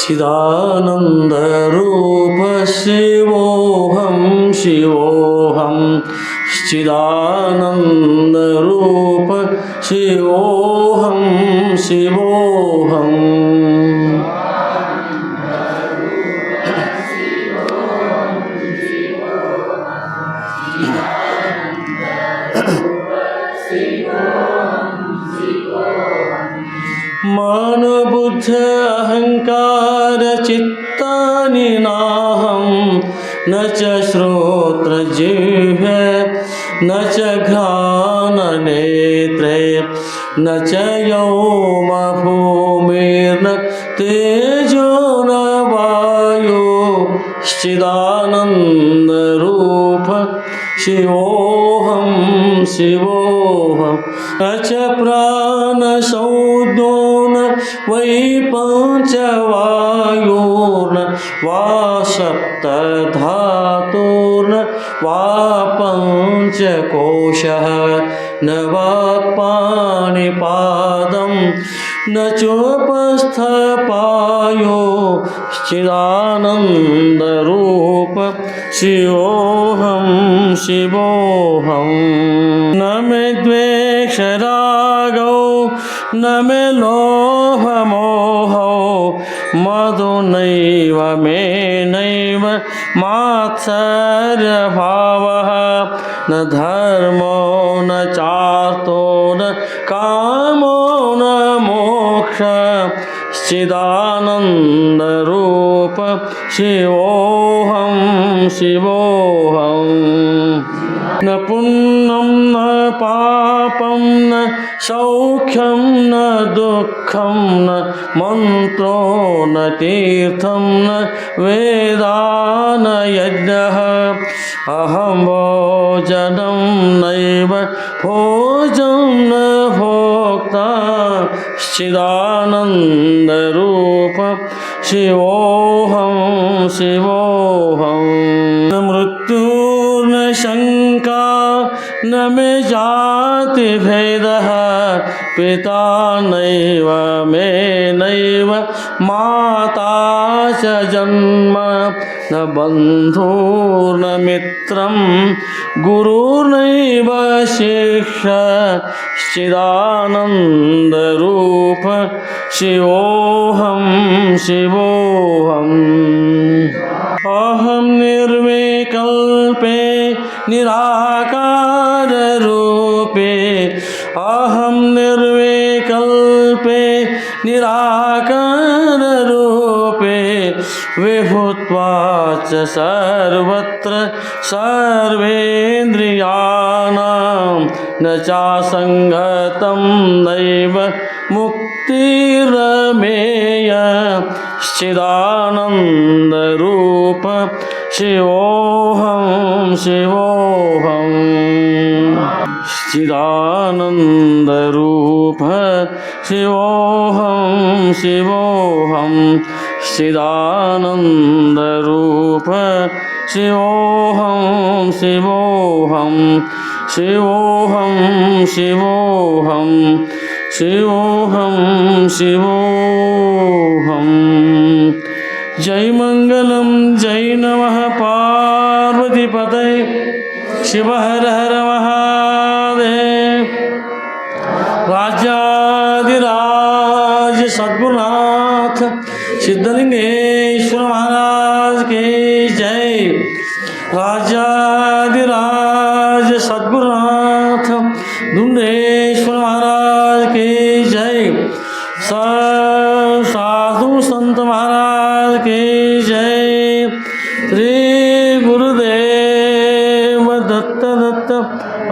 चिदानंद रूप शिवोहम शिवोहम चिदानंद रूप शिवोहम शिवोहम मन बुद्ध अहंकार चित्तानि नाहं न च श्रोत्र जिह्वे न च घ्राण नेत्रे न च व्योम भूमिर्न तेजो न वायो चिदानंद रूप शिवोहम शिवोहम न च प्राण संज्ञो न वै पंचवायुर्न वा सप्तधातुर्न वा पंचकोशः न वा पाणिपादं न चोपस्थपायो चिदानन्दरूप शिवोहं शिवोहं न मे द्वेषरागौ न मे लोभमोहौ मदो नैव मे नैव मात्सर्यभावः न धर्मो न चार्थो न कामो न मोक्षः चिदानन्दरूप शिवोहं शिवोहं न पुण्यं न पापं न सौख्यं न दुःखं न मन्त्रो न तीर्थं न वेदा न यज्ञः अहं भोजनं नैव भोजं न भोक्ता चिदानन्दरूप शिवोहं शिवोहं न मृत्युर्न शङ्का न मे जातिभेदः पिता नैव मे नैव माता च जन्म न बन्धुर्न मित्रं गुरुर्नैव शिक्षा चिदानन्दरूप शिवोहं शिवोहम् अहं निर्विकल्पे निराकाररूपे अहं निर्विकल्पे निराकाररूपे विभुत्वाच्च सर्वत्र सर्वेन्द्रियाणां न चासङ्गतं नैव मुक्तिरमेय चिदानन्दरूप शिवोहं शिवोहं चिदानन्दरूप शिवोहं शिवोहं चिदानन्दरूप शिवोहं शिवोहं शिवोहं शिवोहं शिवोहं शिवोहं जय मंगलम जय नमः पार्वतीपतये शिव हर हर महादेव राजाधिराज सद्गुरुनाथ सिद्धलिंगेश्वर महाराज की जय राजाधिराज सद्गुरुनाथ धुंडेश्वर महाराज की जय साधु संत महाराज की जय श्री गुरुदेव दत्त दत्त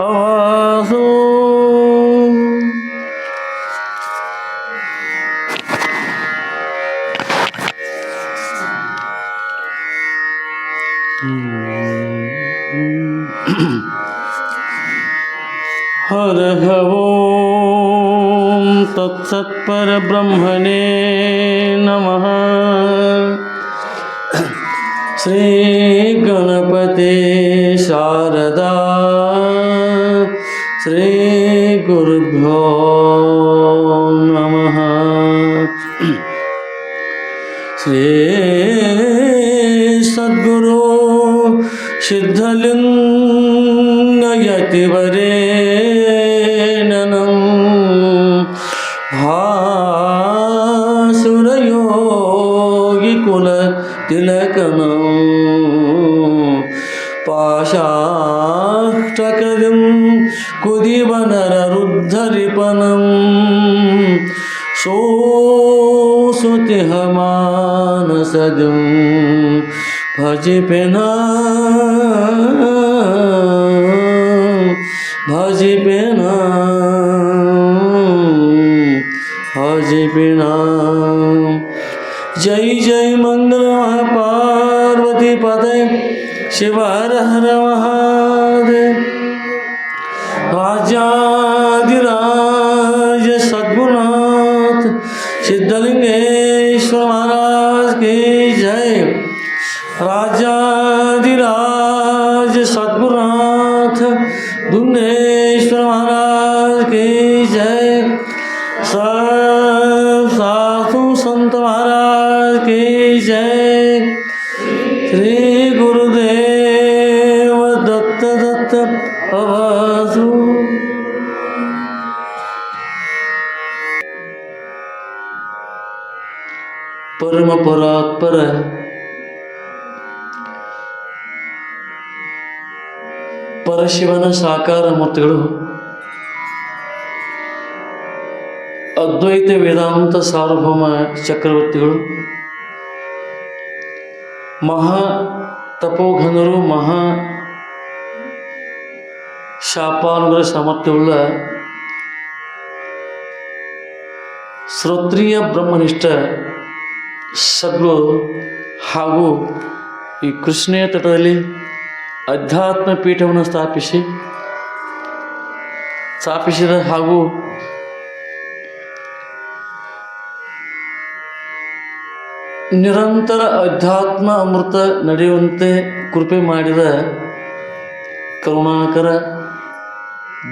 अवासु हर ओम ತತ್ಸತ್ಪರಬ್ರಹ್ಮಣೇ ನಮಃ. ಶ್ರೀ ಗಣಪತಿ ಶಾರದಾ ಶ್ರೀ ಗುರುಭ್ಯೋ ನಮಃ. ಶ್ರೀ ಸದ್ಗುರು ಸಿದ್ಧಲಿಂಗಯತಿವರೇಣ್ಯಂ ಭಾಸುರಯೋಗಿಕುಲ ತಿಲಕನಂ ಪಾಶಾಷ್ಟಕದಿಂ ಕುದಿವನರರುದ್ಧರಿಪನಂ ಸೋಸುತಿಹ ಮಾನಸಜಂ ಭಜಿಪೆನಾ ಭಜಿಪೆನಾ ಭಜಿಪೆನಾ. जय जय मंगल पार्वती पते शिव हर हर महादेव. राजाधिराज सद्गुरुनाथ सिद्धलिंगेश्वर महाराज की जय. राजाधिराज सद्गुरुनाथ दुंडेश्वर महाराज की जय. साधु संत महाराज की जय. श्री गुरुदेव दत्त दत्त अवधू. परम परात्पर ಪರಶಿವನ ಸಾಕಾರ ಮೂರ್ತಿಗಳು ಅದ್ವೈತ ವೇದಾಂತ ಸಾರ್ವಭೌಮ ಚಕ್ರವರ್ತಿಗಳು, ಮಹಾ ತಪೋಘನರು, ಮಹಾ ಶಾಪಾನುಗ್ರ ಸಾಮರ್ಥ್ಯವುಳ್ಳ ಶ್ರೋತ್ರಿಯ ಬ್ರಹ್ಮನಿಷ್ಠ ಸದ್ಗುರು ಹಾಗೂ ಈ ಕೃಷ್ಣೆಯ ತಟದಲ್ಲಿ ಅಧ್ಯಾತ್ಮ ಪೀಠವನ್ನು ಸ್ಥಾಪಿಸಿದ ಹಾಗೂ ನಿರಂತರ ಅಧ್ಯಾತ್ಮ ಅಮೃತ ನಡೆಯುವಂತೆ ಕೃಪೆ ಮಾಡಿದ ಕರುಣಾಕರ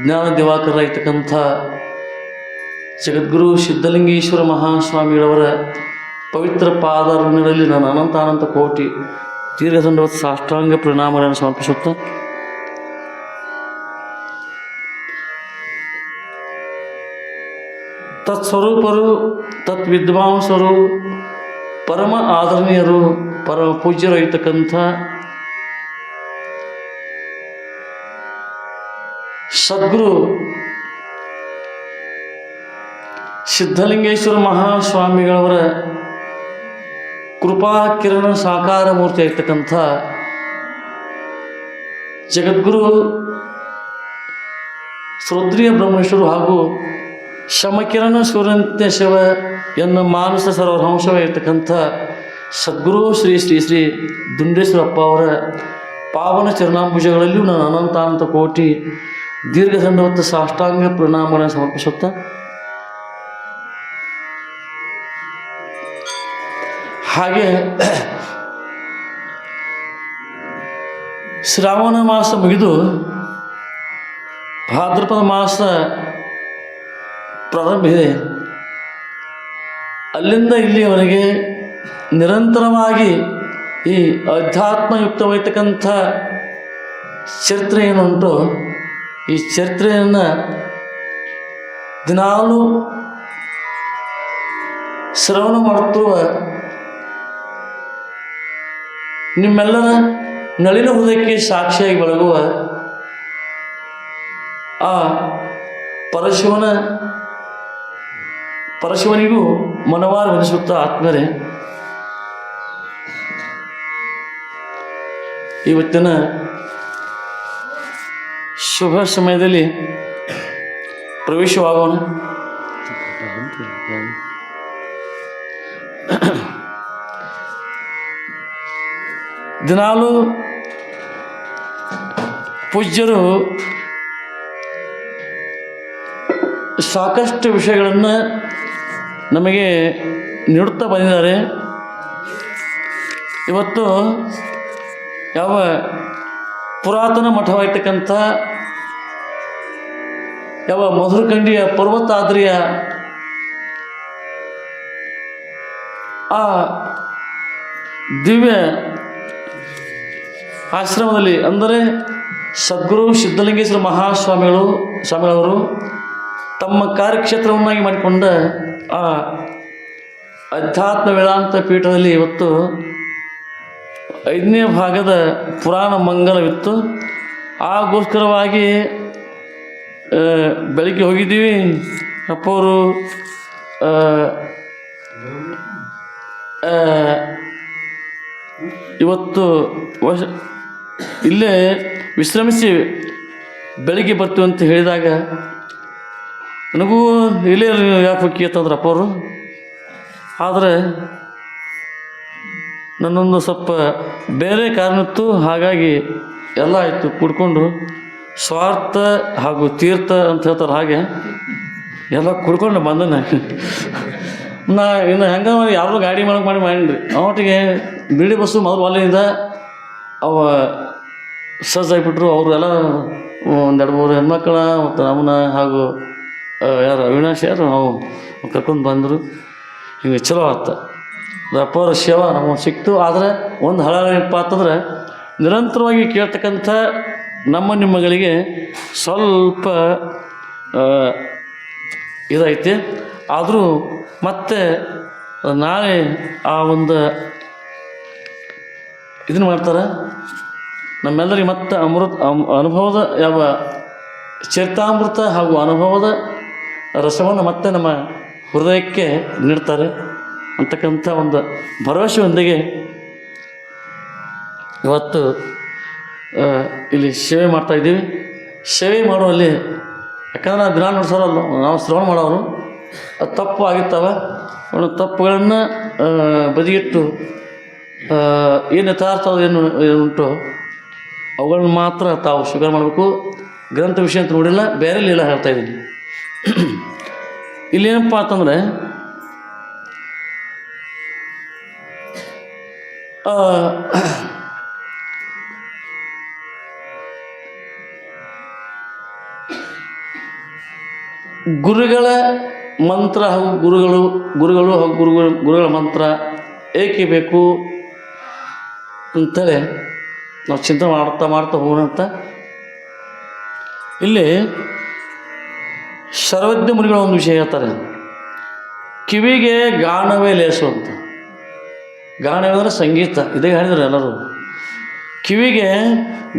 ಜ್ಞಾನ ದಿವಾಕರಾಗಿರ್ತಕ್ಕಂಥ ಜಗದ್ಗುರು ಸಿದ್ಧಲಿಂಗೇಶ್ವರ ಮಹಾಸ್ವಾಮಿಗಳವರ ಪವಿತ್ರ ಪಾದಾರಗಳಲ್ಲಿ ನಾನು ಅನಂತ ಕೋಟಿ ದೀರ್ಘದಂಡವತ್ ಸಾಷ್ಟಾಂಗ ಪ್ರಣಾಮಗಳನ್ನು ಸಮರ್ಪಿಸುತ್ತಾ ತತ್ಸ್ವರೂಪರು, ತತ್ವಿದ್ವಾಂಸರು, ಪರಮ ಆದರಣೀಯರು, ಪರಮ ಪೂಜ್ಯರು ಇರ್ತಕ್ಕಂಥ ಸದ್ಗುರು ಸಿದ್ಧಲಿಂಗೇಶ್ವರ ಮಹಾಸ್ವಾಮಿಗಳವರ ಕೃಪಾ ಕಿರಣ ಸಾಕಾರ ಮೂರ್ತಿ ಆಗಿರ್ತಕ್ಕಂಥ ಜಗದ್ಗುರು ಶ್ರೋತ್ರಿಯ ಬ್ರಹ್ಮೇಶ್ವರು ಹಾಗೂ ಶಮಕಿರಣ ಸೂರ್ಯಂತ್ಯ ಶಿವ ಎನ್ನ ಮಾನಸ ಸರ್ವಹಂಸವಾಗಿರ್ತಕ್ಕಂಥ ಸದ್ಗುರು ಶ್ರೀ ಶ್ರೀ ಶ್ರೀ ದುಂಡೇಶ್ವರಪ್ಪ ಅವರ ಪಾವನ ಚರಣಾಂಬುಜಗಳಲ್ಲಿಯೂ ನಾನು ಅನಂತ ಕೋಟಿ ದೀರ್ಘದಂಡವತ್ತ ಸಾಷ್ಟಾಂಗ ಪ್ರಣಾಮಗಳನ್ನು ಸಮರ್ಪಿಸುತ್ತಾ ಹಾಗೆ ಶ್ರಾವಣ ಮಾಸ ಮುಗಿದು ಭಾದ್ರಪದ ಮಾಸ ಪ್ರಾರಂಭ ಇದೆ. ಅಲ್ಲಿಂದ ಇಲ್ಲಿಯವರೆಗೆ ನಿರಂತರವಾಗಿ ಈ ಅಧ್ಯಾತ್ಮಯುಕ್ತವಾಗಿರ್ತಕ್ಕಂಥ ಚರಿತ್ರೆ ಏನುಂಟು, ಈ ಚರಿತ್ರೆಯನ್ನು ದಿನಾಲೂ ಶ್ರವಣ ಮಾಡುತ್ತಿರುವ ನಿಮ್ಮೆಲ್ಲರ ನಳಿನ ಹೃದಯಕ್ಕೆ ಸಾಕ್ಷಿಯಾಗಿ ಬೆಳಗುವ ಆ ಪರಶಿವನಿಗೂ ಮನವಾರ ವಂದಿಸುತ್ತಾ ಆತ್ಮರೇ, ಇವತ್ತಿನ ಶುಭ ಸಮಯದಲ್ಲಿ ಪ್ರವೇಶವಾಗೋಣ. ದಿನಾಲೂ ಪೂಜ್ಯರು ಸಾಕಷ್ಟು ವಿಷಯಗಳನ್ನು ನಮಗೆ ನೀಡುತ್ತಾ ಬಂದಿದ್ದಾರೆ. ಇವತ್ತು ಯಾವ ಪುರಾತನ ಮಠವಾಗಿರ್ತಕ್ಕಂಥ ಯಾವ ಮಧುರಖಂಡಿಯ ಪರ್ವತಾದ್ರಿಯ ಆ ದಿವ್ಯ ಆಶ್ರಮದಲ್ಲಿ, ಅಂದರೆ ಸದ್ಗುರು ಸಿದ್ಧಲಿಂಗೇಶ್ವರ ಸ್ವಾಮಿಗಳವರು ತಮ್ಮ ಕಾರ್ಯಕ್ಷೇತ್ರವನ್ನಾಗಿ ಮಾಡಿಕೊಂಡ ಆ ಅಧ್ಯಾತ್ಮ ವೇದಾಂತ ಪೀಠದಲ್ಲಿ ಇವತ್ತು 5ನೇ ಭಾಗದ ಪುರಾಣ ಮಂಗಲವಿತ್ತು. ಆಗೋಸ್ಕರವಾಗಿ ಬೆಳಿಗ್ಗೆ ಹೋಗಿದ್ದೀವಿ. ಅಪ್ಪವರು ಇವತ್ತು ಇಲ್ಲೇ ವಿಶ್ರಮಿಸಿ ಬೆಳಿಗ್ಗೆ ಬರ್ತೀವಿ ಅಂತ ಹೇಳಿದಾಗ ನನಗೂ ಇಲ್ಲೇ ಯಾಕೆ ಹೋಗಿ ಅಂತಂದ್ರೆ ಅಪ್ಪವರು. ಆದರೆ ನನ್ನೊಂದು ಸ್ವಲ್ಪ ಬೇರೆ ಕಾರಣ ಇತ್ತು, ಹಾಗಾಗಿ ಎಲ್ಲ ಆಯಿತು ಕುಡ್ಕೊಂಡು. ಸ್ವಾರ್ಥ ಹಾಗೂ ತೀರ್ಥ ಅಂತ ಹೇಳ್ತಾರೆ, ಹಾಗೆ ಎಲ್ಲ ಕುಡ್ಕೊಂಡು ಬಂದನ. ಇನ್ನು ಹೆಂಗೆ ಯಾರು ಗಾಡಿ ಮಾಡೀನಿ ಅವಟಿಗೆ ಬಿಡಿ ಬಸ್ಸು ಮೊದಲು ಅಲ್ಲಿಂದ ಅವ ಸಜ್ಜಾಗಿಬಿಟ್ರು. ಅವರು ಎಲ್ಲ 2-3 ಹೆಣ್ಮಕ್ಳ ಮತ್ತು ನಮ್ಮನ್ನ ಹಾಗೂ ಯಾರು ಅವಿನಾಶ್ ಯಾರು ನಾವು ಕರ್ಕೊಂಡು ಬಂದರು. ಹಿಂಗೆ ಚಲೋ ಆಯ್ತು. ಅಪ್ಪರ ಸೇವಾ ನಮಗೆ ಸಿಕ್ತು. ಆದರೆ ಒಂದು ಏನಪ್ಪ ಅಂತಂದ್ರೆ ನಿರಂತರವಾಗಿ ಕೇಳ್ತಕ್ಕಂಥ ನಿಮ್ಮಗಳಿಗೆ ಸ್ವಲ್ಪ ಇದೈತಿ. ಆದರೂ ಮತ್ತೆ ನಾಳೆ ಆ ಒಂದು ಇದನ್ನು ಮಾಡ್ತಾರೆ. ನಮ್ಮೆಲ್ಲರಿಗೆ ಮತ್ತೆ ಅನುಭವದ ಯಾವ ಚರಿತಾಮೃತ ಹಾಗೂ ಅನುಭವದ ರಸವನ್ನು ಮತ್ತೆ ನಮ್ಮ ಹೃದಯಕ್ಕೆ ನೀಡ್ತಾರೆ ಅಂತಕ್ಕಂಥ ಒಂದು ಭರವಸೆಯೊಂದಿಗೆ ಇವತ್ತು ಇಲ್ಲಿ ಸೇವೆ ಮಾಡ್ತಾಯಿದ್ದೀವಿ. ಸೇವೆ ಮಾಡುವಲ್ಲಿ ಯಾಕಂದ್ರೆ ದಿನ ನೋಡ್ಸೋರಲ್ಲ, ನಾವು ಶ್ರವಣ ಮಾಡೋರು. ಅದು ತಪ್ಪು ಆಗಿರ್ತಾವೆ. ತಪ್ಪುಗಳನ್ನು ಬದಿಗಿಟ್ಟು ಏನು ಯಥಾರ್ಥ ಏನು ಉಂಟು ಅವುಗಳನ್ನ ಮಾತ್ರ ತಾವು ಸ್ವೀಕಾರ ಮಾಡಬೇಕು. ಗ್ರಂಥ ವಿಷಯ ಅಂತ ನೋಡಿಲ್ಲ, ಬೇರೆ ಲೀಲ ಹೇಳ್ತಾಯಿದ್ದೀನಿ. ಇಲ್ಲೇನಪ್ಪ ಅಂತಂದರೆ ಗುರುಗಳ ಮಂತ್ರ ಹಾಗೂ ಗುರುಗಳು ಹಾಗೂ ಗುರುಗಳ ಮಂತ್ರ ಏಕೆ ಬೇಕು ಅಂತೇಳಿ ನಾವು ಚಿಂತನೆ ಮಾಡ್ತಾ ಹೋಗೋಣ ಅಂತ. ಇಲ್ಲಿ ಸರ್ವಜ್ಞ ಮುನಿಗಳ ಒಂದು ವಿಷಯ ಹೇಳ್ತಾರೆ, ಕಿವಿಗೆ ಗಾನವೇ ಲೇಸು ಅಂತ. ಗಾನವೇ ಅಂದರೆ ಸಂಗೀತ. ಇದೇ ಹೇಳಿದ್ರು ಎಲ್ಲರೂ. ಕಿವಿಗೆ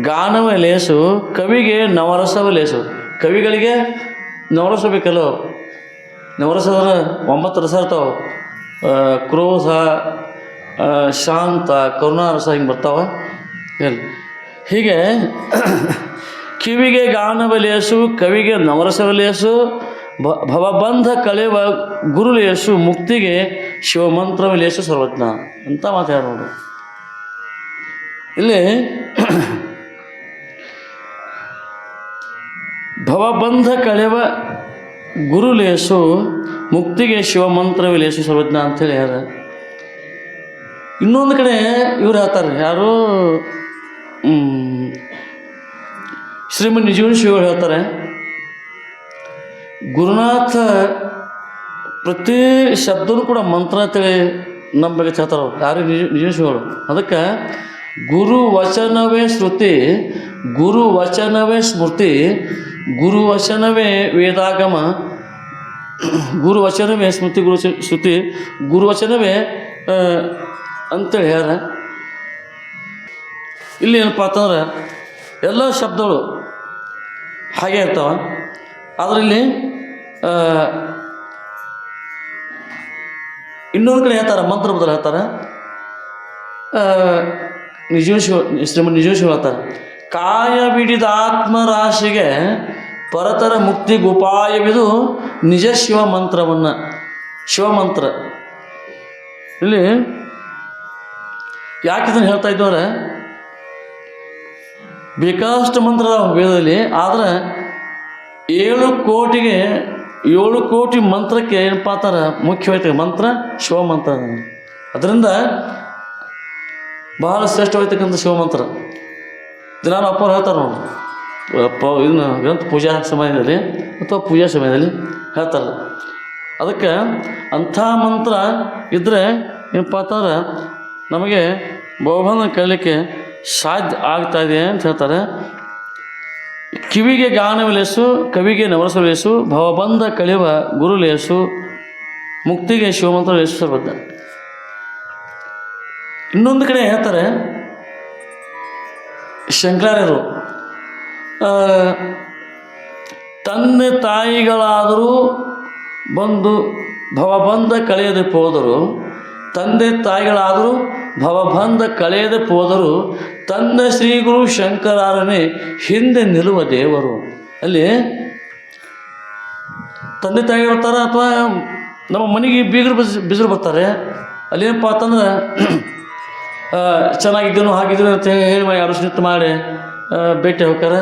ಗಾನವೇ ಲೇಸು, ಕವಿಗೆ ನವರಸವೇ ಲೇಸು. ಕವಿಗಳಿಗೆ ನವರಸ ಬೇಕಲ್ಲ. ನವರಸ ಅಂದ್ರೆ 9 ರಸ ಇರ್ತಾವೆ. ಕ್ರೋಧ, ಶಾಂತ, ಕರುಣಾರಸ ಹಿಂಗೆ ಬರ್ತಾವೆ. ಹೀಗೆ ಕಿವಿಗೆ ಗಾನವ ಲೇಸು, ಕವಿಗೆ ನವರಸವ ಲೇಸು, ಭವಬಂಧ ಕಳೆವ ಗುರು ಲೇಸು, ಮುಕ್ತಿಗೆ ಶಿವಮಂತ್ರವ ಲೇಸು ಸರ್ವಜ್ಞ ಅಂತ ಮಾತಾಡ ನೋಡು. ಇಲ್ಲಿ ಭವಬಂಧ ಕಳೆವ ಗುರು ಲೇಸು, ಮುಕ್ತಿಗೆ ಶಿವಮಂತ್ರವ ಲೇಸು ಸರ್ವಜ್ಞ ಅಂಥೇಳಿ ಯಾರು. ಇನ್ನೊಂದು ಕಡೆ ಇವ್ರು ಹೇಳ್ತಾರೆ, ಯಾರು ಶ್ರೀಮನ್ ನಿಜಗುಣ ಶ್ರೀಗಳು ಹೇಳ್ತಾರೆ, ಗುರುನಾಥ ಪ್ರತಿ ಶಬ್ದನೂ ಕೂಡ ಮಂತ್ರ ಅಂತೇಳಿ ನಮ್ಮ ಬಗ್ಗೆ ಹೇಳ್ತಾರೆ ಅವ್ರು. ಯಾರು ನಿಜಗುಣ ಶ್ರೀಗಳು. ಅದಕ್ಕೆ ಗುರು ವಚನವೇ ಶ್ರುತಿ, ಗುರು ವಚನವೇ ಸ್ಮೃತಿ, ಗುರು ವಚನವೇ ವೇದಾಗಮ, ಗುರು ವಚನವೇ ಸ್ಮೃತಿ, ಗುರು ಶ್ರುತಿ, ಗುರು ವಚನವೇ ಅಂತೇಳಿ ಹೇಳ್ಯಾರ. ಇಲ್ಲಿ ಏನಪ್ಪ ಅಂತಂದ್ರೆ ಎಲ್ಲ ಶಬ್ದಗಳು ಹಾಗೆ ಇರ್ತಾವೆ. ಆದರೆ ಇಲ್ಲಿ ಇನ್ನೊಂದು ಕಡೆ ಹೇಳ್ತಾರೆ, ಮಂತ್ರ ಬದಲು ಹೇಳ್ತಾರೆ. ಶ್ರೀಮನ್ ನಿಜಗುಣ ಶಿವ ಹೇಳ್ತಾರೆ, ಕಾಯ ಬಿಡಿದ ಆತ್ಮರಾಶಿಗೆ ಪರತರ ಮುಕ್ತಿಗೆ ಉಪಾಯವಿದು ನಿಜ ಶಿವ ಮಂತ್ರವನ್ನು. ಶಿವಮಂತ್ರ ಇಲ್ಲಿ ಯಾಕೆ ಇದನ್ನು ಹೇಳ್ತಾ ಇದ್ದವ್ರೆ, ಬೇಕಾದಷ್ಟು ಮಂತ್ರ ವೇದದಲ್ಲಿ. ಆದರೆ 7 ಕೋಟಿಗೆ 7 ಕೋಟಿ ಮಂತ್ರಕ್ಕೆ ಏನಪ್ಪ ಅಂತಾರೆ ಮುಖ್ಯವಾಯ್ತು ಮಂತ್ರ ಶಿವಮಂತ್ರ. ಅದರಿಂದ ಬಹಳ ಶ್ರೇಷ್ಠವಾಯ್ತಕ್ಕಂಥ ಶಿವಮಂತ್ರ. ದಿನಾಲು ಅಪ್ಪವ್ರು ಹೇಳ್ತಾರೆ ನೋಡಿ, ಇದನ್ನು ಗ್ರಂಥ ಪೂಜಾ ಸಮಯದಲ್ಲಿ ಅಥವಾ ಪೂಜಾ ಸಮಯದಲ್ಲಿ ಹೇಳ್ತಾರೆ. ಅದಕ್ಕೆ ಅಂಥ ಮಂತ್ರ ಇದ್ದರೆ ಏನಪ್ಪ ಅಂತಂದ್ರೆ ನಮಗೆ ಬಹುಬಂಧನ ಕಳೀಲಿಕ್ಕೆ ಸಾಧ್ಯ ಆಗ್ತಾಯಿದೆ ಅಂತ ಹೇಳ್ತಾರೆ. ಕಿವಿಗೆ ಗಾನವಿಲೇಸು, ಕವಿಗೆ ನವರಸಲೇಸು, ಭವಬಂಧ ಕಳೆಯುವ ಗುರುಲೇಸು, ಮುಕ್ತಿಗೆ ಶಿವಮಂತ್ರ ಲೇಸು ಸರ್ವಜ್ಞ. ಇನ್ನೊಂದು ಕಡೆ ಹೇಳ್ತಾರೆ ಶಂಕರಾರ್ಯರು, ತಂದೆ ತಾಯಿಗಳಾದರೂ ಬಂದು ಭವಬಂಧ ಕಳೆಯದೆ ಹೋದರು, ತಂದೆ ತಾಯಿಗಳಾದರೂ ಭವಬಂಧ ಕಳೆಯದೆ ಹೋದರು, ತಂದೆ ಶ್ರೀಗುರು ಶಂಕರಾರನೇ ಹಿಂದೆ ನಿಲ್ಲುವ ದೇವರು. ಅಲ್ಲಿ ತಂದೆ ತಾಯಿ ಬರ್ತಾರೆ ಅಥವಾ ನಮ್ಮ ಮನೆಗೆ ಬೀಗರು ಬಿಸಿರು ಬರ್ತಾರೆ. ಅಲ್ಲೇನಪ್ಪ ಅಂತಂದ್ರೆ ಚೆನ್ನಾಗಿದ್ದೇನು ಹಾಗಿದ್ದೇನು ಅಂತ ಹೇಳಿ ಯಾರು ಸ್ನಿತ್ ಮಾಡಿ ಭೇಟಿ ಹೋಗ್ತಾರೆ.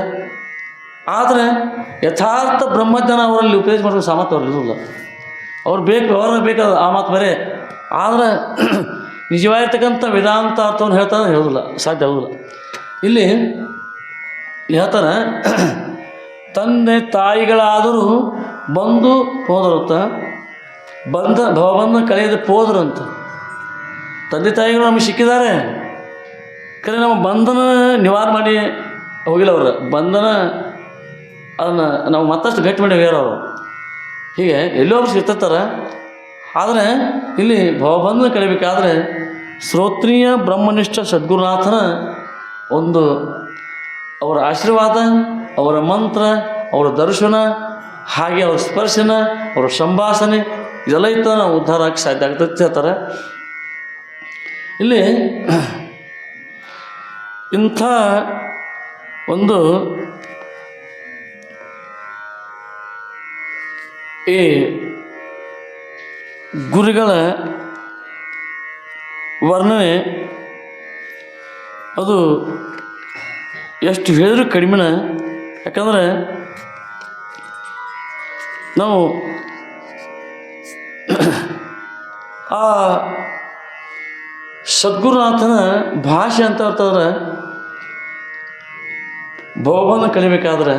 ಆದರೆ ಯಥಾರ್ಥ ಬ್ರಹ್ಮಜ್ಞಾನ ಅವರಲ್ಲಿ ಉಪಯೋಗ ಮಾಡೋ ಸಾಮರ್ಥ್ಯ ಅವ್ರಲ್ಲಿ ಇರೋಲ್ಲ. ಅವ್ರು ಬೇಕಾದ ಆ ಮಾತು ಬೇರೆ. ಆದರೆ ನಿಜವಾಗಿರ್ತಕ್ಕಂಥ ವೇದಾಂತ ಅರ್ಥವನ್ನು ಹೇಳ್ತಾರೆ ಹೇಳೋದಿಲ್ಲ, ಸಾಧ್ಯ ಆಗೋದಿಲ್ಲ. ಇಲ್ಲಿ ಹೇಳ್ತಾರೆ ತಂದೆ ತಾಯಿಗಳಾದರೂ ಬಂದು ಹೋದರಂತ, ಭವಬಂಧ ಕಳೆಯದೆ ಹೋದ್ರಂತ. ತಂದೆ ತಾಯಿಗಳು ನಮಗೆ ಸಿಕ್ಕಿದ್ದಾರೆ, ಕರೆ ನಮ್ಮ ಬಂಧನ ನಿವಾರಣೆ ಮಾಡಿ ಹೋಗಿಲ್ಲ. ಅವರು ಬಂಧನ ಅದನ್ನು ನಾವು ಮತ್ತಷ್ಟು ಗಟ್ಟಿ ಮಾಡಿ ಹೋಗ್ಯಾರ ಅವರು. ಹೀಗೆ ಎಲ್ಲೋ ಒಬ್ರು ಸಿಗ್ತಿರ್ತಾರೆ. ಆದರೆ ಇಲ್ಲಿ ಭವಬಂಧನ ಕಳಿಬೇಕಾದ್ರೆ ಶ್ರೋತ್ರೀಯ ಬ್ರಹ್ಮನಿಷ್ಠ ಸದ್ಗುರುನಾಥನ ಒಂದು ಅವರ ಆಶೀರ್ವಾದ, ಅವರ ಮಂತ್ರ, ಅವರ ದರ್ಶನ, ಹಾಗೆ ಅವರ ಸ್ಪರ್ಶನ, ಅವರ ಸಂಭಾಷಣೆ ಇದೆಲ್ಲ ಇತ್ತು ನಾವು ಉದ್ಧಾರ ಆಗಕ್ಕೆ ಸಾಧ್ಯ ಆಗ್ತದೆ ಹೇಳ್ತಾರೆ. ಇಲ್ಲಿ ಇಂಥ ಒಂದು ಈ ಗುರುಗಳ ವರ್ಣನೆ ಅದು ಎಷ್ಟು ಹೇಳಿದ್ರು ಕಡಿಮೆನ. ಯಾಕಂದರೆ ನಾವು ಆ ಸದ್ಗುರುನಾಥನ ಭಾಷೆ ಅಂತ ಹೇಳ್ತಂದ್ರೆ ಭವಬಂಧ ಕಲಿಬೇಕಾದ್ರೆ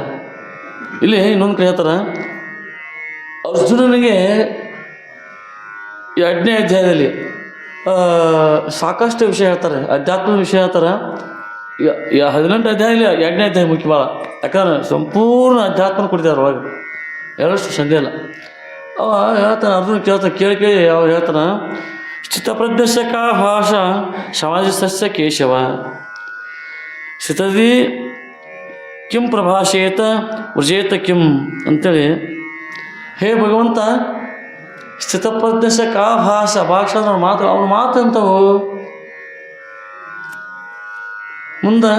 ಇಲ್ಲಿ ಇನ್ನೊಂದು ಕಡೆ ಹೇಳ್ತಾರೆ, ಅರ್ಜುನನಿಗೆ 2ನೇ ಅಧ್ಯಾಯದಲ್ಲಿ ಸಾಕಷ್ಟು ವಿಷಯ ಹೇಳ್ತಾರೆ, ಅಧ್ಯಾತ್ಮದ ವಿಷಯ ಹೇಳ್ತಾರೆ. 18 ಅಧ್ಯಾಯದಲ್ಲಿ 2ನೇ ಅಧ್ಯಾಯ ಮುಖ್ಯ ಭಾಳ. ಯಾಕಂದ್ರೆ ಸಂಪೂರ್ಣ ಅಧ್ಯಾತ್ಮ ಕುಡಿತಾರೆ ಒಳಗೆ, ಎರಡಷ್ಟು ಸಂದೇಹ ಇಲ್ಲ. ಅವ ಹೇಳ್ತಾನೆ, ಅರ್ಜುನ ಕೇಳ್ತಾನೆ, ಕೇಳಿ ಅವ ಹೇಳ್ತಾನೆ, ಸ್ಥಿತಪ್ರಜ್ಞಸ್ಯ ಕಾ ಭಾಷಾ ಸಮಾಜಸ್ಯ ಕೇಶವ ಸ್ಥಿತದಿ ಕಿಂ ಪ್ರಭಾಷೇತ ವೃಜೇತ ಕಿಂ ಅಂತೇಳಿ. ಹೇ ಭಗವಂತ, ಸ್ಥಿತಪ್ರಜ್ಞಸ್ಯ ಕಾ ಭಾಷಾ, ಭಾಷಾ ಅಂದ್ರೆ ಮಾತು, ಅವನ ಮಾತು ಅಂತವು. ಮುಂದೆ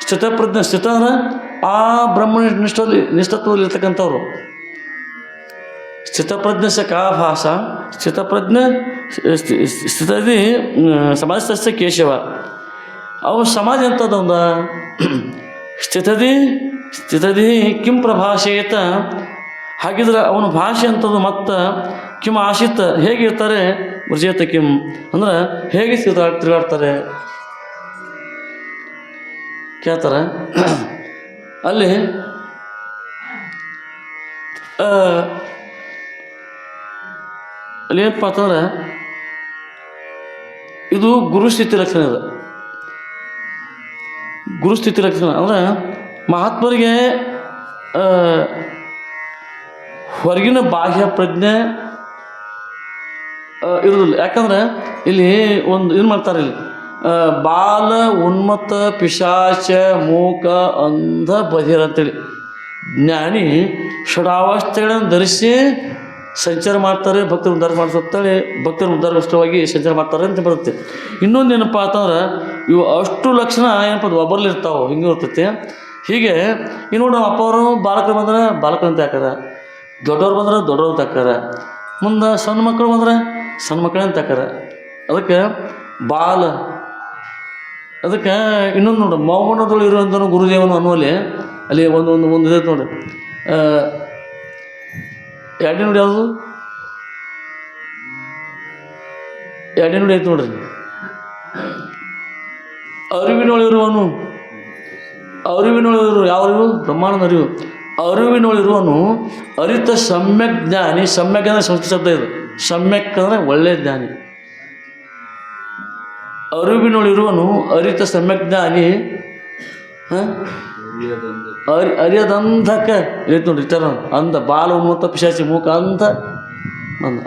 ಸ್ಥಿತಪ್ರಜ್ಞೆ, ಸ್ಥಿತ ಅಂದ್ರೆ ಆ ಬ್ರಹ್ಮಣ ನಿಷ್ಠತ್ವದಲ್ಲಿ ಇರ್ತಕ್ಕಂಥವ್ರು. ಸ್ಥಿತಪ್ರಜ್ಞಸ್ಯ ಕಾ ಭಾಷಾ, ಸ್ಥಿತಪ್ರಜ್ಞೆ ಸ್ಥಿತದಿ ಸಮಾಜಸ್ಯ ಕೇಶವ. ಅವ ಸಮಾಜ ಅಂತದೊಂದು ಸ್ಥಿತದಿ ಕಿಂ ಪ್ರಭಾಷೇತ. ಹಾಗಿದ್ರೆ ಅವನ ಭಾಷೆ ಅಂತದ್ದು ಮತ್ತು ಕಿಂ ಆಶಿತ ಹೇಗಿರ್ತಾರೆ, ವೃಜೇತ ಕಿಂ ಅಂದ್ರೆ ಹೇಗೆ ತಿರುಗಾಡ್ತಾರೆ ಕೇಳ್ತಾರೆ. ಅಲ್ಲಿ ಏನಪ್ಪ ಅಂತಂದ್ರೆ ಇದು ಗುರುಸ್ಥಿತಿ ಲಕ್ಷಣ. ಇದು ಗುರುಸ್ಥಿತಿ ಲಕ್ಷಣ ಅಂದ್ರೆ ಮಹಾತ್ಮರಿಗೆ ಹೊರಗಿನ ಬಾಹ್ಯ ಪ್ರಜ್ಞೆ ಇರೋದಿಲ್ಲ. ಯಾಕಂದ್ರೆ ಇಲ್ಲಿ ಒಂದು ಏನು ಮಾಡ್ತಾರೆ, ಇಲ್ಲಿ ಬಾಲ ಉನ್ಮತ್ತ ಪಿಶಾಚ ಮೂಕ ಅಂಧ ಬಧಿರ ಅಂತೇಳಿ ಜ್ಞಾನಿ ಷಡಾವಸ್ಥೆಗಳನ್ನು ಧರಿಸಿ ಸಂಚಾರ ಮಾಡ್ತಾರೆ, ಭಕ್ತರು ಉದ್ಧಾರ ಮಾಡಿಸುತ್ತೇಳಿ, ಭಕ್ತರು ಉದ್ಧಾರಗೋಷ್ಠವಾಗಿ ಸಂಚಾರ ಮಾಡ್ತಾರೆ ಅಂತ ಬರುತ್ತೆ. ಇನ್ನೊಂದು ಏನಪ್ಪ ಅಂತಂದ್ರೆ ಇವು ಅಷ್ಟು ಲಕ್ಷಣ ಏನಪ್ಪ ಅದು ಒಬ್ಬರಲ್ಲಿ ಇರ್ತಾವೆ, ಹಿಂಗೆ ಇರ್ತೈತಿ. ಹೀಗೆ ಇನ್ನು ನಮ್ಮ ಅಪ್ಪ ಅವರು ಬಾಲಕರು ಬಂದ್ರೆ ಬಾಲಕರಂತ ಹಾಕಾರ, ದೊಡ್ಡವ್ರು ಬಂದ್ರೆ ದೊಡ್ಡವ್ರು ಅಂತ ಹಾಕಾರ, ಮುಂದೆ ಸಣ್ಣ ಮಕ್ಕಳು ಬಂದ್ರೆ ಸಣ್ಣ ಮಕ್ಕಳಂತ ಹಾಕಾರ. ಅದಕ್ಕೆ ಬಾಲ, ಅದಕ್ಕೆ ಇನ್ನೊಂದು ನೋಡು, ಮೌಮನದೊಳು ಇರುವಂಥನು ಗುರುದೇವನು ಅನ್ನುವಲ್ಲಿ ಅಲ್ಲಿ ಒಂದು ಇದೆ ನೋಡಿ, ಎರಡನೇ ನುಡಿ ಯಾವುದು? ಎರಡನೇ ನುಡಿ ಐತೆ ನೋಡ್ರಿ. ಅರಿವಿನೊಳಿರುವನು, ಅರಿವಿನೊಳಿರು ಯಾವ ಅರಿವು? ಬ್ರಹ್ಮಾಂಡದ ಅರಿವು. ಅರಿವಿನೊಳಿರುವನು ಅರಿತ ಸಮ್ಯಕ್ ಜ್ಞಾನಿ. ಸಮ್ಯಕ್ ಅಂದರೆ ಸಂಸ್ಕೃತ ಶಬ್ದ ಇದು. ಸಮ್ಯಕ್ ಅಂದರೆ ಒಳ್ಳೆಯ ಜ್ಞಾನಿ. ಅರಿವಿನೊಳಿರುವನು ಅರಿತ ಸಮ್ಯಕ್ ಜ್ಞಾನಿ. ಅರಿಯದಂಧಕ ಐತೆ ನೋಡ್ರಿ ಇತರ ಅಂಧ ಬಾಲ ಉನ್ಮತ್ತ ಪಿಶಾಚಿ ಮೂಕ ಅಂಧ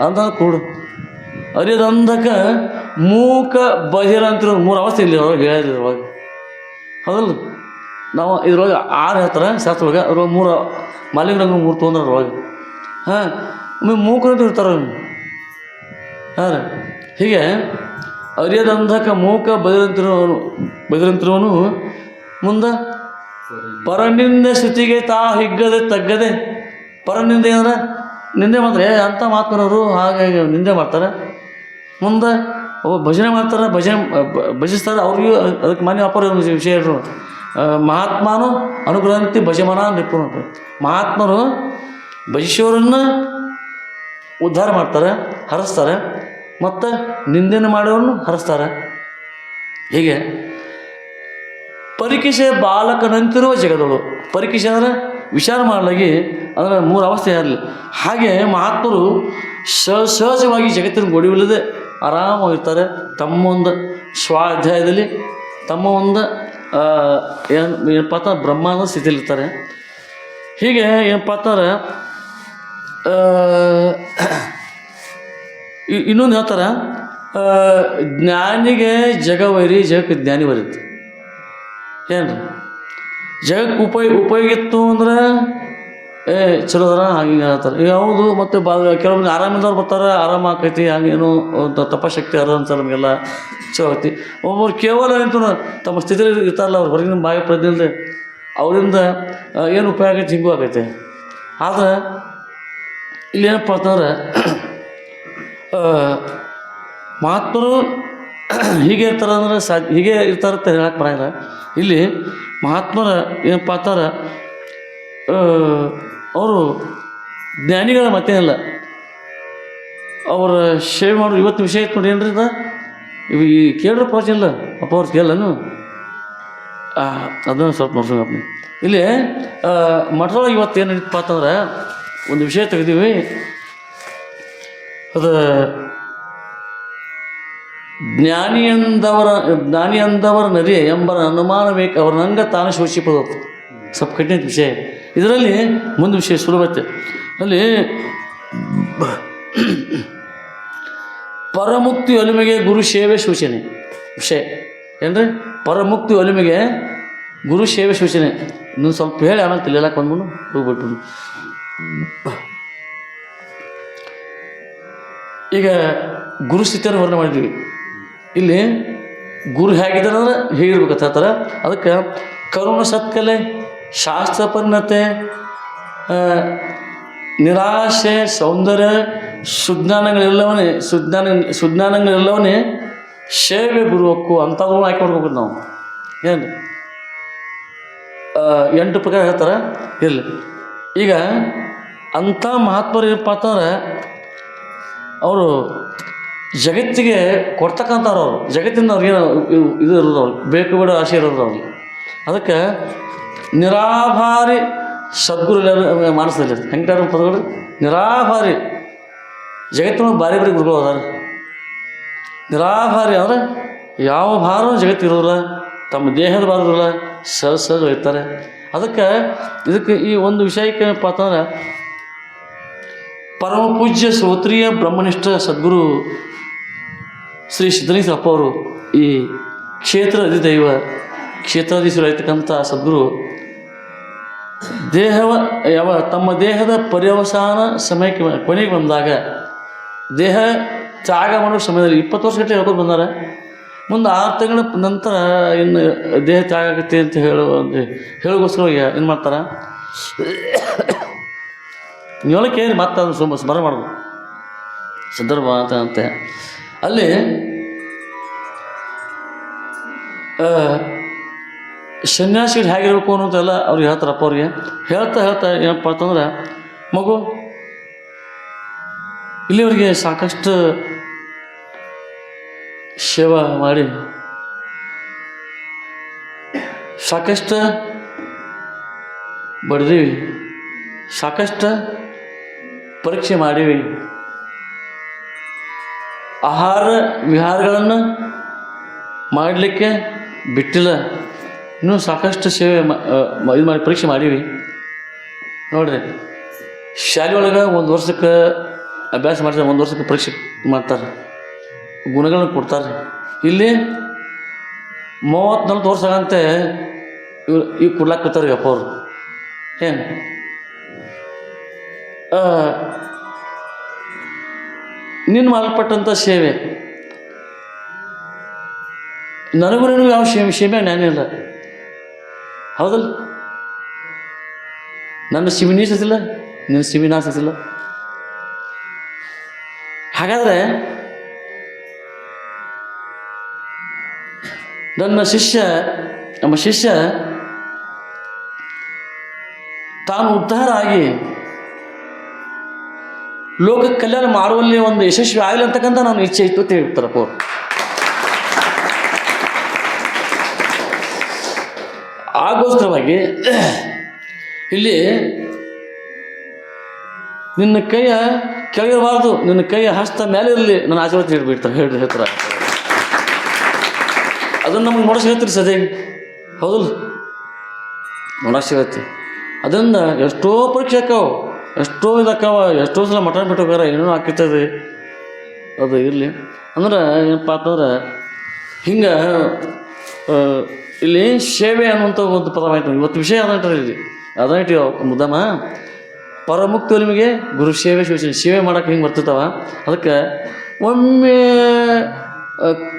ಅಂಧ ಕೂಡು. ಅರಿಯದಂಧಕ ಮೂಕ ಬಹಿರ ಅಂತಿರೋ 3 ಅವಸ್ಥೆ ಇಲ್ಲಿ ಒಳಗೆ ಹೇಳಿದ್ರು ಅವಾಗ. ಹೌದಲ್ಲ? ನಾವು ಇದ್ರೊಳಗೆ 6 ಹೇಳ್ತಾರೆ ಶಾಸ್ತ್ರೊಳಗೆ. ಅದ್ರೊಳಗೆ 3 ಮಾಲಿಂಗರಂಗ 3 ತೊಗೊಂಡ್ರ ಒಳಗೆ. ಮೂಕರಂತ ಇರ್ತಾರೆ. ಹಾಂ ರೀ. ಹೀಗೆ ಅರಿಯದಂಧಕ ಮೂಕ ಬದಿರಂತಿರುವನು ಮುಂದೆ ಪರನಿಂದೆ ಶ್ರುತಿಗೆ ತಾ ಹಿಗ್ಗದೆ ತಗ್ಗದೆ. ಪರನಿಂದೆ ಅಂದ್ರೆ ನಿಂದೆ ಮಾಡ್ತಾರೆ. ಅಂಥ ಮಾತನವರು ಹಾಗೆ ನಿಂದೆ ಮಾಡ್ತಾರೆ. ಮುಂದೆ ಭಜನೆ ಮಾಡ್ತಾರೆ, ಭಜಿಸ್ತಾರೆ. ಅವ್ರಿಗೂ ಅದಕ್ಕೆ ಮಾನ್ಯ ಅಪರ ವಿಷಯ ಹೇಳ್ರು. ಮಹಾತ್ಮನು ಅನುಗ್ರಹಂತಿ ಭಜಮನ ನಿಪುಣ. ಮಹಾತ್ಮರು ಭಜಿಸೋರನ್ನು ಉದ್ಧಾರ ಮಾಡ್ತಾರೆ, ಹರಿಸ್ತಾರೆ. ಮತ್ತು ನಿಂದೆನ ಮಾಡೋರನ್ನು ಹರಿಸ್ತಾರೆ. ಹೀಗೆ ಪರಿಕಿಷ ಬಾಲಕನಂತಿರುವ ಜಗದಳು. ಪರಿಕಿಷ ಅಂದರೆ ವಿಚಾರ ಮಾಡಲಾಗಿ ಅಂದರೆ 3 ಅವಸ್ಥೆ ಇರಲಿ. ಹಾಗೆ ಮಹಾತ್ಮರು ಸಹಜವಾಗಿ ಜಗತ್ತಿನ ಗೊಡಿವಿಲ್ಲದೆ ಆರಾಮಾಗಿರ್ತಾರೆ. ತಮ್ಮ ಒಂದು ಸ್ವಾಧ್ಯಾಯದಲ್ಲಿ ತಮ್ಮ ಒಂದು ಏನಪ್ಪ ಅಂತ ಬ್ರಹ್ಮಾಂಡ ಸ್ಥಿತಿಯಲ್ಲಿರ್ತಾರೆ. ಹೀಗೆ ಏನಪ್ಪ ಅಂತಾರೆ, ಇನ್ನೊಂದು ಹೇಳ್ತಾರೆ, ಜ್ಞಾನಿಗೆ ಜಗವೈರಿ ಜಗಕ್ಕೆ ಜ್ಞಾನಿ ಬರೀತು. ಏನು ಜಗಕ್ಕೆ ಉಪಯೋಗಿತ್ತು ಅಂದ್ರೆ ಚಲೋ ಅದಾರ ಹಂಗೆ ಹೇಳ್ತಾರೆ. ಯಾವುದು ಮತ್ತು ಕೆಲವೊಂದು ಆರಾಮಿದ್ದವ್ರು ಬರ್ತಾರೆ, ಆರಾಮ ಆಕೈತಿ, ಹಂಗೇನು ತಪಶಕ್ತಿ ಅರ ಅನ್ಸಲ್ಲ ನಮಗೆಲ್ಲ ಚಲೋ ಆಗ್ತಿ. ಒಬ್ಬರು ಕೇವಲ ನಿಂತು ತಮ್ಮ ಸ್ಥಿತಿಯಲ್ಲಿ ಇರ್ತಾರಲ್ಲ, ಅವ್ರು ಹೊರಗಿನ ಬಾಯಿ ಪ್ರಜ್ಞೆ ಅವರಿಂದ ಏನು ಉಪಯೋಗ ಆಗೈತೆ, ಹಿಂಗೂ ಆಗೈತೆ. ಆದ್ರೆ ಇಲ್ಲಿ ಏನಪ್ಪ ಅಂತಂದ್ರೆ ಮಹಾತ್ಮರು ಹೀಗೆ ಇರ್ತಾರೆ ಅಂದ್ರೆ ಹೀಗೆ ಇರ್ತಾರೆ ಅಂತ ಹೇಳಕ್ಕೆ ಬರೋಲ್ಲ. ಇಲ್ಲಿ ಮಹಾತ್ಮರ ಏನಪ್ಪ ಅಂತಾರೆ, ಅವರು ಜ್ಞಾನಿಗಳ ಮತ್ತೇನಿಲ್ಲ. ಅವರ ಸೇವೆ ಮಾಡೋರು. ಇವತ್ತು ವಿಷಯ ಐತೆ ನೋಡಿ ಏನ್ರಿ ಇದು, ಇವು ಈ ಕೇಳ್ರ ಪ್ರವಚನ ಇಲ್ಲ ಅಪ್ಪ ಅವ್ರು ಕೇಳನು. ಅದನ್ನು ಸ್ವಲ್ಪ ನೋಡ್ಸೋಣ. ಇಲ್ಲಿ ಮಠದೊಳಗೆ ಇವತ್ತು ಏನು ನಡೀತಪ್ಪ ಅಂತಂದ್ರೆ ಒಂದು ವಿಷಯ ತೆಗೆದೀವಿ. ಅದು ಜ್ಞಾನಿ ಅಂದವರ ನರಿ ಎಂಬ ಅನುಮಾನ ಬೇಕು ಅವ್ರನ್ನಂಗ ತಾನು ಶೋಷಿಪೋದು. ಸ್ವಲ್ಪ ಕಠಿಣ ವಿಷಯ. ಇದರಲ್ಲಿ ಮುಂದೆ ವಿಷಯ ಸುಲಭತೆ. ಅಲ್ಲಿ ಪರಮುಕ್ತಿ ಒಲಿಮೆಗೆ ಗುರು ಸೇವೆ ಸೂಚನೆ ವಿಷಯ ಏನ್ರಿ? ಪರಮುಕ್ತಿ ಒಲಿಮೆಗೆ ಗುರು ಸೇವೆ ಸೂಚನೆ. ಇನ್ನೊಂದು ಸ್ವಲ್ಪ ಹೇಳಿ ಆಮೇಲೆ ತಿಳಿಯಲಾಕ ಬಂದ್ಬಿಡು ಹೋಗ್ಬಿಟ್ಟು. ಈಗ ಗುರು ಸ್ಥಿತಿಯನ್ನು ವರ್ಣನೆ ಮಾಡಿದ್ವಿ. ಇಲ್ಲಿ ಗುರು ಹೇಗಿದ್ದಾರೆ ಅಂದ್ರೆ ಹೇಗಿರ್ಬೇಕಂತ ಹೇಳ್ತಾರೆ. ಅದಕ್ಕೆ ಕರುಣ ಸತ್ಕಲೆ, ಶಾಸ್ತ್ರ ಪರಿಣತೆ, ನಿರಾಶೆ, ಸೌಂದರ್ಯ, ಸುಜ್ಞಾನಗಳೆಲ್ಲವನ್ನೇ ಸೇವೆ ಗುರುವಕ್ಕು ಅಂಥವು ಆಯ್ಕೆ ಮಾಡ್ಬೇಕು ನಾವು. ಏನು 8 ಪ್ರಕಾರ ಹೇಳ್ತಾರೆ. ಇರಲಿ. ಈಗ ಅಂಥ ಮಹಾತ್ಮರು ಏನಪ್ಪ ಅಂತಂದ್ರೆ ಅವರು ಜಗತ್ತಿಗೆ ಕೊಡ್ತಕ್ಕಂಥವ್ರು. ಅವರು ಜಗತ್ತಿಂದ ಅವ್ರಿಗೇನು ಇದು ಇರೋದು, ಅವ್ರು ಬೇಕು ಬೇಡ ಆಸೆ ಇರೋದು ಅವ್ರಿಗೆ. ಅದಕ್ಕೆ ನಿರಾಭಾರಿ ಸದ್ಗುರು ಮಾನಸದಲ್ಲಿ ಹೆಂಗೆ ಪದಗಳು ನಿರಾಭಾರಿ. ಜಗತ್ತಿನೊಳಗೆ ಭಾರಿ ಗುರುಗಳು ಅದಾರ. ನಿರಾಭಾರಿ ಅಂದರೆ ಯಾವ ಭಾರವೂ ಜಗತ್ತಿರೋಲ್ಲ, ತಮ್ಮ ದೇಹದ ಭಾರ ಇರೋಲ್ಲ, ಸಹಜ ಇರ್ತಾರೆ. ಇದಕ್ಕೆ ಈ ಒಂದು ವಿಷಯಕ್ಕೆ ಏನಪ್ಪ ಅಂತಂದ್ರೆ ಪರಮ ಪೂಜ್ಯ ಶ್ರೋತ್ರಿಯ ಬ್ರಹ್ಮನಿಷ್ಠ ಸದ್ಗುರು ಶ್ರೀ ಸಿದ್ಧಲಿಂಗಪ್ಪ ಅವರು ಈ ಕ್ಷೇತ್ರಾಧೀಶರಾಗಿರ್ತಕ್ಕಂಥ ಸದ್ಗುರು ತಮ್ಮ ದೇಹದ ಪರ್ಯವಸಾನ ಸಮಯಕ್ಕೆ ಕೊನೆಗೆ ಬಂದಾಗ ದೇಹ ತ್ಯಾಗ ಮಾಡೋ ಸಮಯದಲ್ಲಿ 20 ವರ್ಷ ಗಟ್ಟಲೆ ಹೇಳ್ಕೊಂಡು ಬಂದಾರೆ. ಮುಂದೆ 6 ತಿಂಗಳ ನಂತರ ಇನ್ನು ದೇಹ ತ್ಯಾಗ ಆಗುತ್ತೆ ಅಂತ ಹೇಳೋಗೋಸ್ಕರ ಏನು ಮಾಡ್ತಾರೆ, ಹೇಳಕ್ಕೆ ಏನು ಮತ್ತೆ ಅದನ್ನು ಸ್ಮರಣೆ ಮಾಡೋದು ಸಂದರ್ಭ ಅಂತೆ. ಅಲ್ಲಿ ಸನ್ಯಾಸಿಗಳು ಹೇಗಿರ್ಬೇಕು ಅನ್ನೋದೆಲ್ಲ ಅವ್ರಿಗೆ ಹೇಳ್ತಾರಪ್ಪ. ಅವ್ರಿಗೆ ಹೇಳ್ತಾ ಏನಪ್ಪ ಅಂತಂದ್ರೆ, ಮಗು ಇಲ್ಲಿವರೆಗೆ ಸಾಕಷ್ಟು ಸೇವಾ ಮಾಡಿ ಸಾಕಷ್ಟು ಬಡ್ದೀವಿ, ಸಾಕಷ್ಟು ಪರೀಕ್ಷೆ ಮಾಡೀವಿ, ಆಹಾರ ವಿಹಾರಗಳನ್ನು ಮಾಡಲಿಕ್ಕೆ ಬಿಟ್ಟಿಲ್ಲ. ಇನ್ನೂ ಸಾಕಷ್ಟು ಸೇವೆ ಇದು ಮಾಡಿ ಪರೀಕ್ಷೆ ಮಾಡೀವಿ. ನೋಡಿರಿ, ಶಾಲೆ ಒಳಗೆ 1 ವರ್ಷಕ್ಕೆ ಅಭ್ಯಾಸ ಮಾಡ್ತಾರೆ, 1 ವರ್ಷಕ್ಕೆ ಪರೀಕ್ಷೆ ಮಾಡ್ತಾರೆ, ಗುಣಗಳನ್ನು ಕೊಡ್ತಾರೆ. ಇಲ್ಲಿ 30-40 ವರ್ಷ ಆಗಂತೆ ಈಗ ಕೊಡ್ಲಾಕತ್ತಾರೆ ಅಪ್ಪ ಅವರು. ಏನು ನಿನ್ನ ಮಾಡಲ್ಪಟ್ಟಂಥ ಸೇವೆ ನನಗೂ ನಿನಗೂ ಯಾವ ಸೇವೆ ಜ್ಞಾನ ಇಲ್ಲ, ಹೌದಲ್ಲ? ನನ್ನ ಸಿಮಿ ನೀ ಸಸಿಲ್ಲ, ನಿನ್ನ ಸಿಮಿ ನಾ ಸಸಿಲ್ಲ. ಹಾಗಾದರೆ ನಮ್ಮ ಶಿಷ್ಯ ತಾನು ಉದ್ಧಾರ ಆಗಿ ಲೋಕ ಕಲ್ಯಾಣ ಮಾಡುವಲ್ಲಿ ಒಂದು ಯಶಸ್ವಿ ಆಗಲಿ ಅಂತಕ್ಕಂಥ ನಾನು ಇಚ್ಛೆ ಇತ್ತು ಅಂತ ಹೇಳ್ತಾರಪ್ಪ ಅವರು. ಆಗೋಸ್ಕರವಾಗಿ ಇಲ್ಲಿ ನಿನ್ನ ಕೈಯ ಕೆಳಗಿರಬಾರ್ದು, ನಿನ್ನ ಕೈಯ ಹಸ್ತ ಮೇಲೆ ಇರಲಿ, ನನ್ನ ಆಶೀರ್ವಾದ ಹೇಳ್ತಾರೆ. ಅದನ್ನು ನಮಗೆ ನೋಡೋ ಸಿಗತ್ತೀರಿ ಸದೇ, ಹೌದಲ್ಲ? ನೋಡೋ ಸಿಗತ್ತೆ. ಅದರಿಂದ ಎಷ್ಟೋ ಪರೀಕ್ಷೆ ಆಕಾವು, ಎಷ್ಟೋ ಇದಾಕಾವ, ಎಷ್ಟೋ ಸಲ ಮಟನ್ ಬಿಟ್ಟು ಹೋಗಾರ, ಏನೇನೋ ಹಾಕಿರ್ತದೆ. ಅದು ಇರಲಿ ಅಂದ್ರೆ ಏನಪ್ಪ ಅಂತಂದ್ರೆ ಹಿಂಗೆ ಇಲ್ಲಿ ಸೇವೆ ಅನ್ನುವಂಥ ಒಂದು ಪದವಾಯ್ತು. ಇವತ್ತು ವಿಷಯ ಅದಂಟ್ರಿ, ಇಲ್ಲಿ ಅದೈತಿ ಮುದ್ದಮ್ಮ ಪರಮುಕ್ತ ನಿಮಗೆ ಗುರು ಸೇವೆ ಸೇವೆ ಮಾಡೋಕೆ ಹಿಂಗೆ ಬರ್ತಿರ್ತಾವ. ಅದಕ್ಕೆ ಒಮ್ಮೆ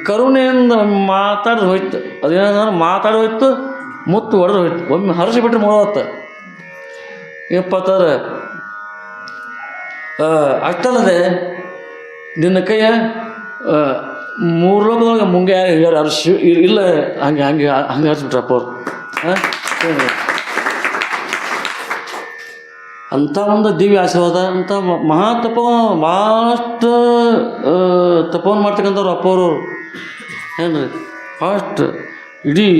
ಕರುಣೆಯಿಂದ ಮಾತಾಡಿದ್ರೆ ಹೋಯ್ತು, ಅದೇನಂದ್ರೆ ಮಾತಾಡಿ ಹೋಯ್ತು, ಮುತ್ತು ಹೊಡೆದು ಹೋಯ್ತು. ಒಮ್ಮೆ ಹರಸಿ ಬಿಟ್ಟರೆ ಮುಳವತ್ತ ಏನಪ್ಪ ಅಂತಂದ್ರೆ ಅಷ್ಟಲ್ಲದೆ ನಿನ್ನ ಕೈಯ 3 ಲೋಕದೊಳಗೆ ಮುಂಗೆ ಯಾರು ಇಲ್ಲ, ಹಂಗೆ ಹರಿಸ್ಬಿಟ್ರಪ್ಪ ಅವ್ರು. ಅಂಥ ಒಂದು ದಿವ್ಯ ಆಶೀರ್ವಾದ, ಅಂಥ ಮಹಾ ಭಾಳಷ್ಟು ತಪವನ್ನು ಮಾಡ್ತಕ್ಕಂಥವ್ರು ಅಪ್ಪ ಅವರು. ಏನು ಫಾಸ್ಟ್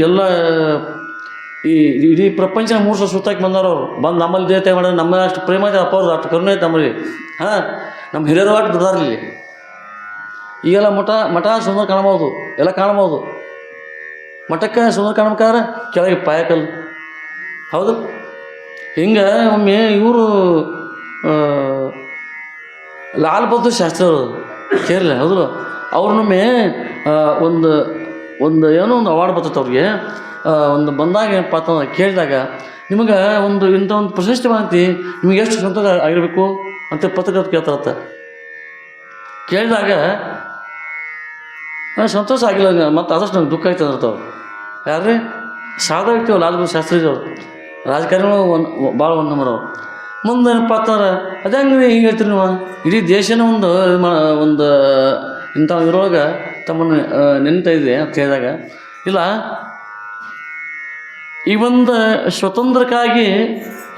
ಎಲ್ಲ ಇಡೀ ಪ್ರಪಂಚ 3 ಸಲ ಸುತ್ತಾಕಿ ಬಂದವರು ಬಂದು ನಮ್ಮಲ್ಲಿ ದೇವತೆ ಮಾಡೋದು. ನಮ್ಮ ಅಷ್ಟು ಪ್ರೇಮ ಇದೆ ಅಪ್ಪ ಅವ್ರು, ಅಷ್ಟು ಕರುಣೆ ಐತೆ ನಮ್ಮಲ್ಲಿ. ನಮ್ಮ ಹಿರಿಯರು ಅಷ್ಟು ದುಡ್ದಾರಲ್ಲಿ. ಈಗೆಲ್ಲ ಮಠ ಸುಂದರ ಕಾಣ್ಬೋದು, ಎಲ್ಲ ಕಾಣ್ಬೋದು. ಮಠಕ್ಕೆ ಸುಂದರ ಕಾಣ್ಬೇಕಾದ್ರೆ ಕೆಳಗೆ ಪಾಯಕಲ್ಲು, ಹೌದು? ಹಿಂಗೆ ಒಮ್ಮೆ ಇವರು ಲಾಲ್ ಬಹದ್ದೂರ್ ಶಾಸ್ತ್ರಿ ಅವರು ಕೇರಳ, ಹೌದು? ಅವ್ರನ್ನೊಮ್ಮೆ ಒಂದು ಏನೋ ಒಂದು ಅವಾರ್ಡ್ ಬರ್ತೈತೆ ಅವ್ರಿಗೆ. ಒಂದು ಬಂದಾಗ ಏನಪ್ಪ ಅಂತಂದ್ರೆ ಕೇಳಿದಾಗ, ನಿಮಗೆ ಇಂಥ ಒಂದು ಪ್ರಶಸ್ತಿ ಮಾಹಿತಿ ನಿಮಗೆ ಎಷ್ಟು ಸಂತೋಷ ಆಗಿರಬೇಕು ಅಂತ ಪತ್ರಕರ್ತ ಕೇಳ್ತಾರತ್ತ. ಕೇಳಿದಾಗ ಸಂತೋಷ ಆಗಿಲ್ಲ, ಮತ್ತು ಆದಷ್ಟು ನಂಗೆ ದುಃಖ ಆಯ್ತು ಅಂದಿರ್ತಾವೆ. ಯಾರ್ರಿ? ಸಾದಾ ವ್ಯಕ್ತಿ ಲಾಲ್ ಬಹದ್ದೂರ್ ಶಾಸ್ತ್ರಿಜಿ ಅವರು, ರಾಜಕಾರಣಿಗಳು ಭಾಳ 1 ನಂಬರ್ ಅವರು. ಮುಂದೆ ಏನಪ್ಪ ಅಂತಂದ್ರೆ ಅದೇ ಹಂಗೆ ಹಿಂಗೆ ಹೇಳ್ತೀರಿ ನೀವು, ಇಡೀ ದೇಶನ ಒಂದು ಇಂಥ ಇದ್ರೊಳಗೆ ತಮ್ಮನ್ನು ನೆನೀತಾ ಇದೆ ಅಂತ ಹೇಳಿದಾಗ, ಇಲ್ಲ ಈ ಒಂದು ಸ್ವತಂತ್ರಕ್ಕಾಗಿ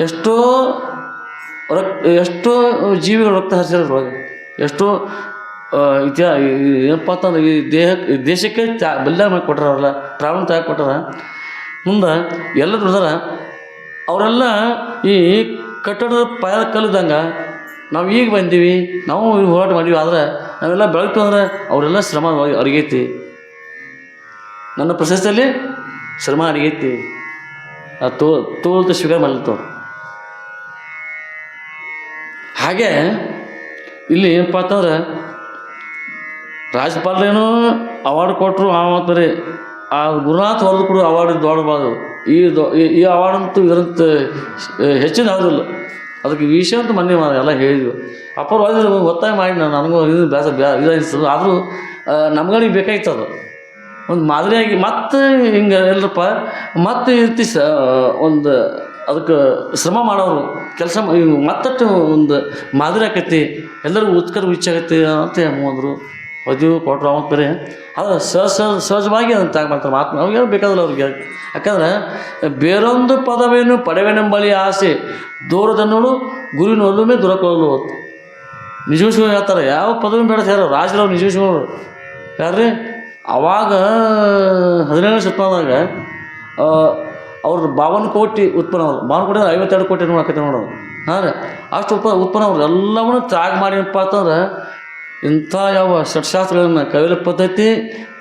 ಎಷ್ಟೋ ಜೀವಿಗಳು ರಕ್ತ ಹರಿಸಿರೋದ್ರೊಳಗೆ, ಎಷ್ಟೋ ಏನಪ್ಪ ಅಂತಂದ್ರೆ ಈ ದೇಶಕ್ಕೆ ಬಲಿದಾನ ಮಾಡಿ ಕೊಟ್ಟಾರಲ್ಲ, ಪ್ರಾಣ ತ್ಯಾಗ ಕೊಟ್ಟಾರ. ಮುಂದೆ ಎಲ್ಲ ದುಡ್ದಾರ. ಅವರೆಲ್ಲ ಈ ಕಟ್ಟಡದ ಪಾಯದ ಕಲ್ಲಿದ್ದಂಗೆ ನಾವು ಈಗ ಬಂದೀವಿ, ನಾವು ಹೋರಾಟ ಮಾಡೀವಿ. ಆದರೆ ನಾವೆಲ್ಲ ಬೆಳಗ್ತು ಅಂದ್ರೆ ಅವರೆಲ್ಲ ಶ್ರಮ ಅರಿಗೈತಿ. ನನ್ನ ಪ್ರಶಸ್ತಿಯಲ್ಲಿ ಶ್ರಮ ಅರಿಗೈತಿ, ಅದು ತೋಲ್ತ ಸ್ವೀಕಾರ ಮಾಡ್ಲತ್ತವ್ರು. ಹಾಗೆ ಇಲ್ಲಿ ಏನಪ್ಪ ಅಂತಂದ್ರೆ ರಾಜ್ಯಪಾಲರೇನು ಅವಾರ್ಡ್ ಕೊಟ್ಟರು, ಬರೀ ಆ ಗುರುನಾಥ್ ಹೊರದು ಕೂಡ ಅವಾರ್ಡ್ ದೊಡ್ಡಬಾರ್ದು. ಈ ಅವಾರ್ಡ್ ಅಂತೂ ಇದರಂತ ಹೆಚ್ಚಿನ ಯಾವುದಿಲ್ಲ. ಅದಕ್ಕೆ ವಿಷಯ ಅಂತೂ ಮೊನ್ನೆ ಎಲ್ಲ ಹೇಳಿದ್ವಿ. ಅಪ್ಪರು ಒತ್ತಾಯ ಮಾಡಿ ನನಗೂ ಇದು ಇದಾಗಿಸ್ತದೆ. ಆದರೂ ನಮ್ಗಳಿಗೆ ಬೇಕಾಗಿತ್ತು ಅದು ಒಂದು ಮಾದರಿಯಾಗಿ. ಮತ್ತು ಹಿಂಗೆ ಎಲ್ಲರಪ್ಪ ಮತ್ತು ಇರ್ತಿ ಒಂದು ಅದಕ್ಕೆ ಶ್ರಮ ಮಾಡೋರು ಕೆಲಸ ಮತ್ತಷ್ಟು ಒಂದು ಮಾದರಿ ಆಕೈತಿ, ಎಲ್ಲರಿಗೂ ಉತ್ಕರ ಇಚ್ಛಾಗೈತಿ ಅಂತ ಅಂದರು. ಹೊದೀವು ಕೊಟ್ಟರು ಅವಾಗ ಬೇರೆ. ಅದು ಸಹಜವಾಗಿ ಅದನ್ನು ತ್ಯಾಗ ಮಾಡ್ತಾರೆ. ಅವ್ರಿಗೇನು ಬೇಕಾದಲ್ಲ ಅವ್ರಿಗೆ. ಯಾಕಂದ್ರೆ ಬೇರೊಂದು ಪದವೇನು ಪಡೆವೆನೆಂಬಳಿ ಆಸೆ ದೂರದನ್ನೋಳು ಗುರಿನೊಲ್ಲುಮೆ ದೊರಕಲು ಹೊತ್ತು. ನಿಜವಿಷಗಳು ಹೇಳ್ತಾರೆ, ಯಾವ ಪದವಿ ಬೇಡ ಯಾರು ರಾಜರವ್ರು ನಿಜವಿಷಗಳು ಯಾರ್ರಿ. ಅವಾಗ 17ನೇ ಶತಮಾನದಾಗ ಅವ್ರದ್ದು 52 ಕೋಟಿ ಉತ್ಪನ್ನ, ಅವ್ರು 52 ಕೋಟಿ ನೋಡಕತ್ತೆ ನೋಡೋದು. ಹಾಂ ರೀ, ಅಷ್ಟು ಉತ್ಪನ್ನ ಅವ್ರು ಎಲ್ಲವನ್ನೂ ತ್ಯಾಗ ಮಾಡಿನಪ್ಪ ಅಂತಂದ್ರೆ ಇಂಥ ಯಾವ ಷಟ್ಶಾಸ್ತ್ರಗಳನ್ನು ಕೈಲ ಪದ್ಧತಿ,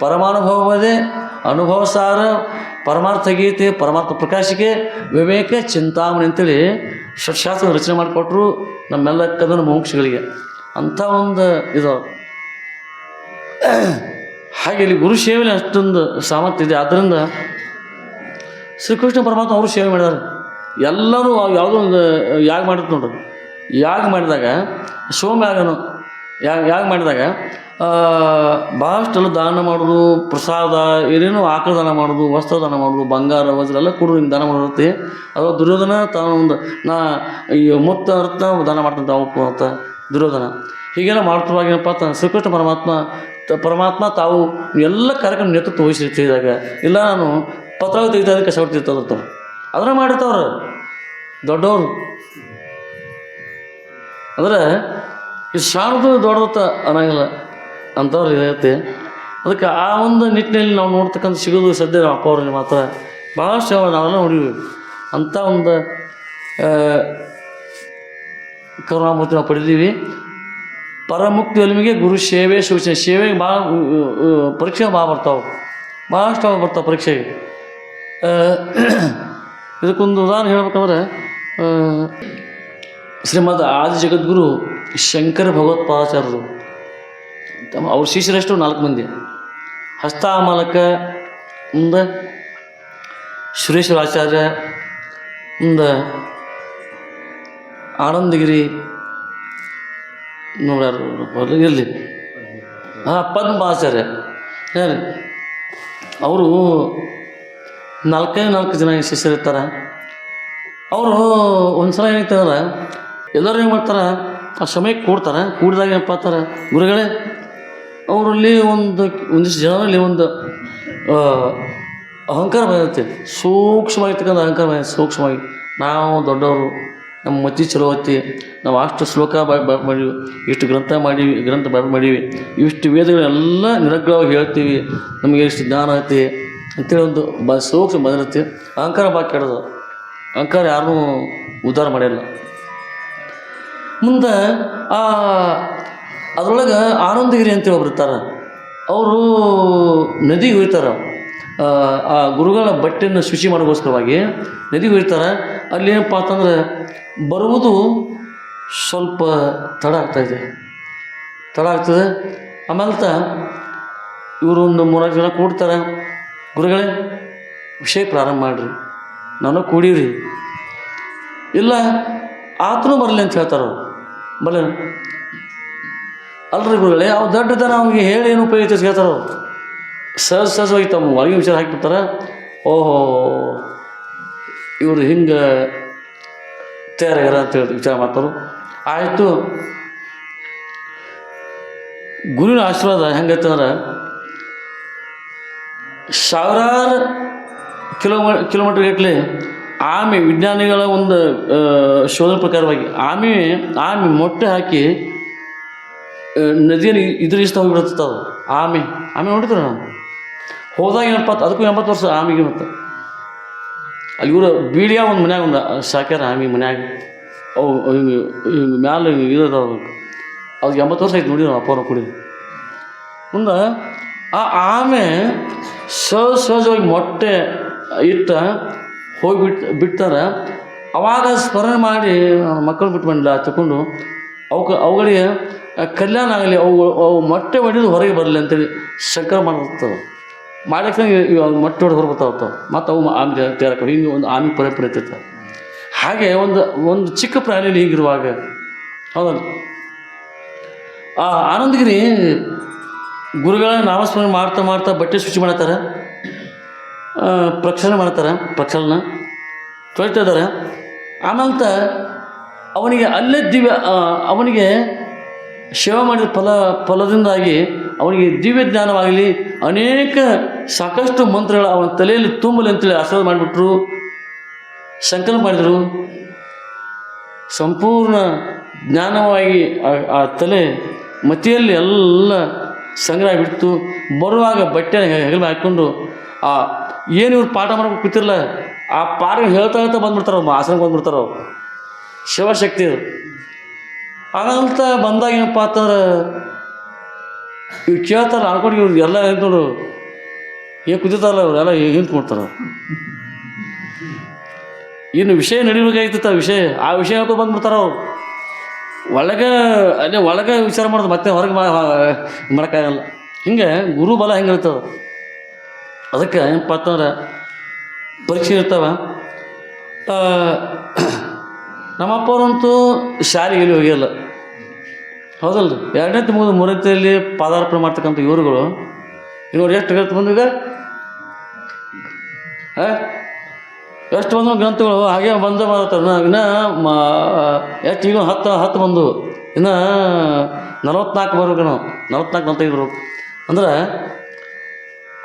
ಪರಮಾನುಭವದೇ, ಅನುಭವ ಸಾರ, ಪರಮಾರ್ಥ ಗೀತೆ, ಪರಮಾರ್ಥ ಪ್ರಕಾಶಿಕೆ, ವಿವೇಕ, ಚಿಂತಾಮಣಿ ಅಂತೇಳಿ ಷಟ್ಶಾಸ್ತ್ರ ರಚನೆ ಮಾಡಿಕೊಟ್ರು ನಮ್ಮೆಲ್ಲ ಕದನ ಮೋಕ್ಷಗಳಿಗೆ. ಅಂಥ ಒಂದು ಇದು. ಹಾಗೆ ಇಲ್ಲಿ ಗುರು ಸೇವೆಯಲ್ಲಿ ಅಷ್ಟೊಂದು ಸಾಮರ್ಥ್ಯ ಇದೆ. ಆದ್ದರಿಂದ ಶ್ರೀಕೃಷ್ಣ ಪರಮಾತ್ಮ ಅವರು ಸೇವೆ ಮಾಡಿದ್ದಾರೆ. ಎಲ್ಲರೂ ಯಾವುದೋ ಒಂದು ಯಾಗ ಮಾಡಿದ್ರು ನೋಡ್ರಿ. ಯಾಗ ಮಾಡಿದಾಗ ಸೋಮಯಾಗನು ಯಾಗ ಮಾಡಿದಾಗ ಭಾಳಷ್ಟೆಲ್ಲ ದಾನ ಮಾಡೋದು, ಪ್ರಸಾದ ಏನೇನು ಆಕಳ ದಾನ ಮಾಡೋದು, ವಸ್ತ್ರ ದಾನ ಮಾಡೋದು, ಬಂಗಾರ ವಜ್ರ ಎಲ್ಲ ಕೊಡು ಹಿಂಗೆ ದಾನ ಮಾಡಿರುತ್ತೆ. ಅದು ದುರ್ಯೋಧನ ತಾನು ಒಂದು ಈ ಮುತ್ತ ಅರ್ಥ ದಾನ ಮಾಡ್ತಂತ ಅವಪ್ಪು ಅಂತ ದುರ್ಯೋಧನ ಹೀಗೆಲ್ಲ ಮಾಡ್ತಿರುವಾಗ ಏನಪ್ಪ ಅಂತ ಶ್ರೀಕೃಷ್ಣ ಪರಮಾತ್ಮ ತಾವು ಎಲ್ಲ ಕಾರ್ಯಕ್ರಮ ನೇತೃತ್ವ ವಹಿಸಿದಾಗ ಇಲ್ಲ ನಾನು ಪತ್ರ ತೆಗಿತಾರೆ ಕಷ್ಟ ಹೊಡ್ತಿರ್ತಾವ ಅದನ್ನ ಮಾಡಿರ್ತಾವ್ರು ದೊಡ್ಡವರು. ಅಂದರೆ ಇದು ಶಾಣದು ದೊಡ್ಡದತ್ತ ಅನ್ನಂಗಿಲ್ಲ ಅಂಥವ್ರು ಇರುತ್ತೆ. ಅದಕ್ಕೆ ಆ ಒಂದು ನಿಟ್ಟಿನಲ್ಲಿ ನಾವು ನೋಡ್ತಕ್ಕಂಥ ಸಿಗೋದು ಸದ್ಯ ನಮ್ಮ ಅಪ್ಪ ಅವ್ರಲ್ಲಿ ಮಾತ್ರ ಭಾಳಷ್ಟು ನಾವೆಲ್ಲ ನೋಡಿವಿ. ಅಂಥ ಒಂದು ಕರುಣಾಮೂರ್ತಿ ನಾವು ಪಡೆದೀವಿ. ಪರಮುಕ್ತಿ ಒಲಿಮೆಗೆ ಗುರು ಸೇವೆ ಸೂಚನೆ. ಸೇವೆಗೆ ಭಾಳ ಪರೀಕ್ಷೆ ಭಾಳ ಬರ್ತಾವೆ, ಭಾಳಷ್ಟು ಬರ್ತಾವೆ ಪರೀಕ್ಷೆಗೆ. ಇದಕ್ಕೊಂದು ಉದಾಹರಣೆ ಹೇಳ್ಬೇಕಂದ್ರೆ ಶ್ರೀಮದ್ ಆದಿ ಜಗದ್ಗುರು ಶಂಕರ ಭಗವತ್ಪಾದಾಚಾರ್ಯರು ಅವ್ರ ಶಿಷ್ಯರೆಷ್ಟು 4 ಮಂದಿ. ಹಸ್ತಾಮಲಕ ಮುಂದೆ ಸುರೇಶ್ವರಾಚಾರ್ಯ, ಮುಂದೆ ಆನಂದಗಿರಿ ನೋಡ್ಯಾರು ಇರಲಿ, ಪದ್ಮಪಾದಾಚಾರ್ಯ ಹೇಳಿ. ಅವರು 4 ಜನ ಶಿಷ್ಯರಿರ್ತಾರೆ. ಅವರು ಒಂದು ಸಲ ಏನಾಗ್ತಂದ್ರೆ ಎಲ್ಲರೂ ಏನು ಮಾಡ್ತಾರೆ, ಆ ಸಮಯಕ್ಕೆ ಕೂಡ್ತಾರೆ. ಕೂಡಿದಾಗ ಏನಪ್ಪ ಅಂತಾರೆ, ಗುರುಗಳೇ ಅವರಲ್ಲಿ ಒಂದಿಷ್ಟು ಜನರಲ್ಲಿ ಒಂದು ಅಹಂಕಾರ ಬಂದಿರುತ್ತೆ, ಸೂಕ್ಷ್ಮವಾಗಿರ್ತಕ್ಕಂಥ ಅಹಂಕಾರ ಬಂದಿದೆ. ಸೂಕ್ಷ್ಮವಾಗಿ ನಾವು ದೊಡ್ಡವರು, ನಮ್ಮ ಮತಿ ಚಲೋ ಐತಿ, ನಾವು ಅಷ್ಟು ಶ್ಲೋಕ ಮಾಡೀವಿ, ಇಷ್ಟು ಗ್ರಂಥ ಮಾಡೀವಿ, ಇಷ್ಟು ವೇದಗಳೆಲ್ಲ ನಿರಗ್ರಹವಾಗಿ ಹೇಳ್ತೀವಿ, ನಮಗೆ ಇಷ್ಟು ಜ್ಞಾನ ಐತಿ ಅಂತೇಳಿ ಒಂದು ಸೂಕ್ಷ್ಮ ಬಂದಿರುತ್ತೆ. ಅಹಂಕಾರ ಬಾಕಿ ಕೆಡೋದು. ಅಹಂಕಾರ ಯಾರೂ ಉದ್ಧಾರ ಮಾಡಿಲ್ಲ. ಮುಂದೆ ಅದರೊಳಗೆ ಆನಂದಗಿರಿ ಅಂತೇಳಿ ಒಬ್ರು ಇರ್ತಾರೆ. ಅವರು ನದಿಗೆ ಹೋಗ್ತಾರೆ. ಆ ಗುರುಗಳ ಬಟ್ಟೆಯನ್ನು ಶುಚಿ ಮಾಡೋಕ್ಕೋಸ್ಕರವಾಗಿ ನದಿಗೆ ಹೋಗ್ತಾರೆ. ಅಲ್ಲಿ ಏನಪ್ಪ ಅಂತಂದ್ರೆ ಬರುವುದು ಸ್ವಲ್ಪ ತಡ ಆಗ್ತದೆ. ಆಮೇಲೆ ಇವರು ಒಂದು 3-4 ಜನ ಕೂಡ್ತಾರೆ. ಗುರುಗಳೇ ವಿಷಯ ಪ್ರಾರಂಭ ಮಾಡಿರಿ, ನಾನು ಕೂಡೀವ್ರಿ. ಇಲ್ಲ ಆತನೂ ಬರಲಿ ಅಂತ ಹೇಳ್ತಾರೆ ಅವ್ರು. ಬರಲಿ ಅಲ್ರಿ ಗುರುಗಳೇ, ಅವು ದೊಡ್ಡದನ ಅವ್ನಿಗೆ ಹೇಳಿ ಏನು ಉಪಯೋಗ ಹೇಳ್ತಾರೆ ಅವ್ರು. ಸಹಜವಾಗಿ ತಮ್ಮ ಒಳಗೆ ವಿಚಾರ ಹಾಕಿಬಿಡ್ತಾರೆ. ಓಹೋ ಇವರು ಹಿಂಗೆ ತಯಾರಾಗ್ಯಾರ ಅಂತೇಳಿ ವಿಚಾರ ಮಾಡ್ತಾರೆ. ಆಯಿತು, ಗುರುವಿನ ಆಶೀರ್ವಾದ ಹೆಂಗೈತಂದ್ರೆ ಸಾವಿರಾರು ಕಿಲೋಮೀಟರ್ ಗಟ್ಟಲೆ ಆಮೆ ವಿಜ್ಞಾನಿಗಳ ಒಂದು ಶೋಧನೆ ಪ್ರಕಾರವಾಗಿ ಆಮೆ ಮೊಟ್ಟೆ ಹಾಕಿ ನದಿಯನ್ನು ಎದುರಿಸ್ತಾ ಹೋಗಿಬಿಡುತ್ತೆ. ಅದು ಆಮೆ ನೋಡಿದ್ರೆ ನಾವು ಹೋದಾಗ ಏನಪ್ಪ ಅದಕ್ಕೂ 80 ವರ್ಷ ಆಮೆಗೆ. ಮತ್ತು ಅಲ್ಲಿ ಇವರು ಬೀಡಿಯ ಒಂದು ಮನ್ಯಾಗ ಒಂದು ಸಾಕ್ಯಾರ ಆಮೆ ಮನ್ಯಾಗ. ಅವು ಮ್ಯಾಲೆ ಇರೋದು ಅದಕ್ಕೆ 80 ವರ್ಷ ಆಯ್ತು ನೋಡಿ ನಾವು ಅಪ್ಪನ ಕುಡಿ. ಮುಂದೆ ಆ ಆಮೆ ಸಹಜವಾಗಿ ಮೊಟ್ಟೆ ಇಟ್ಟು ಬಿಡ್ತಾರೆ. ಅವಾಗ ಸ್ಮರಣೆ ಮಾಡಿ ಮಕ್ಕಳು ಬಿಟ್ಟು ಬಂದಿಲ್ಲ ತಗೊಂಡು ಅವುಗಳಿಗೆ ಕಲ್ಯಾಣ ಆಗಲಿ, ಅವು ಮೊಟ್ಟೆ ಹೊಡೆದು ಹೊರಗೆ ಬರಲಿ ಅಂತೇಳಿ ಶಂಕರ ಮಾಡಿರ್ತವೆ. ಮಾಡಕ್ಕೆ ಮೊಟ್ಟೆ ಹೊಡೆದು ಹೊರಗೆ ಬರ್ತಾವೆ. ಮತ್ತು ಅವು ಆಮೆ ತಯಾರಕ ಹಿಂಗೆ ಒಂದು ಆಮೆ ಪರಂಪರೆ ಇರ್ತಿರ್ತಾರೆ. ಹಾಗೆ ಒಂದು ಚಿಕ್ಕ ಪ್ರಾಣಿಯಲ್ಲಿ ಹೀಗಿರುವಾಗ ಹೌದಲ್ಲ, ಆ ಆನಂದಗಿರಿ ಗುರುಗಳ ನಾಮಸ್ಮರಣೆ ಮಾಡ್ತಾ ಬಟ್ಟೆ ಶುಚಿ ಮಾಡ್ತಾರೆ, ಪ್ರಕ್ಷಾಲನ ತೊಳಿತಾ ಇದ್ದಾರೆ. ಆಮೇಲೆ ಅವನಿಗೆ ಅಲ್ಲೇ ಅವನಿಗೆ ಸೇವೆ ಮಾಡಿದ ಫಲದಿಂದಾಗಿ ಅವನಿಗೆ ದಿವ್ಯ ಜ್ಞಾನವಾಗಲಿ, ಸಾಕಷ್ಟು ಮಂತ್ರಗಳ ಅವನ ತಲೆಯಲ್ಲಿ ತುಂಬಲಿ ಅಂತೇಳಿ ಆಶೀರ್ವಾದ ಮಾಡಿಬಿಟ್ರು, ಸಂಕಲ್ಪ ಮಾಡಿದರು. ಸಂಪೂರ್ಣ ಜ್ಞಾನವಾಗಿ ಆ ತಲೆ ಮತಿಯಲ್ಲಿ ಎಲ್ಲ ಸಂಗ್ರಹ ಬಿಟ್ಟು ಬರುವಾಗ ಬಟ್ಟೆ ಹೆಗಲ ಹಾಕ್ಕೊಂಡು ಆ ಏನು ಇವ್ರು ಪಾಠ ಮಾಡ್ಬೇಕು ಕೂತಿರಲ್ಲ ಆ ಪಾಠ ಹೇಳ್ತಾ ಹೇಳ್ತಾ ಬಂದ್ಬಿಡ್ತಾರೆ ಅವ್ರು ಆಸನಕ್ಕೆ ಬಂದ್ಬಿಡ್ತಾರೆ ಅವ್ರು ಶಿವಶಕ್ತಿ ಅದು. ಹಾಗಂತ ಬಂದಾಗ ಏನಪ್ಪ ಅಂತಂದ್ರೆ ಇವ್ರು ಕೇಳ್ತಾರೆ ಅನ್ಕೊಂಡು ಇವ್ರು ಎಲ್ಲ ನೋಡು ಏನು ಕುದಿತಾರಲ್ಲ ಇವರೆಲ್ಲ ಹಿಂಗೆ ಕೊಡ್ತಾರೆ. ಇನ್ನು ವಿಷಯ ನಡಿಬೇಕಾಗಿತ್ತು ವಿಷಯ ಆ ವಿಷಯ ಹೇಳ್ಕೊಂಡು ಬಂದ್ಬಿಡ್ತಾರೆ ಅವ್ರು. ಒಳಗೆ ವಿಚಾರ ಮಾಡೋದು ಮತ್ತೆ ಹೊರಗೆ ಮಾಡೋಕ್ಕಾಗಲ್ಲ. ಹಿಂಗೆ ಗುರು ಬಲ ಹೆಂಗೆ ಇರ್ತದೆ. ಅದಕ್ಕೆ ಏನಪ್ಪ ಅಂತಂದ್ರೆ ಪರೀಕ್ಷೆ ಇರ್ತಾವೆ. ನಮ್ಮಪ್ಪವ್ರಂತೂ ಶಾಲೆಗೆ ಹೋಗಿಲ್ಲ ಹೌದಲ್ರಿ. 2ನೇ ಮುಗಿದು 3ನೇದಲ್ಲಿ ಪಾದಾರ್ಪಣೆ ಮಾಡ್ತಕ್ಕಂಥ ಇವರುಗಳು ಇವರು ಎಷ್ಟು ಗ್ರಂಥ ಬಂದು ಈಗ ಎಷ್ಟು ಬಂದು ಗ್ರಂಥಗಳು ಹಾಗೆ ಬಂದ ಮಾಡ್ತಾರೆ. ಇನ್ನು ಎಷ್ಟು ಈಗ 10 ಬಂದು ಇನ್ನು 44 ಬರ್ಬೇಕು ನಾವು 44 ಗ್ರಂಥ ಇದ್ರು ಅಂದ್ರೆ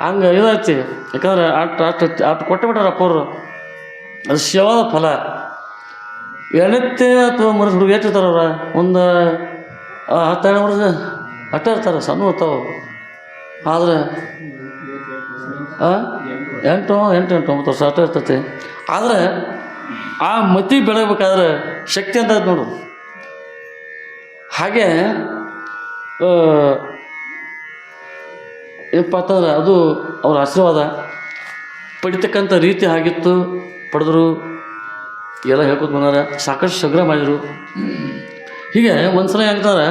ಹಂಗೆ ಇದಾಯ್ತಿ. ಯಾಕಂದ್ರೆ ಅಷ್ಟು ಕೊಟ್ಟು ಬಿಟ್ಟಾರ ಅಪ್ಪವ್ರು. ಅದು ಶಿವದ ಫಲ. 2ನೇ ಅಥವಾ 3 ಹುಡುಗ ಎಷ್ಟು ಇರ್ತಾರ ಅವ್ರ ಒಂದು 10 ವರ್ಷ ಅಟ್ಟ ಇರ್ತಾರೆ ಸಣ್ಣ ಇರ್ತಾವೆ. ಆದರೆ 8 9 ವರ್ಷ ಅಟ್ಟ ಇರ್ತೈತಿ. ಆದರೆ ಆ ಮತಿ ಬೆಳಬೇಕಾದ್ರೆ ಶಕ್ತಿ ಅಂತ ನೋಡು. ಹಾಗೆ ಏನಪ್ಪ ಅಂತಂದ್ರೆ ಅದು ಅವ್ರ ಆಶೀರ್ವಾದ ಪಡಿತಕ್ಕಂಥ ರೀತಿ ಆಗಿತ್ತು. ಪಡೆದ್ರು ಎಲ್ಲ ಹೇಳ್ಕೊತ ಬಂದಾರ, ಸಾಕಷ್ಟು ಸಂಗ್ರಹ ಮಾಡಿದರು. ಹೀಗೆ ಒಂದು ಸಲ ಹೆಂಗ್ತಾರೆ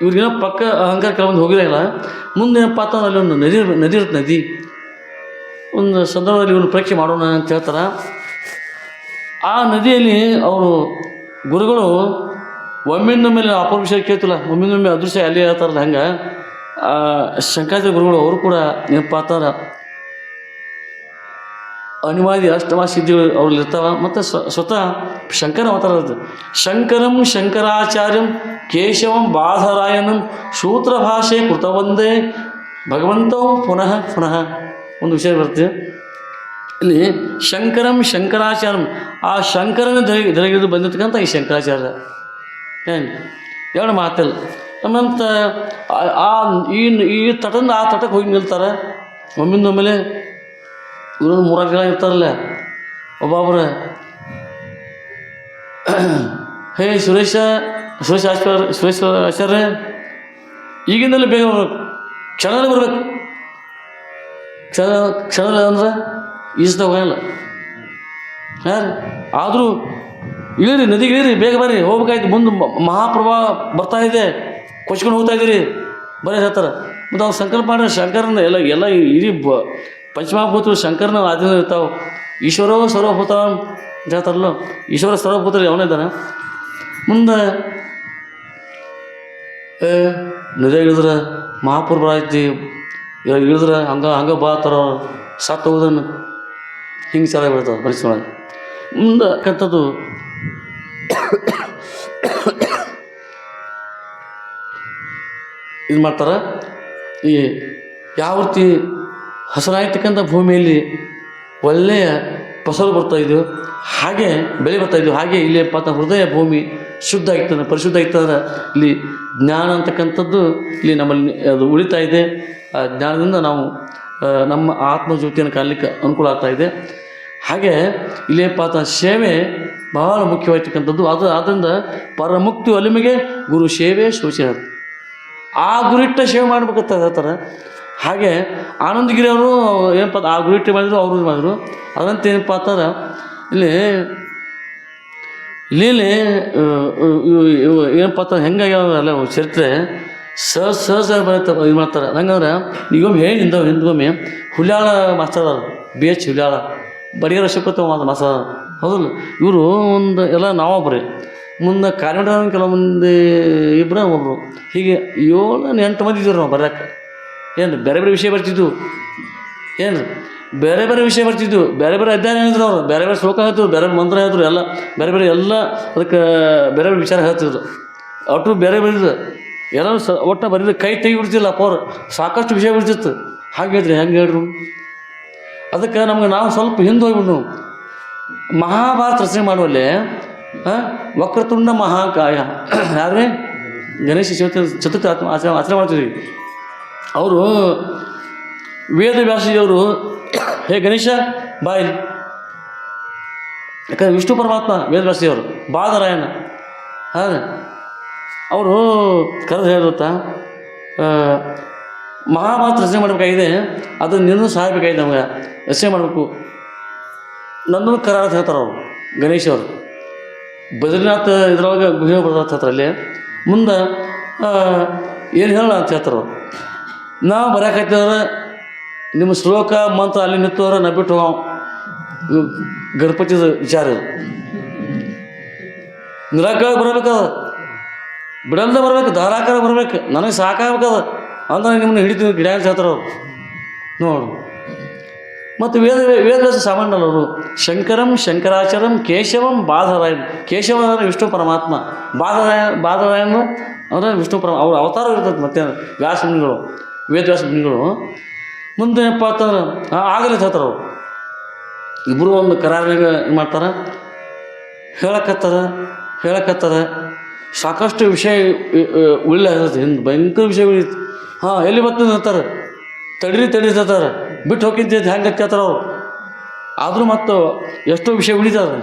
ಇವ್ರಿಗೇನೋ ಪಕ್ಕ ಹಂಗಾರೆ ಕೆಲವೊಂದು ಹೋಗಿರಲ್ಲ. ಮುಂದೆ ಏನಪ್ಪ ಅಂತಂದ್ರೆ ಅಲ್ಲಿ ಒಂದು ನದಿ ಇರುತ್ತೆ. ನದಿ ಒಂದು ಸಂದರ್ಭದಲ್ಲಿ ಇವ್ರು ಪರೀಕ್ಷೆ ಮಾಡೋಣ ಅಂತ ಹೇಳ್ತಾರೆ. ಆ ನದಿಯಲ್ಲಿ ಅವರು ಗುರುಗಳು ಒಮ್ಮಿಂದ ಮೇಲೆ ಅಪರ ವಿಷಯ ಕೇಳ್ತಿಲ್ಲ, ಒಮ್ಮಿಂದೊಮ್ಮೆ ಅದೃಶ್ಯ ಅಲ್ಲಿ ಹೇಳ್ತಾರಲ್ಲ ಹಂಗೆ ಶಂಕರಾಚಾರ್ಯ ಗುರುಗಳು ಅವರು ಕೂಡ ಏನಪ್ಪ ಅಂತಾರೆ ಅನಿವಾರ್ಯ ಅಷ್ಟಮ ಸಿದ್ಧಿಗಳು ಅವ್ರಲ್ಲಿ ಇರ್ತಾವೆ. ಮತ್ತು ಸ್ವತಃ ಶಂಕರ ಅವತಾರ ಶಂಕರಂ ಶಂಕರಾಚಾರ್ಯಂ ಕೇಶವಂ ಬಾಧರಾಯಣಂ ಶೂದ್ರ ಭಾಷೆ ಕೃತವಂದೇ ಭಗವಂತೋ ಪುನಃ ಪುನಃ ಒಂದು ವಿಷಯ ಬರುತ್ತೆ ಇಲ್ಲಿ. ಶಂಕರಂ ಶಂಕರಾಚಾರ್ಯಂ ಆ ಶಂಕರನ ದರೆಗಿಳಿದು ಬಂದಿರ್ತಕ್ಕಂಥ ಈ ಶಂಕರಾಚಾರ್ಯ ಏನು 2 ಮಾತಿಲ್ಲ. ನಮ್ಮಂತ ಈ ತಟದಿಂದ ಆ ತಟಕ್ಕೆ ಹೋಗಿ ನಿಲ್ತಾರೆ. ಒಮ್ಮಿಂದೊಮ್ಮೆಲೆ ಇವರು 3 ಜನ ಇರ್ತಾರಲ್ಲ. ಒಬ್ಬೊಬ್ಬರು ಹೇ ಸುರೇಶ ಆಚಾರ್ಯ ಈಗಿಂದಲೇ ಬೇಗ ಬರ್ಬೇಕು, ಕ್ಷಣದಲ್ಲಿ ಬರ್ಬೇಕು. ಕ್ಷಣದಲ್ಲಿ ಅಂದ್ರೆ ಈಸ್ದಾಗ ಹೋಗಲ್ಲ ಯಾರು ಆದರೂ ಇಳಿರಿ, ನದಿಗೆ ಇಳಿರಿ, ಬೇಗ ಬರ್ರಿ, ಹೋಗ್ಬೇಕಾಯ್ತು. ಮುಂದೆ ಮಹಾಪ್ರಭಾವ ಬರ್ತಾ ಇದೆ, ಕೊಚ್ಕೊಂಡು ಹೋಗ್ತಾ ಇದ್ದೀರಿ ಬರೀ ಹೇಳ್ತಾರೆ. ಮತ್ತು ಅವ್ರು ಸಂಕಲ್ಪ ಮಾಡಿದ್ರೆ ಶಂಕರನ ಎಲ್ಲ ಇಡೀ ಪಂಚಮಹಾಭೂತರು ಶಂಕರನ ಆಧೀನ ಇರ್ತಾವೆ. ಈಶ್ವರೋ ಸರ್ವಭೂತ ಅಂತ ಹೇಳ್ತಾರಲ್ಲ, ಈಶ್ವರ ಸರ್ವಭೂತರು ಅವನೇ ಇದ್ದಾನೆ. ಮುಂದೆ ನದಿಯಾಗ ಇಳಿದ್ರೆ ಮಹಾಪುರ ಐತಿ, ಇಳಿದ್ರೆ ಹಂಗೆ ಬಾತಾರ ಸತ್ತು ಹೋಗೋದನ್ನು ಹಿಂಗೆ ಚೆನ್ನಾಗಿ ಬೀಳ್ತಾವೆ ಪರಿಸ್ಥಿತಿ. ಮುಂದೆ ಕಂಥದ್ದು ಇದು ಮಾಡ್ತಾರೆ. ಈ ಯಾವ ರೀತಿ ಹಸನಾಗಿರ್ತಕ್ಕಂಥ ಭೂಮಿಯಲ್ಲಿ ಒಳ್ಳೆಯ ಫಸಲು ಬರ್ತಾಯಿದ್ದೆವು, ಹಾಗೆ ಬೆಳೆ ಬರ್ತಾಯಿದ್ದೆವು, ಹಾಗೆ ಇಲ್ಲಿ ಹೃದಯ ಭೂಮಿ ಶುದ್ಧ ಆಗಿರ್ತದೆ, ಪರಿಶುದ್ಧ ಆಗಿರ್ತದೆ. ಇಲ್ಲಿ ಜ್ಞಾನ ಅಂತಕ್ಕಂಥದ್ದು ಇಲ್ಲಿ ನಮ್ಮಲ್ಲಿ ಅದು ಉಳಿತಾ ಇದೆ. ಆ ಜ್ಞಾನದಿಂದ ನಾವು ನಮ್ಮ ಆತ್ಮಜ್ಯೋತಿಯನ್ನು ಕಾಣಲಿಕ್ಕೆ ಅನುಕೂಲ ಆಗ್ತಾಯಿದೆ. ಹಾಗೆ ಇಲ್ಲಿ ಸೇವೆ ಬಹಳ ಮುಖ್ಯವಾಗಿರ್ತಕ್ಕಂಥದ್ದು. ಆದ್ದರಿಂದ ಪರಮುಕ್ತಿ ಒಲಿಮೆಗೆ ಗುರು ಸೇವೆ ಸೂಚನೆ. ಆ ಗುರಿಟ್ಟ ಸೇವೆ ಮಾಡ್ಬೇಕಂತ ಹೇಳ್ತಾರೆ. ಹಾಗೆ ಆನಂದಗಿರಿ ಅವರು ಏನಪ್ಪ ಆ ಗುರಿಟ್ಟ ಮಾಡಿದ್ರು, ಅವರು ಮಾಡಿದ್ರು. ಅದಂತ ಏನಪ್ಪ ಅಂತಾರೆ ಇಲ್ಲಿ ಏನಪ್ಪ ಅಂತಾರೆ ಹೆಂಗಾಗ್ಯಾವಲ್ಲ ಚರಿತ್ರೆ ಸಹಜ ಬರುತ್ತೆ. ಇದು ಮಾಡ್ತಾರೆ ಹಂಗಂದ್ರೆ ಈಗೊಮ್ಮೆ ಹಿಂದೊಮ್ಮೆ ಹುಲ್ಯಾಳ ಮಾಸ್ತರ್ BH ಹುಲ್ಯಾಳ ಬಡಿಗೆರ ಶಿವಕುತ್ತ ಮಾಸ್ತರ್ ಹೌದಲ್ಲ. ಇವರು ಒಂದು ಎಲ್ಲ ನಾವೊಬ್ಬರೇ ಮುಂದೆ ಕಾರ್ಮಿಕ ಕೆಲವೊಂದು ಇಬ್ಬರು ಒಬ್ಬರು ಹೀಗೆ 7-8 ಮಂದಿ ಇದ್ದರು ನಾವು ಬರೋಕ್ಕೆ. ಏನು ಬೇರೆ ಬೇರೆ ವಿಷಯ ಬರ್ತಿದ್ವು, ಏನು ಬೇರೆ ಬೇರೆ ವಿಷಯ ಬರ್ತಿದ್ವು, ಬೇರೆ ಬೇರೆ ಅಧ್ಯಯನ ಹೇಳಿದ್ರು ಅವರು, ಬೇರೆ ಬೇರೆ ಶ್ಲೋಕ ಹೇಳ್ತಿದ್ರು, ಬೇರೆ ಬೇರೆ ಮಂತ್ರ ಹೇಳಿದ್ರು, ಎಲ್ಲ ಬೇರೆ ಬೇರೆ ಎಲ್ಲ ಅದಕ್ಕೆ ಬೇರೆ ಬೇರೆ ವಿಚಾರ ಹೇಳ್ತಿದ್ರು. ಒಟ್ಟು ಬೇರೆ ಬೇರೆ ಎಲ್ಲರೂ ಒಟ್ಟು ಬರೀ ಕೈ ತೆಗಿಬಿಡ್ತಿಲ್ಲ ಅಪ್ಪವ್ರು, ಸಾಕಷ್ಟು ವಿಷಯ ಬಿಡ್ತಿತ್ತು. ಹಾಗೆ ಹೇಳ್ರಿ ಹೆಂಗೆ ಹೇಳ್ರು. ಅದಕ್ಕೆ ನಮ್ಗೆ ನಾವು ಸ್ವಲ್ಪ ಹಿಂದೆ ಹೋಗ್ಬಿಟ್ಟು ಮಹಾಭಾರತ ರಚನೆ ಮಾಡುವಲ್ಲಿ ವಕ್ರತುಂಡ ಮಹಾಕಾಯ ಯಾರೇ ಗಣೇಶ ಚತುರ್ಥಿ ಆಚರಣೆ ಮಾಡ್ತೀವಿ. ಅವರು ವೇದವ್ಯಾಸಿಯವರು ಹೇ ಗಣೇಶ ಬಾಯಿ, ಯಾಕಂದರೆ ವಿಷ್ಣು ಪರಮಾತ್ಮ ವೇದವ್ಯಾಸಿಯವರು ಬಾದರಾಯಣ. ಹಾಂ, ಅವರು ಕರೆದು ಹೇಳಿರುತ್ತಾ ಮಹಾಭಾರತ ರಚನೆ ಮಾಡಬೇಕಾಗಿದೆ, ಅದನ್ನು ನಿನ್ನೂ ಸಹಾಯಬೇಕಾಗಿದೆ, ನಮಗೆ ರಚನೆ ಮಾಡಬೇಕು, ನನ್ನೂ ಕರ ಅಂತ ಹೇಳ್ತಾರೆ ಅವರು ಗಣೇಶ್ ಅವರು. ಬದ್ರಿನಾಥ್ ಇದ್ರೊಳಗೆ ಗುಹೆ ಬದ್ರಿನಾಥ್ ಹತ್ರ ಅಲ್ಲಿ ಮುಂದೆ ಏನು ಹೇಳೋಣ ಅಂತ ಹೇಳ್ತಾರೆ ಅವರು. ನಾವು ಬರೋಕತ್ತಿದ್ರೆ ನಿಮ್ಮ ಶ್ಲೋಕ ಮಂತ್ರ ಅಲ್ಲಿ ನಿಂತವ್ರೆ ನಾ ಬಿಟ್ಟು ಗಣಪತಿದ ವಿಚಾರ ಇದು. ನಿರಾಕಾರ ಬರಬೇಕದ, ಬಿಡಲ್ದ ಬರ್ಬೇಕು, ಧಾರಾಕಾರ ಬರ್ಬೇಕು, ನನಗೆ ಸಾಕಾಗಬೇಕದ ಅಂದ್ರೆ ನಿಮ್ಮನ್ನ ಹಿಡಿತೀವಿ ಗಿಡ ಅಂತ ಹೇಳ್ತಾರೆ ಅವರು. ನೋಡು, ಮತ್ತು ವೇದವ್ಯಾಸ ಸಾಮಾನ್ಯ ಅವರು ಶಂಕರಂ ಶಂಕರಾಚಾರ್ಯಂ ಕೇಶವಂ ಬಾದರಾಯನ್. ಕೇಶವ ಅಂದರೆ ವಿಷ್ಣು ಪರಮಾತ್ಮ, ಬಾದರಾಯನ್ ಅಂದರೆ ವಿಷ್ಣು ಅವ್ರ ಅವತಾರ ಇರ್ತದೆ. ಮತ್ತೆ ವ್ಯಾಸ ಮುನಿಗಳು, ವೇದವ್ಯಾಸ ಮುನಿಗಳು ಮುಂದೆ ಏನಪ್ಪ ಅಂತಂದ್ರೆ ಆಗಲೇ ಹೇಳ್ತಾರೆ ಅವರು. ಇಬ್ಬರು ಒಂದು ಕರಾರಿನಾಗ ಏನು ಮಾಡ್ತಾರೆ, ಹೇಳಕತ್ತಾರೆ ಸಾಕಷ್ಟು ವಿಷಯ ಉಳಿತದೆ, ಹಿಂದೆ ಭಯಂಕರ ವಿಷಯ ಉಳಿತು. ಹಾಂ, ಎಲ್ಲಿ ಬರ್ತದೆ ಹೇಳ್ತಾರೆ, ತಡೀರಿ ಹೇಳ್ತಾರೆ, ಬಿಟ್ಟು ಹೋಗಿದ್ದ ಹೆಂಗೆ ಕೇಳ್ತಾರೆ ಅವರು. ಆದರೂ ಮತ್ತು ಎಷ್ಟೋ ವಿಷಯ ಉಳಿತಾರೆ,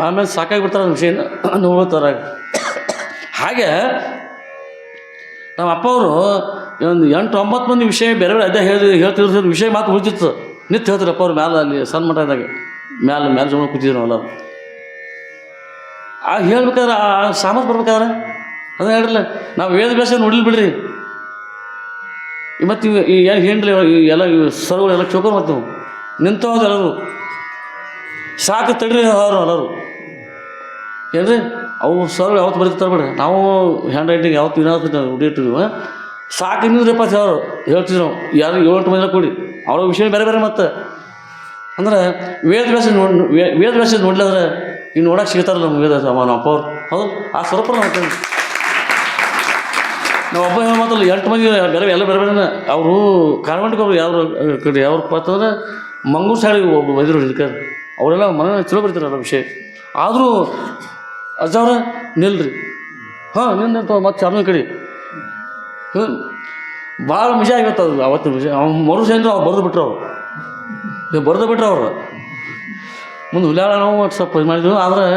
ಆಮೇಲೆ ಸಾಕಾಗಿಬಿಡ್ತಾರೆ ಅದು ವಿಷಯನ ನೋಡ್ತಾರೆ. ಹಾಗೆ ನಮ್ಮ ಅಪ್ಪ ಅವರು ಒಂದು 8-9 ಮಂದಿ ವಿಷಯ ಬೇರೆ ಬೇರೆ ಅದೇ ಹೇಳ್ತಿರೋ ವಿಷಯ ಮಾತು ಉಳಿತಿತ್ತು. ನಿಂತು ಹೇಳ್ತಾರೆ ಅಪ್ಪ ಅವ್ರು ಮ್ಯಾಲೆ, ಅಲ್ಲಿ ಸಣ್ಣ ಮಠ ಇದ್ದಾಗ ಮ್ಯಾಲೆ ಜೋಳ ಕೂತಿದ್ರು ನಾವೆಲ್ಲ. ಆಗ ಹೇಳ್ಬೇಕಾದ್ರೆ ಆ ಸಾಮರ್ಥ್ಯ ಬರ್ಬೇಕಾದ್ರೆ ಅದನ್ನ ಹೇಳಿಲ್ಲ, ನಾವು ವೇದವ್ಯಾಸ ನೋಡಿಲ್ಲ ಬಿಡ್ರಿ. ಮತ್ತು ಈ ಏನು ಹೇಳಿ ಎಲ್ಲ ಸರ್ಗಳು ಎಲ್ಲ ಚೌಕರು ಮತ್ತು ನಿಂತೋದು ಎಲ್ಲರು ಸಾಕು ತಡ್ರಿ ಅವರು ಎಲ್ಲರು ಏನ್ರಿ. ಅವು ಸರ್ಗಳು ಯಾವತ್ತು ಬರೀತಾರೆ ಬಿಡ್ರಿ, ನಾವು ಹ್ಯಾಂಡ್ ರೈಟಿಂಗ್ ಯಾವತ್ತು ಹುಡಿಟ್ಟಿದ್ವಿ. ಸಾಕು ಇನ್ನೂರಪ್ಪ ಅವರು ಹೇಳ್ತಿದ್ರು ನಾವು, ಯಾರು 7-8 ಮಂದಿ ಕೂಡಿ ಅವ್ರ ವಿಷಯ ಬೇರೆ ಬೇರೆ. ಮತ್ತು ಅಂದ್ರೆ ವೇದವ್ಯಾಸ ನೋಡ್ಲಿದ್ರೆ ಈಗ ನೋಡೋಕೆ ಸಿಗ್ತಾರಲ್ಲ ನಮ್ಮ ನಮ್ಮ ಅಪ್ಪ ಅವ್ರು. ಹೌದು, ಆ ಸ್ವರೂಪ ನಾವು ಒಬ್ಬ ಹೇಳೋ ಮಾತಲ್ಲ, 8 ಮಂದಿ ಬೇರೆ ಎಲ್ಲ ಬೇರೆ ಬೇರೆ. ಅವರು ಕಾನ್ವೆಂಟ್ಗೆ ಒಬ್ರು ಯಾವ ಕಡೆ ಯಾವ್ರಪ್ಪ ಅಂತಂದ್ರೆ ಮಂಗಳೂರು ಸೈಡಿಗೆ ಒಬ್ಬರು ಬಂದಿರು ಇದಕ್ಕೆ, ಅವರೆಲ್ಲ ಮನೆ ಚಲೋ ಬರ್ತಾರಲ್ಲ ವಿಷಯ. ಆದರೂ ಅಜ್ಜವ್ರ ನಿಲ್ರಿ, ಹಾಂ ನಿಂತ ಮತ್ತೆ ಚಾರ್ಮಿ ಕಡೆ ಭಾಳ ಮಜಾ ಆಗಿತ್ತು ಅದು ಅವತ್ತಿನ ವಿಷಯ. ಅವ್ನು ಮರುಸ ಅಂದ್ರೆ ಅವ್ರು ಬರೆದು ಬಿಟ್ರು ಅವರು ಮುಂದೆ ಹುಲ್ಯಾಳ ನಾವು ಸ್ವಲ್ಪ ಇದು ಮಾಡಿದ್ವಿ. ಆದರೆ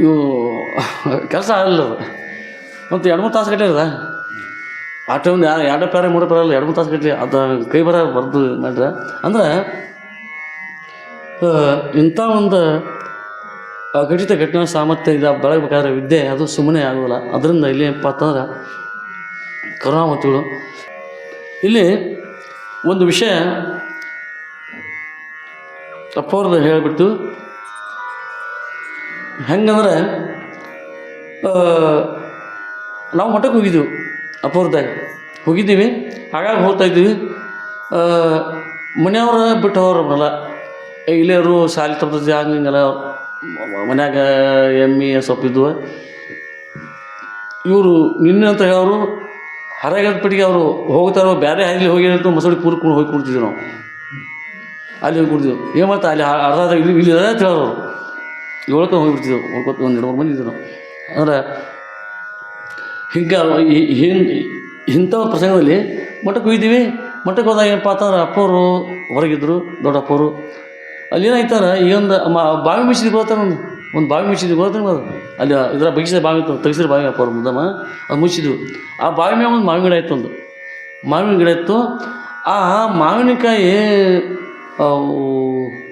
ಇವು ಕೆಲಸ ಆಗಲಿಲ್ಲ ಅದು. ಮತ್ತು 2-3 ತಾಸು ಗಟ್ಟಲೆ ಆ ಟೈಮ್ 2 ಪ್ಯಾರ 3 ಪ್ಯಾರ ಅಲ್ಲ, 2-3 ತಾಸು ಗಟ್ಟಲೆ ಅದು ಕೈ ಬರ ಬರೆದು ಮಾಡ್ರೆ. ಅಂದ್ರೆ ಇಂಥ ಒಂದು ಘಟಿತ ಘಟನೆ ಸಾಮರ್ಥ್ಯ ಇದು ಬೆಳಗಬೇಕಾದ್ರೆ ವಿದ್ಯೆ ಅದು ಸುಮ್ಮನೆ ಆಗೋಲ್ಲ. ಅದರಿಂದ ಇಲ್ಲಿ ಏನಪ್ಪ ಅಂತಂದ್ರೆ ಕರುಣಾಮೂರ್ತಿಗಳು ಇಲ್ಲಿ ಒಂದು ವಿಷಯ ಅಪ್ಪವ್ರದ್ದು ಹೇಳಿಬಿಟ್ಟು ಹೆಂಗಂದ್ರೆ ನಾವು ಮಠಕ್ಕೆ ಹೋಗಿದ್ದೀವಿ, ಅಪ್ಪವ್ರದಾಗ ಹೋಗಿದ್ದೀವಿ. ಹಾಗಾಗಿ ಹೋಗ್ತಾಯಿದ್ದೀವಿ, ಮನೆಯವ್ರ ಬಿಟ್ಟು ಹೋಗ್ರಲ್ಲ, ಇಲ್ಲೇರು ಶಾಲೆ ತಪ್ಪದ ಹಂಗೆಲ್ಲ ಮನ್ಯಾಗ ಎಮ್ಮೆ ಸೊಪ್ಪಿದ್ವು. ಇವರು ನಿನ್ನೆ ಅಂತ ಹೇಳೋರು ಹರಗದ ಪಟ್ಟಿಗೆ ಅವರು ಹೋಗ್ತಾರೋ ಬೇರೆ ಹಳ್ಳಿ ಹೋಗಿ ಮಸೂಡಿ ಕೂರ್ಕೊಂಡು ಹೋಗಿ ಕೊಡ್ತಿದ್ವಿ ನಾವು. ಅಲ್ಲಿ ಹೋಗಿ ಕೊಡ್ತಿದ್ದೆವು. ಏನು ಮಾಡ್ತಾ ಅಲ್ಲಿ ಅರ್ಧ ಇಲ್ಲಿ ಅಂತ ಹೇಳೋರು 7ಕ್ಕೆ ಹೋಗಿಬಿಡ್ತಿದ್ದೆವು. 1-2 ಮಂದಿ ಇದ್ದರು ನಾವು. ಅಂದ್ರೆ ಹಿಂಗೆ ಇಂಥ ಪ್ರಸಂಗದಲ್ಲಿ ಮಠಕ್ಕೆ ಹೋಗಿದ್ದೀವಿ. ಮಠಕ್ಕೆ ಹೋದಾಗ ಏನಪ್ಪ ಅಂತಂದ್ರೆ ಅಪ್ಪವರು ಹೊರಗಿದ್ರು, ದೊಡ್ಡಪ್ಪವರು. ಅಲ್ಲಿ ಏನಾಯ್ತಾರೆ, ಈ ಒಂದು ಬಾವಿ ಮಿಷಿನಿಗೆ ಹೋಗ್ತಾರೆ, ಒಂದು ಬಾವಿ ಮಿಷಿನಿಗೆ ಹೋಗ್ತಾರೆ. ಅದು ಅಲ್ಲಿ ಇದರ ಬಗ್ಗಿಸಿದ ಬಾವಿ ಇತ್ತು, ತೆಗಿಸಿದ ಬಾವಿ ಅಪ್ಪ ಅವ್ರು ಮುದ್ದಮ್ಮ ಅದು ಮುಚ್ಚಿದ್ವು. ಆ ಬಾವಿ ಮೇಲೆ ಒಂದು ಮಾವಿನ ಗಿಡ ಇತ್ತು, ಒಂದು ಮಾವಿನ ಗಿಡ ಇತ್ತು. ಆ ಮಾವಿನಕಾಯಿ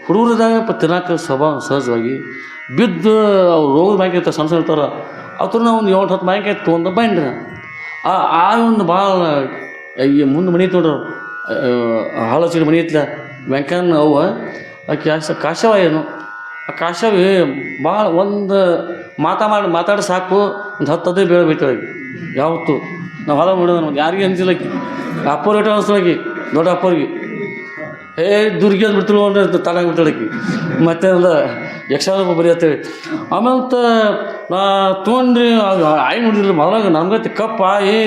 ಹುಡುಗರದಾಗ ತಿನ್ನೋಕೆ ಸ್ವಭಾವ ಸಹಜವಾಗಿ ಬಿದ್ದು ಅವ್ರು ರೋಗದ ಮಾವಿನಕಾಯಿ ಸಣ್ಣ ಸಣ್ಣ ಇರ್ತಾರ, ಅವ್ರ ನಾವು ಒಂದು 7-10 ಮಾವಿನಕಾಯಿ ತೊಗೊಂಡು ಬೈಂಡ್ರಿ. ಆ ಒಂದು ಭಾಳ ಈ ಮುಂದೆ ಮನೆ ತೊಗೊಂಡ್ರು, ಹಾಳಚಿನ ಮನೆ ಇತ್ತಲ್ಲ ವೆಂಕಣ್ಣ ಅವ್ವ ಆಕೆ ಕಾಶವ ಏನು ಆ ಕಾಶವಿ ಭಾಳ ಒಂದು ಮಾತಾಡಿ ಸಾಕು ಒಂದು 10-15 ಬೇಳೆ ಬೈತಾಳಾಗಿ. ಯಾವತ್ತು ನಾವು ಹೊಲ ನೋಡೋದು ನಮ್ಗೆ ಯಾರಿಗೆ ಅನ್ಸಿಲ್ಲಕಿ. ಅಪ್ಪವ್ರು ಇಟ್ಟು ಅನಿಸ್ಲಾಕಿ, ದೊಡ್ಡ ಅಪ್ಪವ್ರಿಗೆ ದುರ್ಗಿ ಅದು ಬಿಡ್ತಿಳು ಅಂದ್ರೆ ತಡಾಗಿ ಬಿಡ್ತಾಳಕಿ. ಮತ್ತೆ ಒಂದು ಯಕ್ಷಗಾನ ಬರೀ ಅಂತೇಳಿ ಆಮೇಲೆ ನಾ ತೊಗೊಂಡ್ರಿ ಆಯಿ ನೋಡಿದ್ರಿ ಮೊದಲಾಗ ನಮ್ಗತಿ ಕಪ್ಪ ಆಯಿ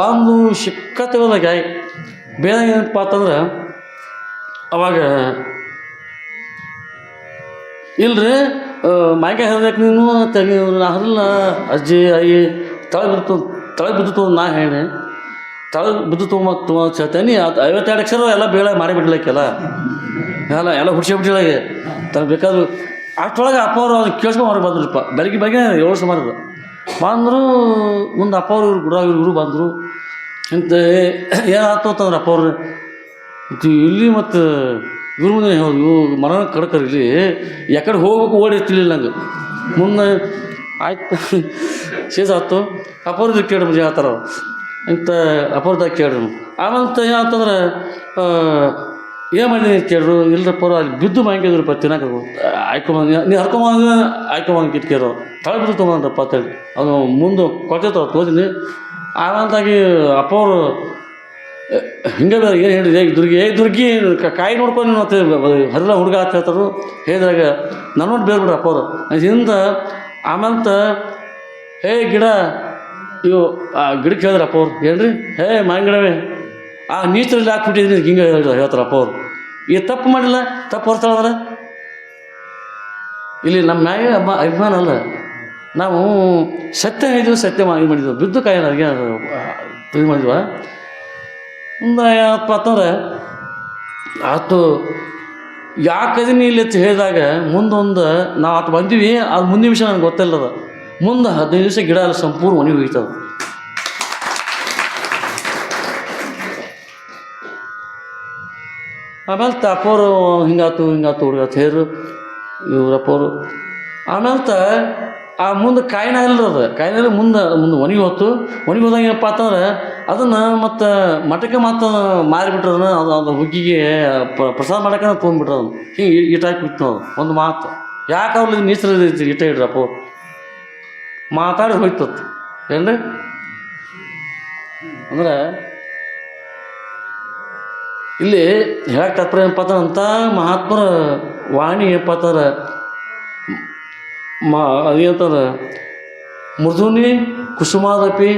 ಬಂದು ಸಿಕ್ಕತ್ತವಲ್ಲಾಗಿ ಆಯಿ. ಬೇರೆ ಏನಪ್ಪ ಅಂತಂದ್ರೆ ಅವಾಗ ಇಲ್ರಿ ಮಾಯ್ಕಾಯಿ ಹರಿದಕ್ಕೆ ನೀನು ತೆಗಿ ನಾ ಹರಿಲ್ಲ ಅಜ್ಜಿ ಅಯ್ಯಿ ತಳಗೆ ಬಿದ್ದು ನಾ ಹೇಳಿ ತಳಗೆ ಬಿದ್ದು ತೊಗೊಂಬತ್ತೇನಿ ಅದು 52 ಅಕ್ಷರ ಎಲ್ಲ ಬೇಳೆ ಮಾಡಿಬಿಡ್ಲಿಕ್ಕೆಲ್ಲ ಎಲ್ಲ ಹುಡ್ಸಿಬಿಟ್ಟಿಳಗೆ ತನಗೆ ಬೇಕಾದ್ರು ಅಷ್ಟೊಳಗೆ ಅಪ್ಪ ಅವರು ಅದನ್ನು ಕೇಳ್ಸ್ಕೊಂಡು ಹೊರಗೆ ಬಂದ್ರಪ್ಪ ಬೆಳಗ್ಗೆ 7 ಸುಮಾರು ಬಂದರು. ಮುಂದೆ ಅಪ್ಪ ಅವರು ಇವರು ಬಂದರು. ಇಂತ ಏನಾಯ್ತು ಅಂತಂದ್ರೆ ಅಪ್ಪ ಅವ್ರು ಇಲ್ಲಿ ಮತ್ತು ಇವ್ರ ಮುಂದೆ ಇವು ಮನ ಕಡ್ಕರ್ ಇಲ್ಲಿ ಯಾಕಡೆ ಹೋಗ್ಬೇಕು ಓಡಿರ್ತಿರ್ಲಿಲ್ಲ ನಂಗೆ. ಮುಂದೆ ಆಯ್ತು ಆಯ್ತು ಅಪ್ಪವ್ರದ್ದು ಕೇಳಿ ಮುಂದೆ ಹೇಳ್ತಾರ ಇಂಥ ಅಪ್ಪವ್ರದಾಗ ಕೇಳ್ರಿ. ಆಮೇಲೆ ಏನಂತಂದ್ರೆ ಏನು ಮಾಡಿ ಕೇಳ್ರು ಇಲ್ಲರಪ್ಪ ಅಲ್ಲಿ ಬಿದ್ದು ಮಾಡ್ಕಿದ್ರಪ್ಪ ತಿನ್ನಕ್ಕೆ ಆಯ್ಕೊಂಬಂದು ನೀ ಆಯ್ಕೊಂಬಂದು ಕಿಟ್ಕೇರು ತಳ ಬಿದ್ದು ತೊಗೊಂಡ್ರಪ್ಪ ಅಂತೇಳಿ ಅದು ಮುಂದೆ ಕೊಟ್ಟಿರ್ತಾವ ತೋದಿನಿ. ಆಮೇಲಾಗಿ ಅಪ್ಪವರು ಹಿಂಗೆ ಏನು ಹೇಳಿರಿ ದುರ್ಗಿ ಕಾಯಿ ನೋಡ್ಕೊಂಡು ಮತ್ತೆ ಹರಿದ ಹುಡುಗ ಅಂತ ಹೇಳ್ತಾರು. ಹೇಳಿದಾಗ ನಾನು ನೋಡಿ ಬೇರೆ ಅಪ್ಪವರು ಹಿಂದೆ ಆಮೇಲೆ ಗಿಡ ಇವು ಆ ಗಿಡಕ್ಕೆ ಹೇಳಿದ್ರು ಅಪ್ಪ ಅವ್ರು ಹೇಳ್ರಿ ಮಾಂಗಿಡವೇ ಆ ನೀಚರಲ್ಲಿ ಹಾಕ್ಬಿಟ್ಟಿದ್ದೀನಿ ಹಿಂಗೆ ಹೇಳ್ತಾರೆ ಅಪ್ಪ ಅವರು. ಈ ತಪ್ಪು ಮಾಡಿಲ್ಲ ತಪ್ಪು ಹೊರ್ತಾಳಂದ್ರೆ ಇಲ್ಲಿ ನಮ್ಮ ಮ್ಯಾಗೆ ಅಭಿಮಾನ ಅಲ್ಲ, ನಾವು ಸತ್ಯ ಹೇಳಿದ್ವಿ ಸತ್ಯ ಮಾಡಿದ್ವಿ ಬಿದ್ದು ಕಾಯಿ ನನಗೆ ಇದು ಮಾಡಿದ್ವ. ಮುಂದೆ ಏನಪ್ಪ ಅಂತಂದ್ರೆ ಆತು ಯಾಕದೀನಿ ಇಲ್ಲಿ ಅಂತ ಹೇಳಿದಾಗ ಮುಂದೊಂದು ನಾವು ಆತು ಬಂದೀವಿ ಅದು ಮುಂದಿನ ವಿಷಯ ನನಗೆ ಗೊತ್ತಿಲ್ಲದ. ಮುಂದೆ 15 ದಿವಸ ಗಿಡ ಅಲ್ಲಿ ಸಂಪೂರ್ಣ ಒಣಗಿ ಹೋಗ್ತದೆ. ಆಮೇಲೆ ಅಪ್ಪವರು ಹಿಂಗಾತು ಹುಡುಗ ಹೇರು ಇವ್ರಪ್ಪವರು. ಆಮೇಲೆ ಆ ಮುಂದೆ ಕಾಯಿನ ಇಲ್ಲದ ಕಾಯಿನ ಮುಂದೆ ಒಣಗಿ ಹೋದಾಗ ಏನಪ್ಪ ಅಂತಂದ್ರೆ ಅದನ್ನು ಮತ್ತು ಮಠಕ್ಕೆ ಮತ್ತು ಮಾರಿಬಿಟ್ರೆ ಅದು ಹುಗ್ಗಿಗೆ ಪ್ರಸಾದ ಮಾಡೋಕೆ ತೊಗೊಂಡ್ಬಿಟ್ರೆ ಅದನ್ನು ಹಿಂಗೆ ಇಟ್ಟಾಕಿ ಬಿಟ್ಟು ನಾವು ಒಂದು ಮಾತು ಯಾಕೆ ಅವ್ರಲ್ಲಿ ನೀಚರ ಇಟ್ಟ ಇಡ್ರಪ್ಪ ಅವ್ರು ಮಾತಾಡಿ ಹೋಯ್ತತ್ತು ಏನ್ರಿ. ಅಂದ್ರೆ ಇಲ್ಲಿ ಹೇಳಕ್ಕೆ ತಾತ್ಪರ್ಯ ಏನಪ್ಪ ಅಂತ ಮಹಾತ್ಮರ ವಾಣಿ ಏನಪ್ಪ ಅಂತಾರೆ ಅದೇಂತಾರೆ ಮೃದುನಿ ಕುಸುಮಾದಪಿ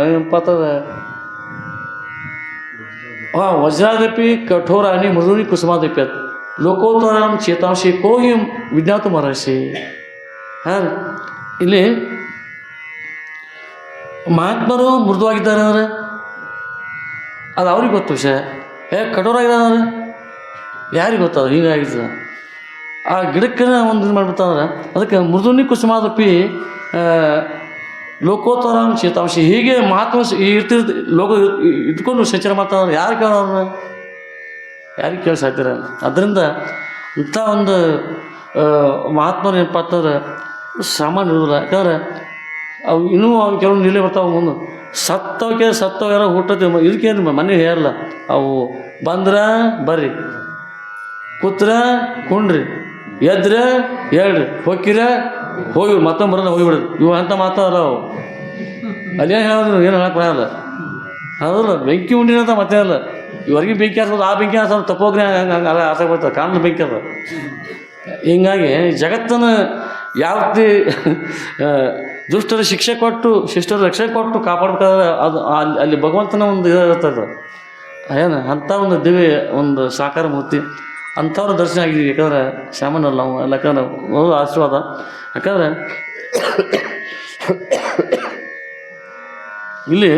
ಏನಪ್ಪ ಅಂತಂದ್ರೆ ವಜ್ರಾದಪಿ ಕಠೋರಾಣಿ ಮೃದುನಿ ಕುಸುಮಾದಪಿ ಅಂತ ಲೋಕೋತ್ತರಂ ಚೇತಾಂಶಿ ಕೋಹಿ ವಿಜ್ಞಾತ ಮಹರ್ಷಿ. ಹಾಂ ಇಲ್ಲಿ ಮಹಾತ್ಮರು ಮೃದುವಾಗಿದ್ದಾರೆ ಅಂದರೆ ಅದು ಅವ್ರಿಗೆ ಗೊತ್ತು ವಿಷಯ. ಕಠೋರಾಗಿದ್ದಾರೆ ಯಾರಿಗೆ ಗೊತ್ತದ ಹಿಂಗಾಗಿರ್ತದೆ. ಆ ಗಿಡಕ್ಕೆ ಒಂದು ಇದು ಮಾಡಿಬಿಡ್ತಂದ್ರೆ ಅದಕ್ಕೆ ಮೃದುನಿ ಕುಸುಮಾದಪಿ ಲೋಕೋತ್ತರಾಮ್ ಚೇತಾಂಶಿ ಹೀಗೆ ಮಹಾತ್ಮ ಲೋಕ ಇದ್ಕೊಂಡು ಸಂಚಾರ ಮಾಡ್ತಾರೆ. ಯಾರು ಕೇಳೋರು ಯಾರಿಗೆ ಕೇಳಿ ಸಾಯ್ತಾರೆ. ಅದರಿಂದ ಇಂಥ ಒಂದು ಮಹಾತ್ಮರು ಏನಪ್ಪ ಅಂತಂದ್ರೆ ಸಾಮಾನ್ಯ ಇರೋದಿಲ್ಲ. ಯಾಕಂದ್ರೆ ಅವು ಇನ್ನೂ ಅವು ಕೆಲವೊಂದು ನಿಲ್ಲೇ ಬರ್ತಾವೆ ಮುಂದೆ ಸತ್ತವ ಯಾರೋ ಹುಟ್ಟತ್ತೆ ಇದಕ್ಕೇನು ಮನೆ ಹೇರಲ್ಲ. ಅವು ಬಂದ್ರೆ ಬರ್ರಿ, ಕೂತ್ರ ಕುಂಡ್ರಿ, ಎದ್ರೆ ಹೇಳ್ರಿ, ಹೋಗಿರ ಹೋಗಿ ಮತ್ತೊಂದು ಬರೋಲ್ಲ ಹೋಗಿಬಿಡ್ರಿ. ಇವು ಅಂತ ಮಾತಾಡಲ್ಲ ಅವು. ಅಲ್ಲೇನು ಹೇಳಿದ್ರು ಏನು ಹೇಳಕ್ಕೆ ಬರೋಲ್ಲ. ಅದಲ್ಲ ಬೆಂಕಿ ಉಂಡಿನಂತ ಮತ್ತೆ ಅಲ್ಲ ಇವರೆಗೆ ಬೆಂಕಿ ಹಾಕೋದು ಆ ಬೆಂಕಿ ಹಾಕೋದು ತಪ್ಪೋಗ್ರೆ ಹಂಗೆ ಆಸೆ ಬರ್ತದೆ ಕಾಣಲು ಬೆಂಕಿ ಅದ. ಹಿಂಗಾಗಿ ಜಗತ್ತನ್ನು ಯಾವ ರೀತಿ ದುಷ್ಟರ ಶಿಕ್ಷೆ ಕೊಟ್ಟು ಶಿಷ್ಟರ ರಕ್ಷಣೆ ಕೊಟ್ಟು ಕಾಪಾಡ್ಬೇಕಾದ್ರೆ ಅದು ಅಲ್ಲಿ ಭಗವಂತನ ಒಂದು ಇರ್ತದೆ. ಏನು ಅಂಥ ಒಂದು ದಿವ್ಯ ಒಂದು ಸಾಕಾರ ಮೂರ್ತಿ ಅಂಥವ್ರ ದರ್ಶನ ಆಗಿದ್ದೀವಿ. ಯಾಕಂದ್ರೆ ಸಾಮಾನ್ಯಲ್ಲ ನಾವು ಎಲ್ಲ ಯಾಕಂದ್ರೆ ಒಂದು ಆಶೀರ್ವಾದ. ಯಾಕಂದ್ರೆ ಇಲ್ಲಿ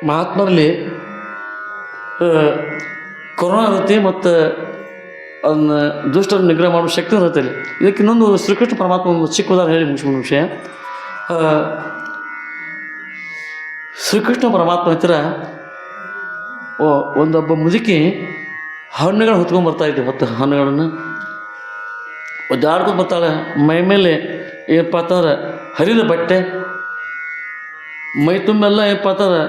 ಮಹಾತ್ಮರಲ್ಲಿ ಕೊರೋನಾ ಇರುತ್ತೆ ಮತ್ತು ಅದನ್ನ ದುಷ್ಟರ ನಿಗ್ರಹ ಮಾಡೋ ಶಕ್ತಿ ಇರುತ್ತೆ. ಅಲ್ಲಿ ಇದಕ್ಕೆ ಇನ್ನೊಂದು ಶ್ರೀಕೃಷ್ಣ ಪರಮಾತ್ಮ ಒಂದು ಚಿಕ್ಕ ಉದಾಹರಣೆ ಹೇಳಿ ಮುಗಿಸ್ಕೊಂಡು ವಿಷಯ. ಶ್ರೀಕೃಷ್ಣ ಪರಮಾತ್ಮ ಹತ್ತಿರ ಒಂದೊಬ್ಬ ಮುದುಕಿ ಹಣ್ಣುಗಳು ಹೊತ್ಕೊಂಡು ಬರ್ತಾಯಿದ್ದೆ. ಹಣ್ಣುಗಳನ್ನು ಒದ್ದಾಡ್ಕೊಂಡು ಬರ್ತಾಳೆ. ಮೈ ಮೇಲೆ ಏನಪ್ಪ ಅಂತಂದ್ರೆ ಹರಿದ ಬಟ್ಟೆ, ಮೈ ತುಂಬೆಲ್ಲ ಏನಪ್ಪ ಅಂತಂದ್ರೆ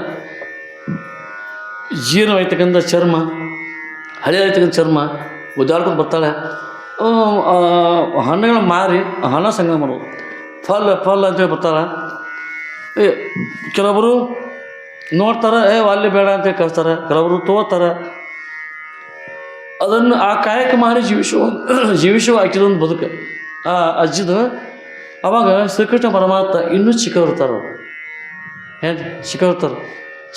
ಜೀರ್ಣವಾಯ್ತಕ್ಕಂಥ ಚರ್ಮ, ಹಳೆಯಾಯ್ತಕ್ಕಂಥ ಚರ್ಮ, ಒದ್ದಾಡ್ಕೊಂಡು ಬರ್ತಾಳೆ. ಹಣ್ಣುಗಳನ್ನ ಮಾರಿ ಹಣ ಸಂಗ್ರಹ ಮಾಡೋದು, ಫಲ್ ಅಂತೇಳಿ ಬರ್ತಾಳೆ. ಕೆಲವೊಬ್ಬರು ನೋಡ್ತಾರೆ, ಅಲ್ಲಿ ಬೇಡ ಅಂತೇಳಿ ಕಳಿಸ್ತಾರೆ. ಕೆಲವರು ತೋತಾರೆ. ಅದನ್ನು ಆ ಕಾಯಕ ಮಾಡಿ ಜೀವಿಸುವ ಆಕಿದೊಂದು ಬದುಕು ಆ ಅಜ್ಜಿದು. ಅವಾಗ ಶ್ರೀಕೃಷ್ಣ ಪರಮಾತ್ಮ ಇನ್ನೂ ಚಿಕ್ಕವರ್ತಾರೆ. ಏನು ಚಿಕ್ಕವ್ರು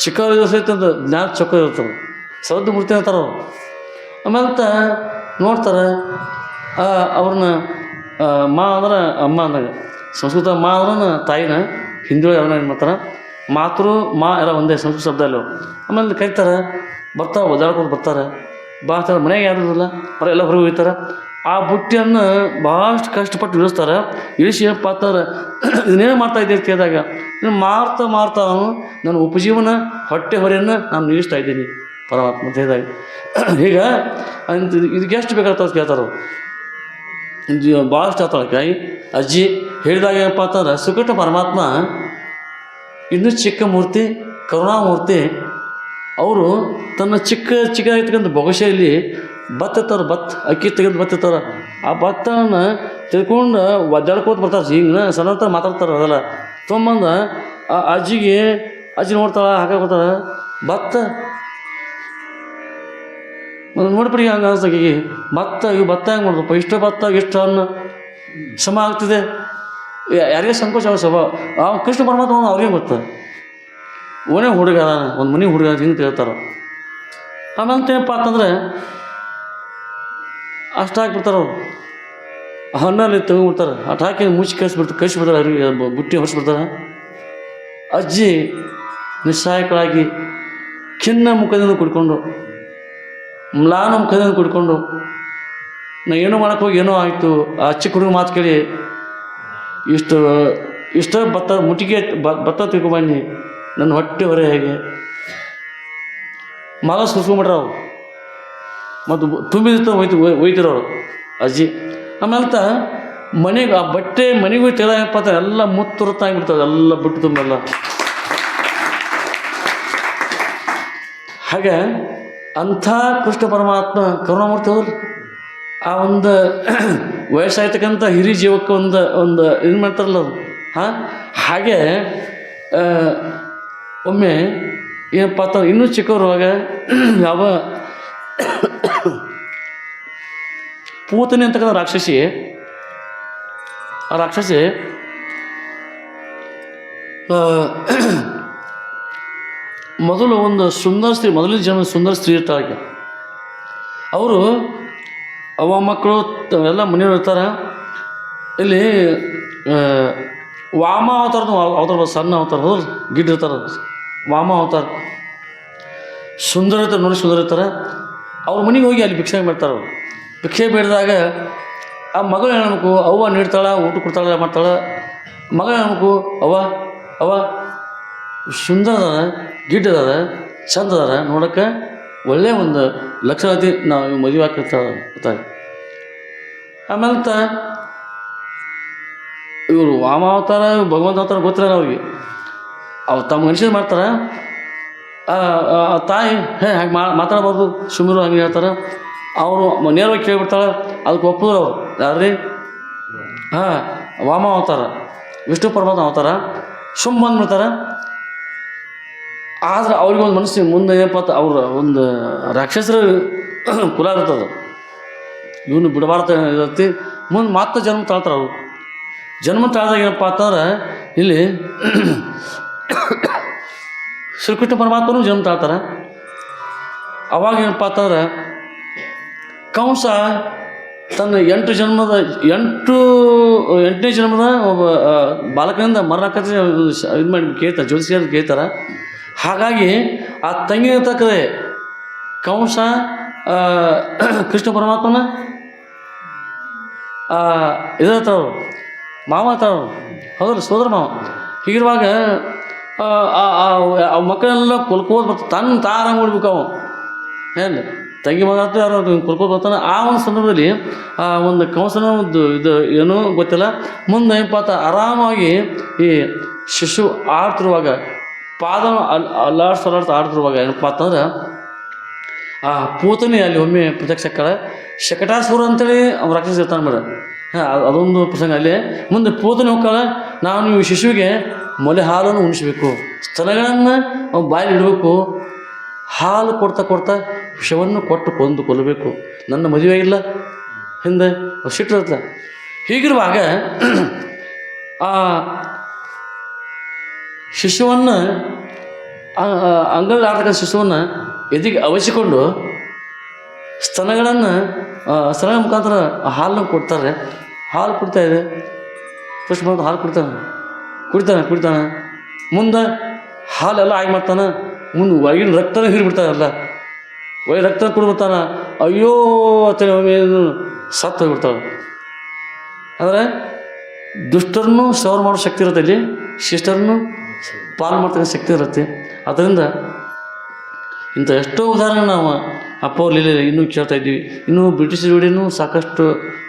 ಚಿಕ್ಕವ್ರಿಗೆ ಸಹಿತ ಜ್ಞಾನ ಚೊಕ್ಕ ಇರ್ತವೆ, ಸೌದ ಮೂರ್ತಿ ಅಂತಾರೆ ಅವರು. ಆಮೇಲೆ ನೋಡ್ತಾರೆ ಅವ್ರನ್ನ ಮಾ ಅಂದ್ರೆ ಅಮ್ಮ ಅಂದಾಗ, ಸಂಸ್ಕೃತ ಮಾ ಅಂದ್ರೆ ತಾಯಿನ, ಹಿಂದಿ ಒಳಗೆ ಅದನ್ನ ಏನು ಮಾಡ್ತಾರೆ ಮಾತೃ ಮಾ ಎಲ್ಲ ಒಂದೇ ಸಂಸ್ಕೃತ ಶಬ್ದ ಅಲ್ಲಿ. ಆಮೇಲೆ ಕರಿತಾರೆ, ಬರ್ತಾರೆ, ಒದ್ದಾಡ್ಕೊಂಡು ಬರ್ತಾರೆ, ಭಾಳ ಮನೆಗೆ ಯಾರು ಇರೋದಿಲ್ಲ, ಎಲ್ಲ ಹೊರಗೆ ಹೋಗ್ತಾರೆ. ಆ ಬುಟ್ಟಿಯನ್ನು ಭಾಳಷ್ಟು ಕಷ್ಟಪಟ್ಟು ಇಳಿಸ್ತಾರೆ. ಇಳಿಸಿ ಏನಪ್ಪ ಅಂತಾರೆ, ಇದನ್ನೇನು ಮಾಡ್ತಾಯಿದ್ದೆ ಅಂತ ಕೇಳಿದಾಗ, ಇನ್ನು ಮಾರ್ತಾ ಅವನು ನನ್ನ ಉಪಜೀವನ ಹೊಟ್ಟೆ ಹೊರೆಯನ್ನು ನಾನು ನಿಲ್ಲಿಸ್ತಾ ಇದ್ದೀನಿ ಪರಮಾತ್ಮ ಅಂತ ಹೇಳಿದಾಗ. ಈಗ ಇದಕ್ಕೆ ಎಷ್ಟು ಬೇಕಾಗ್ತದೆ ಕೇಳ್ತಾರೆ ಭಾಳಷ್ಟು ಆತಾಳಕ್ಕೆ ಅಜ್ಜಿ ಹೇಳಿದಾಗ ಏನಪ್ಪ ಅಂತಂದ್ರೆ, ಸುಕಟ ಪರಮಾತ್ಮ ಇನ್ನೂ ಚಿಕ್ಕ ಮೂರ್ತಿ, ಕರುಣಾಮೂರ್ತಿ. ಅವರು ತನ್ನ ಚಿಕ್ಕದಾಗಿರ್ತಕ್ಕಂಥ ಬೊಗಸೆಯಲ್ಲಿ ಭತ್ತ ಅಕ್ಕಿ ತೆಗೆದು ಬತ್ತಿರ್ತಾರೆ. ಆ ಭತ್ತವನ್ನು ತೆಗೆದುಕೊಂಡು ಒದ್ದಾಡ್ಕೋತ ಬರ್ತಾರೆ, ಹಿಂಗೆ ಸಣ್ಣ ಮಾತಾಡ್ತಾರೆ. ಅದೆಲ್ಲ ತೊಗೊಂಬಂದು ಆ ಅಜ್ಜಿ ನೋಡ್ತಾಳೆ, ಹಾಕಾಕೊತಾಳೆ ಭತ್ತ. ನೋಡ್ಬಿಡಿ ಹಂಗೆ ಅನ್ಸಾಕಿ ಭತ್ತ ಹೆಂಗೆ ಮಾಡ್ದಪ್ಪ, ಇಷ್ಟು ಭತ್ತ ಇಷ್ಟು ಅನ್ನ ಶ್ರಮ ಆಗ್ತಿದೆ, ಯಾರಿಗೆ ಸಂಕೋಚ ಅವ್ರ ಸಭಾ. ಆ ಕೃಷ್ಣ ಪರಮಾತ್ಮ ಅವ್ರಿಗೆ ಗೊತ್ತದೆ, ಓನೇ ಹುಡುಗ ಒಂದು ಮನೆ ಹುಡುಗ ಹಿಂಗೆ ತಿಳ್ತಾರೆ. ಆಮೇಲೆ ಏನಪ್ಪ ಅಂತಂದ್ರೆ ಅಷ್ಟು ಹಾಕಿಬಿಡ್ತಾರೆ ಅವರು, ಹಣ್ಣಲ್ಲಿ ತೆಗೆದ್ಬಿಡ್ತಾರೆ, ಅಷ್ಟು ಹಾಕಿ ಮುಚ್ಚಿ ಕಳಿಸ್ಬಿಡ್ತಾರೆ, ಅವ್ರಿಗೆ ಬುಟ್ಟಿ ಹೊರಿಸ್ಬಿಡ್ತಾರೆ. ಅಜ್ಜಿ ನಿಸ್ಸಹಾಯಕಳಾಗಿ ಖಿನ್ನ ಮುಖದಿಂದ ಕುಡ್ಕೊಂಡು, ಮ್ಲಾನ ಮುಖದಿಂದ ಕುಡ್ಕೊಂಡು, ನಾ ಏನೋ ಮಾಡೋಕ್ಕೆ ಹೋಗಿ ಏನೋ ಆಯಿತು, ಆ ಚಿಕ್ಕ ಹುಡುಗ ಮಾತು ಕೇಳಿ ಇಷ್ಟ ಭತ್ತ ಮುಟ್ಟಿಗೆ ಭತ್ತ ತಿಳ್ಕೊಂಬನ್ನಿ, ನನ್ನ ಹೊಟ್ಟೆ ಹೊರೆ ಹೇಗೆ ಮಗ ಸುರ್ಸ್ಕೊಂಬಿಟ್ರೆ ಅವ್ರು, ಮತ್ತು ತುಂಬಿದ ಒಯ್ತಿರೋರು ಅಜ್ಜಿ. ಆಮೇಲೆ ಮನೆಗೆ ಆ ಬಟ್ಟೆ ಮನೆಗೂ ತೆಗೆದಪ್ಪ ಅಂತ ಎಲ್ಲ ಮುತ್ತುರತ್ತಾಗಿಬಿಡ್ತಾವೆ, ಎಲ್ಲ ಬಿಟ್ಟು ತುಂಬೆಲ್ಲ. ಹಾಗೆ ಅಂಥ ಕೃಷ್ಣ ಪರಮಾತ್ಮ ಕರುಣಾಮೂರ್ತಿ ಹೋದ್ರು. ಆ ಒಂದು ವಯಸ್ಸಾಯ್ತಕ್ಕಂಥ ಹಿರಿಯ ಜೀವಕ್ಕೆ ಒಂದು ಇದು ಮಾಡ್ತಾರಲ್ಲ ಅದು. ಹಾಗೆ ಒಮ್ಮೆ ಏನಪ್ಪ ಅಂತ ಇನ್ನೂ ಚಿಕ್ಕವ್ರುವಾಗ ಯಾವ ಪೂತನಿ ಅಂತಕ್ಕಂಥ ರಾಕ್ಷಸಿ, ಆ ರಾಕ್ಷಸಿ ಮೊದಲು ಒಂದು ಸುಂದರ ಸ್ತ್ರೀ, ಮೊದಲಿನ ಜನ್ಮ ಸುಂದರ ಸ್ತ್ರೀ ಇರ್ತಾಳೆ. ಅವರು ಅವ್ವ ಮಕ್ಕಳು ಎಲ್ಲ ಮನೆಯವ್ರು ಇರ್ತಾರೆ. ಇಲ್ಲಿ ವಾಮ ಅವತಾರ ಸಣ್ಣ ಅವತಾರ ಹೋದ್ರು ಗಿಡ್ಡ ಇರ್ತಾರೆ, ವಾಮ ಅವತಾರ ಸುಂದರ ಇರ್ತಾರೆ, ನೋಡಿ ಸುಂದರ ಇರ್ತಾರೆ. ಅವ್ರ ಮನೆಗೆ ಹೋಗಿ ಅಲ್ಲಿ ಭಿಕ್ಷೆ ಮಾಡ್ತಾರೆ. ಅವರು ಭಿಕ್ಷೆ ಬೇಡಿದಾಗ ಆ ಮಗಳು ಹೇಳ್ಬೇಕು, ಅವ್ವ ನೀಡ್ತಾಳೆ, ಊಟ ಕೊಡ್ತಾಳೆ, ಮಾಡ್ತಾಳೆ. ಮಗಳು ಹೇಳ್ಬೇಕು, ಅವ್ವ ಸುಂದರ ಅದಾರ, ಗಿಡ್ಡ ಅದಾರ, ಚಂದ ಅದಾರ, ನೋಡೋಕ್ಕೆ ಒಳ್ಳೆಯ ಒಂದು ಲಕ್ಷಣ ಐತಿ, ನಾವು ಮದುವೆ ಆಗ್ತಿರ್ತಾರೆ. ಆಮೇಲೆ ಇವರು ವಾಮಾವತಾರ ಭಗವಂತ ಅವತಾರ ಗೊತ್ತಿರಲ್ಲ ಅವ್ರಿಗೆ. ಅವ್ರು ತಮ್ಮ ಮನುಷ್ಯ ಮಾಡ್ತಾರೆ. ತಾಯಿ ಹಾಗೆ ಮಾತಾಡ್ಬಾರ್ದು, ಸುಮ್ಮರು ಹಂಗೆ ಹೇಳ್ತಾರೆ. ಅವರು ನೇರವಾಗಿ ಕೇಳಿಬಿಡ್ತಾಳೆ. ಅದಕ್ಕೆ ಒಪ್ಪಿದ್ರು ಅವರು, ಯಾರ್ರೀ ವಾಮ ಅವತಾರ, ವಿಷ್ಣು ಪರಮಾತ್ಮ ಅವತಾರ, ಬಂದ್ಬಿಡ್ತಾರೆ. ಆದ್ರೆ ಅವ್ರಿಗೆ ಒಂದು ಮನಸ್ಸಿಗೆ ಮುಂದೆ ಏನಪ್ಪ ಅವ್ರ ಒಂದು ರಾಕ್ಷಸರ ಕುಲ ಇರ್ತದೆ, ಇವನು ಬಿಡಬಾರ್ದು ಇರತ್ತಿ. ಮುಂದೆ ಮತ್ತೆ ಜನ್ಮ ತಾಳ್ತಾರೆ. ಅವರು ಜನ್ಮ ತಾಳ್ದಾಗ ಏನಪ್ಪ ಅಂತಂದ್ರೆ ಇಲ್ಲಿ ಶ್ರೀಕೃಷ್ಣ ಪರಮಾತ್ಮನೂ ಜನ್ಮ ತಾಳ್ತಾರೆ. ಅವಾಗ ಏನಪ್ಪ ಅಂತಂದ್ರೆ ಕಂಸ ತನ್ನ ಎಂಟನೇ ಜನ್ಮದ ಒಬ್ಬ ಬಾಲಕನಿಂದ ಮರಣಕತೆ ಇದು ಮಾಡಿ ಕೇಳ್ತಾರೆ, ಜ್ಯೋತಿಷಿಯರು ಕೇಳ್ತಾರೆ. ಹಾಗಾಗಿ ಆ ತಂಗಿನ ತಕ್ಕದೆ ಕಂಸ ಕೃಷ್ಣ ಪರಮಾತ್ಮನ ಇದಿರ್ತಾರ, ಮಾವ ಇರ್ತಾರ, ಹೌದಲ್ಲ, ಸೋದರ ಮಾವ. ಹೀಗಿರುವಾಗ ಆ ಮಕ್ಕಳೆಲ್ಲ ಕೊಲ್ಕೋದು ಬರ್ತಾರೆ, ತಾರಾಗ ಉಳ್ಬೇಕು. ಅವ ಏನು ತಂಗಿ ಮಗ ಅಂತ ಯಾರು ಕೊಲ್ಕೋದು ಬರ್ತಾನೆ. ಆ ಒಂದು ಸಂದರ್ಭದಲ್ಲಿ ಆ ಒಂದು ಕಂಸನ ಒಂದು ಇದು ಏನೂ ಗೊತ್ತಿಲ್ಲ. ಮುಂದೆ ಏನಪ್ಪ ಅಂತ ಆರಾಮಾಗಿ ಈ ಶಿಶು ಆಡ್ತಿರುವಾಗ, ಪಾದ ಅಲ್ಲಾಡ್ತಾ ಆಡ್ತಿರುವಾಗ ಏನಪ್ಪ ಅಂತಂದ್ರೆ ಆ ಪೂತನಿ ಅಲ್ಲಿ ಒಮ್ಮೆ ಪ್ರತ್ಯಕ್ಷ ಶಕಟಾಸುರ ಅಂತೇಳಿ ಅವ್ನು ರಾಕ್ಷಸ ಇರ್ತಾನೆ ಮೇಡ. ಅದೊಂದು ಪ್ರಸಂಗ. ಅಲ್ಲಿ ಮುಂದೆ ಪೂತನಿ ಹೋಗ್ತಾಳ, ನಾನು ಈ ಶಿಶುವಿಗೆ ಮೊಲೆ ಹಾಲನ್ನು ಉಣಿಸ್ಬೇಕು, ಸ್ತನಗಳನ್ನು ಅವ್ನು ಬಾಯಲ್ಲಿ ಇಡಬೇಕು, ಹಾಲು ಕೊಡ್ತಾ ವಿಷವನ್ನು ಕೊಟ್ಟು ಕೊಲ್ಲಬೇಕು, ನನ್ನ ಮದುವೆ ಆಗಿಲ್ಲ ಹಿಂದೆ ಶಿಶುವನ್ನು ಅಂಗಡಿ ಆಡ್ತಕ್ಕಂಥ ಶಿಶುವನ್ನು ಎದೆಗೆ ಅವಸಿಕೊಂಡು ಸ್ತನಗಳ ಮುಖಾಂತರ ಹಾಲನ್ನು ಕೊಡ್ತಾರೆ. ಹಾಲು ಕುಡ್ತಾ ಇದೆ, ಫಸ್ಟ್ ಬಂದು ಹಾಲು ಕುಡಿತಾನೆ ಮುಂದೆ ಹಾಲೆಲ್ಲ ಆಗಿ ಮಾಡ್ತಾನೆ. ಮುಂದೆ ಒಳಗಿನ ರಕ್ತನ ಹೀರಿಬಿಡ್ತಾರಲ್ಲ, ಒಳಗೆ ರಕ್ತ ಕುಡಿಬಿಡ್ತಾನೆ. ಅಯ್ಯೋ ಅಂತೇಳಿ ಸತ್ತು ಹೋಗಿಬಿಡ್ತಾಳೆ. ಅಂದರೆ ದುಷ್ಟರನ್ನು ಸವರ್ ಮಾಡೋ ಶಕ್ತಿ ಇರುತ್ತೆ, ಇಲ್ಲಿ ಶಿಷ್ಟರನ್ನು ಪಾಲು ಮಾಡ್ತಕ್ಕಂಥ ಶಕ್ತಿ ಇರುತ್ತೆ. ಅದರಿಂದ ಇಂಥ ಎಷ್ಟೋ ಉದಾಹರಣೆ ನಾವು ಅಪ್ಪ ಅವ್ರು ಲೀಲೆ ಇನ್ನೂ ಕೇಳ್ತಾ ಇದ್ದೀವಿ. ಇನ್ನೂ ಬ್ರಿಟಿಷ್ ರೂಢಿನೂ ಸಾಕಷ್ಟು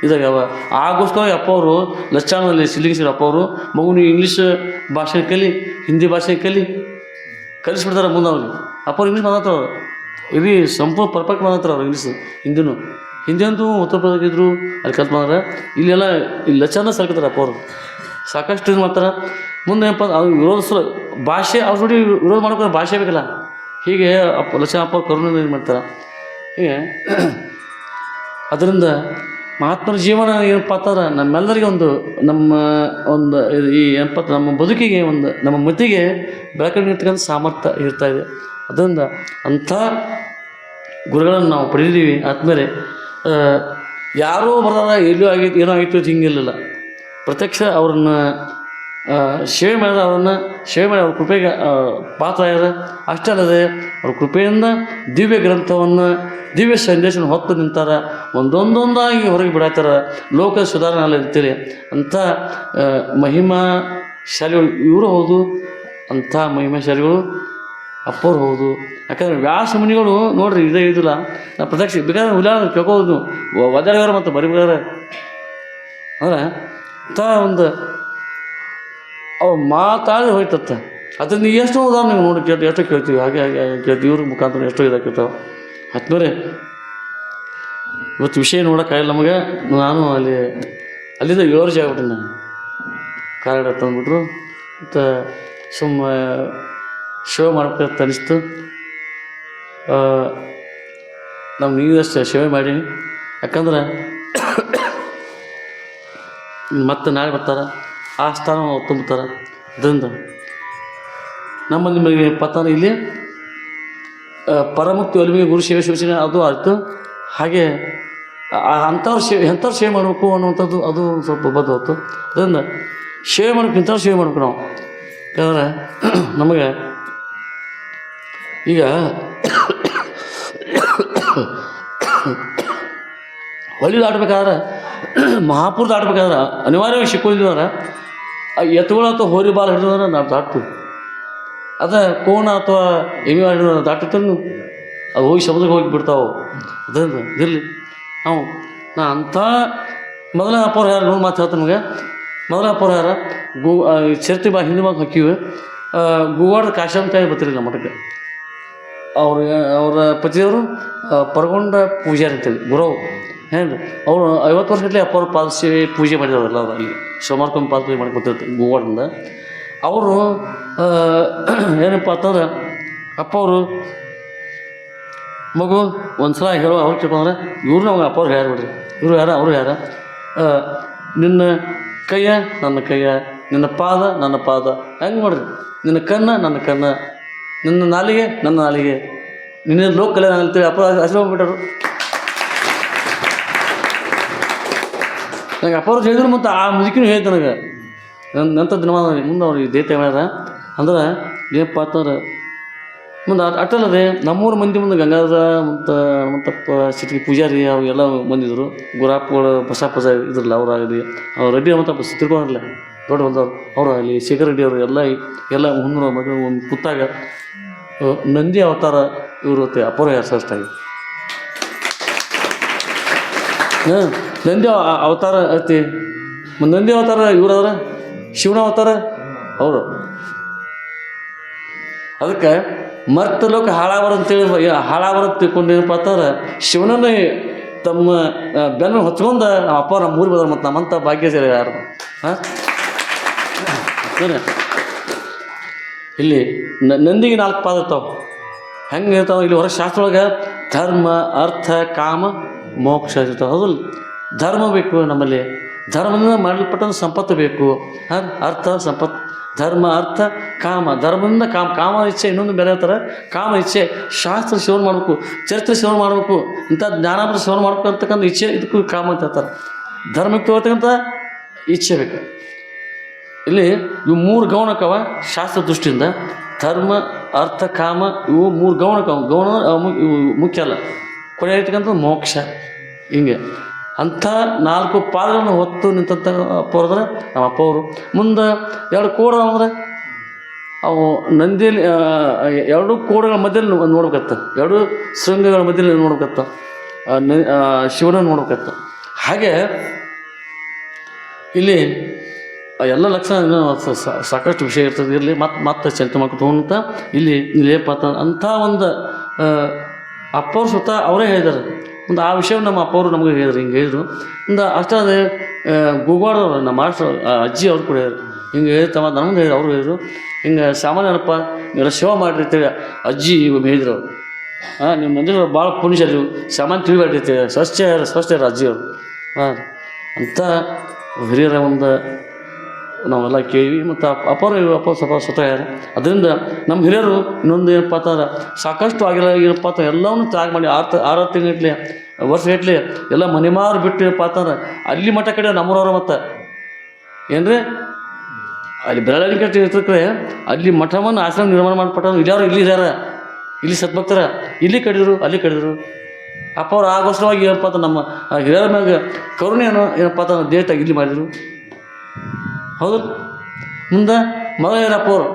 ಇದಾಗ್ಯಾವ. ಆಗೋಸ್ಕರ ಅಪ್ಪ ಅವರು ಲಚ್ಚಾಣದಲ್ಲಿ ಸಿಲ್ಲಿಗಿಸಿದ್ರು. ಅಪ್ಪ ಅವರು ಮಗುನು ಇಂಗ್ಲೀಷ್ ಭಾಷೆ ಕಲಿ, ಹಿಂದಿ ಭಾಷೆ ಕಲಿಸ್ಬಿಡ್ತಾರೆ ಮುಂದೆ ಅವ್ರಿಗೆ. ಅಪ್ಪ ಅವ್ರು ಇಂಗ್ಲೀಷ್ ಮಾತಾಡ್ತಾರೆ, ಇಡೀ ಸಂಪೂರ್ಣ ಪರ್ಫೆಕ್ಟ್ ಮಾತಾಡ್ತಾರೆ ಅವ್ರು ಇಂಗ್ಲೀಷ್. ಹಿಂದಿ ಅಂತೂ ಉತ್ತರ ಪ್ರದೇಶ ಇದ್ರು ಅಲ್ಲಿ ಕಲ್ತು ಮಾಡಿದ್ರೆ, ಇಲ್ಲೆಲ್ಲ ಇಲ್ಲಿ ಲಚ್ಚಾನ ಸಲ್ಕತ್ತಾರೆ ಅಪ್ಪ ಅವರು. ಸಾಕಷ್ಟು ಇದು ಮಾಡ್ತಾರೆ. ಮುಂದೆ ಏನಪ್ಪ ಅವ್ರು ವಿರೋಧಿಸೋ ಭಾಷೆ ಅವ್ರ ಜೋಡಿ ವಿರೋಧ ಮಾಡ್ಕೊಂಡು ಭಾಷೆ ಬೇಕಲ್ಲ. ಹೀಗೆ ಲಚ್ಚಾನ ಅಪ್ಪ ಅವ್ರು ಕರುಣೆ ಇದು ಮಾಡ್ತಾರೆ. ಹೀಗೆ ಅದರಿಂದ ಮಹಾತ್ಮರ ಜೀವನ ಏನಪ್ಪ ಅಂತಂದ್ರೆ ನಮ್ಮೆಲ್ಲರಿಗೆ ಒಂದು ಈ ಏನಪ್ಪ ನಮ್ಮ ಬದುಕಿಗೆ ನಮ್ಮ ಮತಿಗೆ ಬೆಳಕನ್ನು ನೀಡ್ತಕ್ಕಂಥ ಸಾಮರ್ಥ್ಯ ಇರ್ತಾಯಿದೆ. ಅದರಿಂದ ಅಂಥ ಗುರುಗಳನ್ನು ನಾವು ಪಡೆದಿದ್ದೀವಿ. ಆದಮೇಲೆ ಯಾರೋ ಬರೋದ ಎಲ್ಲೋ ಆಗಿತ್ತು ಏನೋ ಆಗಿತ್ತು ಅಂತ ಹಿಂಗಿರಲಿಲ್ಲ. ಪ್ರತ್ಯಕ್ಷ ಅವ್ರನ್ನ ಸೇವೆ ಮಾಡಿದ, ಸೇವೆ ಮಾಡಿ ಅವ್ರ ಕೃಪೆಗೆ ಪಾತ್ರ ಆಗ್ಯಾರ. ಅಷ್ಟೇ ಅಲ್ಲದೆ ಅವ್ರ ಕೃಪೆಯಿಂದ ದಿವ್ಯ ಗ್ರಂಥವನ್ನು, ದಿವ್ಯ ಸಂದೇಶವನ್ನು ಹೊತ್ತು ನಿಂತಾರ. ಒಂದೊಂದಾಗಿ ಹೊರಗೆ ಬಿಡಾಯ್ತಾರ. ಲೋಕ ಸುಧಾರಣೆ ಅಲ್ಲ ಅಂತೇಳಿ ಅಂಥ ಮಹಿಮಾಶಾಲಿಗಳು ಇವರು ಹೌದು. ಅಂಥ ಮಹಿಮಾಶಾಲಿಗಳು ಅಪ್ಪವ್ರು ಹೌದು. ಯಾಕಂದರೆ ವ್ಯಾಸ ಮುನಿಗಳು ನೋಡ್ರಿ ಇದೇ ಇದಿಲ್ಲ. ನಾ ಪ್ರತ್ಯಕ್ಷ ಬೇಕಾದ್ರೆ ಹುಲ ಕೇಳ್ಕೋದು ಒದ್ದಾಡ್ಯಾರ ಮತ್ತು ಬರಿಬೇಕಾರೆ ಅಂದ್ರೆ ಅಂಥ ಒಂದು ಅವು ಮಾತಾಡಿ ಹೋಯ್ತತ್ತ. ಅದರಿಂದ ಎಷ್ಟೋ ಉದಾಹರಣೆ ನೋಡಿ ಎಷ್ಟೋ ಕೇಳ್ತೀವಿ. ಹಾಗೆ ಕೇಳ್ತೀವಿ. ಇವ್ರ ಮುಖಾಂತರ ಎಷ್ಟೋ ಇದಾಗಿರ್ತಾವೆ. ಆದ್ಮೇಲೆ ಇವತ್ತು ವಿಷಯ ನೋಡೋಕ್ಕಾಗಿಲ್ಲ ನಮಗೆ. ನಾನು ಅಲ್ಲಿಂದ 7 ವರ್ಷ ಆಗ್ಬಿಟ್ಟೆ. ನಾನು ಕಾರಿಡಾರ್ ತಂದುಬಿಟ್ರು ಮತ್ತು ಸುಮ್ಮ ಸೇವೆ ಮಾಡ್ಬೇಕಂತ ಅನಿಸ್ತು. ನಾವು ನೀವಷ್ಟು ಸೇವೆ ಮಾಡೀನಿ. ಯಾಕಂದ್ರೆ ಮತ್ತೆ ನಾಳೆ ಬರ್ತಾರೆ, ಆ ಸ್ಥಾನ ತುಂಬ್ತಾರೆ. ಅದರಿಂದ ನಮ್ಮ ನಿಮಗೆ ಪತ್ತಾನ ಇಲ್ಲಿ ಪರಮುಕ್ತಿ ಒಲಿಮೆ ಗುರು ಸೇವೆ ಸೂಚನೆ ಅದು ಆಯಿತು. ಹಾಗೆ ಎಂಥವ್ರು ಸೇವೆ ಮಾಡಬೇಕು ಅನ್ನುವಂಥದ್ದು ಅದು ಸ್ವಲ್ಪ ಬದ್ಧ ಹೊತ್ತು. ಅದರಿಂದ ಸೇವೆ ಮಾಡ್ಬೇಕು, ಇಂಥವ್ರು ಸೇವೆ ಮಾಡ್ಬೇಕು ನಾವು. ಯಾಕಂದರೆ ನಮಗೆ ಈಗ ಹೊಳಿ ದಾಟಬೇಕಾದ್ರೆ, ಮಹಾಪುರ ದಾಟಬೇಕಾದ್ರೆ ಅನಿವಾರ್ಯವಾಗಿ ಸಿಕ್ಕೊಂಡಿದ್ದಾರೆ. ಎತ್ತುಗಳು ಅಥವಾ ಹೋರಿ ಬಾಲ್ ಹಿಡಿದ್ರೆ ನಾವು ದಾಟ್ತೀವಿ. ಅದ ಕೋಣ ಅಥವಾ ಎಮ್ಮೆ ಹಿಡಿದ್ರೆ ದಾಟಿರ್ತಾನು ಅದು ಹೋಗಿ ಶಬ್ದಕ್ಕೆ ಹೋಗಿ ಬಿಡ್ತಾವೆ. ಅದರಿಂದ ಇರಲಿ ನಾ ಅಂಥ ಮೊದಲ ಅಪ್ಪವ್ರು ಯಾರು ನೋಡಿ ಮಾತು ಹೇಳ್ತಾರೆ ನಮಗೆ. ಮೊದಲ ಅಪ್ಪವ್ರು ಯಾರ ಚರ್ತಿ ಹಿಂದಿ ಮಾತು ಹಾಕಿವಿ. ಗೋವಾಡ ಕಾಶ್ಯಂತಾಯಿ ಬರ್ತಿರಲಿಲ್ಲ ಮಠಕ್ಕೆ. ಅವರ ಪತಿಯವರು ಪರಗೊಂಡ ಪೂಜಾರಿ ಅಂತೇಳಿ ಗುರವು ಏನು ಅವರು 50 ವರ್ಷಗಟ್ಟಲೆ ಅಪ್ಪವ್ರ ಪಾದಸೇವೆ ಪೂಜೆ ಮಾಡಿದವರಲ್ಲ. ಅವರು ಅಲ್ಲಿ ಸೋಮವಾರಕ್ಕೊಮ್ಮೆ ಪಾದ ಪೂಜೆ ಮಾಡಿ ಗೊತ್ತಿರ್ತಾರೆ ಗೋವಾಡಿಂದ. ಅವರು ಏನಪ್ಪ ಅಂತಂದ್ರೆ ಅಪ್ಪವರು ಮಗು ಒಂದು ಸಲ ಹೇಳೋ ಅವ್ರು ತಿಳ್ಕೊಂಡ್ರೆ ಇವ್ರು ನಮಗೆ ಅಪ್ಪವ್ರು ಹೇಳ್ಬಿಡ್ರಿ. ಇವರು ಯಾರ ಅವರು ಯಾರ, ನಿನ್ನ ಕೈಯ ನನ್ನ ಕೈಯ, ನಿನ್ನ ಪಾದ ನನ್ನ ಪಾದ, ಹೆಂಗೆ ಮಾಡ್ರಿ, ನಿನ್ನ ಕಣ್ಣ ನನ್ನ ಕಣ್ಣ, ನಿನ್ನ ನಾಲಿಗೆ ನನ್ನ ನಾಲಿಗೆ, ನಿನ್ನ ಲೋಕ ಕಲ್ಯಾಣ ಅಂತೇಳಿ ಅಪ್ಪ ಆಶೀರ್ವಾದ ನನಗೆ ಅಪ್ಪವ್ರು ಹೇಳಿದ್ರು. ಮತ್ತು ಆ ಮುದುಕಿನೂ ಹೇಳ್ತು ನನಗೆ ನಂತ ದಿನಮಾನ ಮುಂದೆ ಅವ್ರಿಗೆ ದೇತೆ ಮಾಡ್ಯಾರ. ಅಂದ್ರೆ ಏನಪ್ಪ ಅಂತಂದ್ರೆ ಮುಂದೆ ಅಟ್ಟಲ್ಲದೆ ನಮ್ಮೂರು ಮಂದಿ ಮುಂದೆ ಗಂಗಾಧರ ಮತ್ತು ಹನುಮಂತಪ್ಪ ಸಿಟಿಗೆ ಪೂಜಾರಿ ಅವೆಲ್ಲ ಬಂದಿದ್ದರು. ಗುರಾಪ್ಗಳು ಬಸಪ್ಪ ಇದ್ರಲ್ಲ ಅವರಾಗಲಿ, ಅವ್ರು ರೆಡ್ಡಿ ಹನುಮಂತಪ್ಪ ತಿಳ್ಕೊಂಡಿರಲಿಲ್ಲ ದೊಡ್ಡ ಬಂದವರು ಅವರಾಗಲಿ, ಶೇಖರ್ ರೆಡ್ಡಿ ಅವರು ಎಲ್ಲ ಹುಣ್ಣರು ಮಗ ಒಂದು ಕೂತಾಗ ನಂದಿ ಅವತಾರ ಇವರು ಅಪ್ಪರ ಹೆಸರಿಸ್ತಾಗಿ ನಂದಿ ಅವತಾರ ಐತಿ. ನಂದಿ ಅವತಾರ ಇವ್ರದ್ರ ಶಿವನ ಅವತಾರ ಅವರು. ಅದಕ್ಕೆ ಮರ್ತ ಲೋಕ ಹಾಳಾವರಂತೇಳಿ ಹಾಳಾವರ ತಿಳ್ಕೊಂಡೇನಪ್ಪ ಅಂತಂದ್ರೆ ಶಿವನನ್ನೇ ತಮ್ಮ ಬೆನ್ನು ಹೊಚ್ಕೊಂಡು ನಮ್ಮ ಅಪ್ಪ ನಮ್ಮ ಊರಿಗೆ ಹೋದ್ರೆ ಮತ್ತು ನಮ್ಮಂಥ ಭಾಗ್ಯ ಸೇರಿ ಯಾರು ಇಲ್ಲಿ ನಂದಿಗೆ 4 ಪಾದ ಇರ್ತಾವೆ. ಹೆಂಗೆ ಇರ್ತಾವೆ ಇಲ್ಲಿ ಹೊರಗೆ ಶಾಸ್ತ್ರೊಳಗೆ ಧರ್ಮ ಅರ್ಥ ಕಾಮ ಮೋಕ್ಷ ಇರ್ತಾವೆ. ಹೌದಲ್ಲ, ಧರ್ಮ ಬೇಕು ನಮ್ಮಲ್ಲಿ, ಧರ್ಮದಿಂದ ಮಾಡಲ್ಪಟ್ಟ ಸಂಪತ್ತು ಬೇಕು. ಅರ್ಥ ಸಂಪತ್ತು ಧರ್ಮ ಅರ್ಥ ಕಾಮ, ಧರ್ಮದಿಂದ ಕಾಮ ಇಚ್ಛೆ ಇನ್ನೊಂದು ಬೇರೆ ಹೇಳ್ತಾರೆ. ಕಾಮ ಇಚ್ಛೆ, ಶಾಸ್ತ್ರ ಸೇವನೆ ಮಾಡಬೇಕು, ಚರಿತ್ರೆ ಸೇವನೆ ಮಾಡಬೇಕು, ಇಂಥ ಜ್ಞಾನಾಮೃತ ಸೇವನೆ ಮಾಡ್ಬೇಕು ಅಂತಕ್ಕಂಥ ಇಚ್ಛೆ, ಇದಕ್ಕೂ ಕಾಮ ಅಂತ ಹೇಳ್ತಾರೆ. ಧರ್ಮಕ್ಕೆ ಹೋಗ್ತಕ್ಕಂಥ ಇಚ್ಛೆ ಬೇಕು. ಇಲ್ಲಿ ಇವು 3 ಗೌಣಕವ ಶಾಸ್ತ್ರ ದೃಷ್ಟಿಯಿಂದ. ಧರ್ಮ ಅರ್ಥ ಕಾಮ ಇವು 3 ಗೌಣಕವ. ಗೌಣ ಇವು ಮುಖ್ಯ ಅಲ್ಲ. ಕೊನೆ ಇರ್ತಕ್ಕಂಥ ಮೋಕ್ಷ. ಹಿಂಗೆ ಅಂಥ 4 ಪಾದಗಳನ್ನು ಹೊತ್ತು ನಿಂತಂಥ ಅಪ್ಪ ಅಂದ್ರೆ ನಮ್ಮ ಅಪ್ಪ ಅವರು. ಮುಂದೆ 2 ಕೋಡ ಅಂದ್ರೆ ಅವು ನಂದಿಯಲ್ಲಿ 2 ಕೋಡಗಳ ಮಧ್ಯದಲ್ಲಿ ನೋಡ್ಬೇಕತ್ತ, 2 ಶೃಂಗಗಳ ಮಧ್ಯದಲ್ಲಿ ನೋಡ್ಬೇಕತ್ತ, ಶಿವನ ನೋಡ್ಬೇಕತ್ತ. ಹಾಗೆ ಇಲ್ಲಿ ಎಲ್ಲ ಲಕ್ಷಣ ಸಾಕಷ್ಟು ವಿಷಯ ಇರ್ತದೆ. ಇರಲಿ ಮತ್ತೆ ಚಿಂತೆ ಮಾಡ್ಕೊತ ಇಲ್ಲಿ ಲೇಪತ್ತ ಅಂಥ ಒಂದು ಅಪ್ಪವ್ರು ಸ್ವತಃ ಅವರೇ ಹೇಳಿದ್ದಾರೆ. ಒಂದು ಆ ವಿಷಯವನ್ನು ನಮ್ಮ ಅಪ್ಪವರು ನಮಗೆ ಹೇಳಿದ್ರು. ಹಿಂಗೆ ಹೇಳಿದರು. ಒಂದು ಅಷ್ಟಾದ ಗುಗ್ವಾಡವ್ರು ನಮ್ಮ ಮಾಸ್ಟ್ರು ಅಜ್ಜಿ ಅವ್ರು ಕೂಡ ಹೇಳಿದ್ರು. ಹಿಂಗೆ ಹೇಳ್ತಮ್ಮ ನಮ್ಗೆ ಹೇಳಿದ್ರು, ಅವರು ಹೇಳಿದರು. ಹಿಂಗೆ ಸಾಮಾನ್ಯನಪ್ಪ ನೀವೆಲ್ಲ ಸೇವೆ ಮಾಡಿರಿ ಅಂತೇಳಿ ಅಜ್ಜಿ ಹೇಳಿದ್ರು ಅವರು. ನೀವು ನಂದಿರೋ ಭಾಳ ಪುಣ್ಯ ನೀವು ಸಾಮಾನ್ಯ ತಿಳಿಬೇಡ್ರಿ ಸ್ವಚ್ಛ ಅಜ್ಜಿ ಅವರು. ಅಂಥ ಹಿರಿಯರ ಒಂದು ನಾವೆಲ್ಲ ಕೇಳಿ ಮತ್ತು ಅಪ್ಪ ಸ್ವಲ್ಪ ಸ್ವತಃ ಯಾರು. ಅದರಿಂದ ನಮ್ಮ ಹಿರಿಯರು ಇನ್ನೊಂದು ಏನಪ್ಪ ಅಂತಂದ್ರೆ ಸಾಕಷ್ಟು ಆಗಿಲ್ಲ. ಏನಪ್ಪ ಅಂತ ಎಲ್ಲವನ್ನೂ ತ್ಯಾಗ ಮಾಡಿ 6 ತಿಂಗಟ್ಲೆ ವರ್ಷಗಟ್ಟಲೆ ಎಲ್ಲ ಮನೆಮಾರು ಬಿಟ್ಟು ಏನಪ್ಪ ಅಂತಂದ್ರೆ ಅಲ್ಲಿ ಮಠ ಕಡೆ ನಮ್ಮೂರವ್ರ ಮತ್ತು ಏನ್ರಿ ಅಲ್ಲಿ ಬೆಳವಣಿಗೆ ಕಟ್ಟಿ ಇರ್ತಕ್ರೆ ಅಲ್ಲಿ ಮಠವನ್ನು ಆಶ್ರಮ ನಿರ್ಮಾಣ ಮಾಡಿಬಿಟ್ಟಾರ. ಇಲ್ಲಾರು ಇಲ್ಲಿ ಇದ್ದಾರೆ, ಇಲ್ಲಿ ಸತ್ಭಕ್ತರ ಇಲ್ಲಿ ಕಡಿದ್ರು ಅಲ್ಲಿ ಕಡಿದ್ರು. ಅಪ್ಪ ಅವ್ರು ಆಗೋಸ್ಕರವಾಗಿ ಏನಪ್ಪ ಅಂತ ನಮ್ಮ ಹಿರಿಯರ ಮ್ಯಾಗ ಕರುಣೆಯನ್ನು ಏನಪ್ಪ ಅಂತಂದ್ರೆ ದೇಹದಾಗ ಇಲ್ಲಿ ಮಾಡಿದರು. ಹೌದು. ಮುಂದೆ ಮಗನಪ್ಪ ಅವರು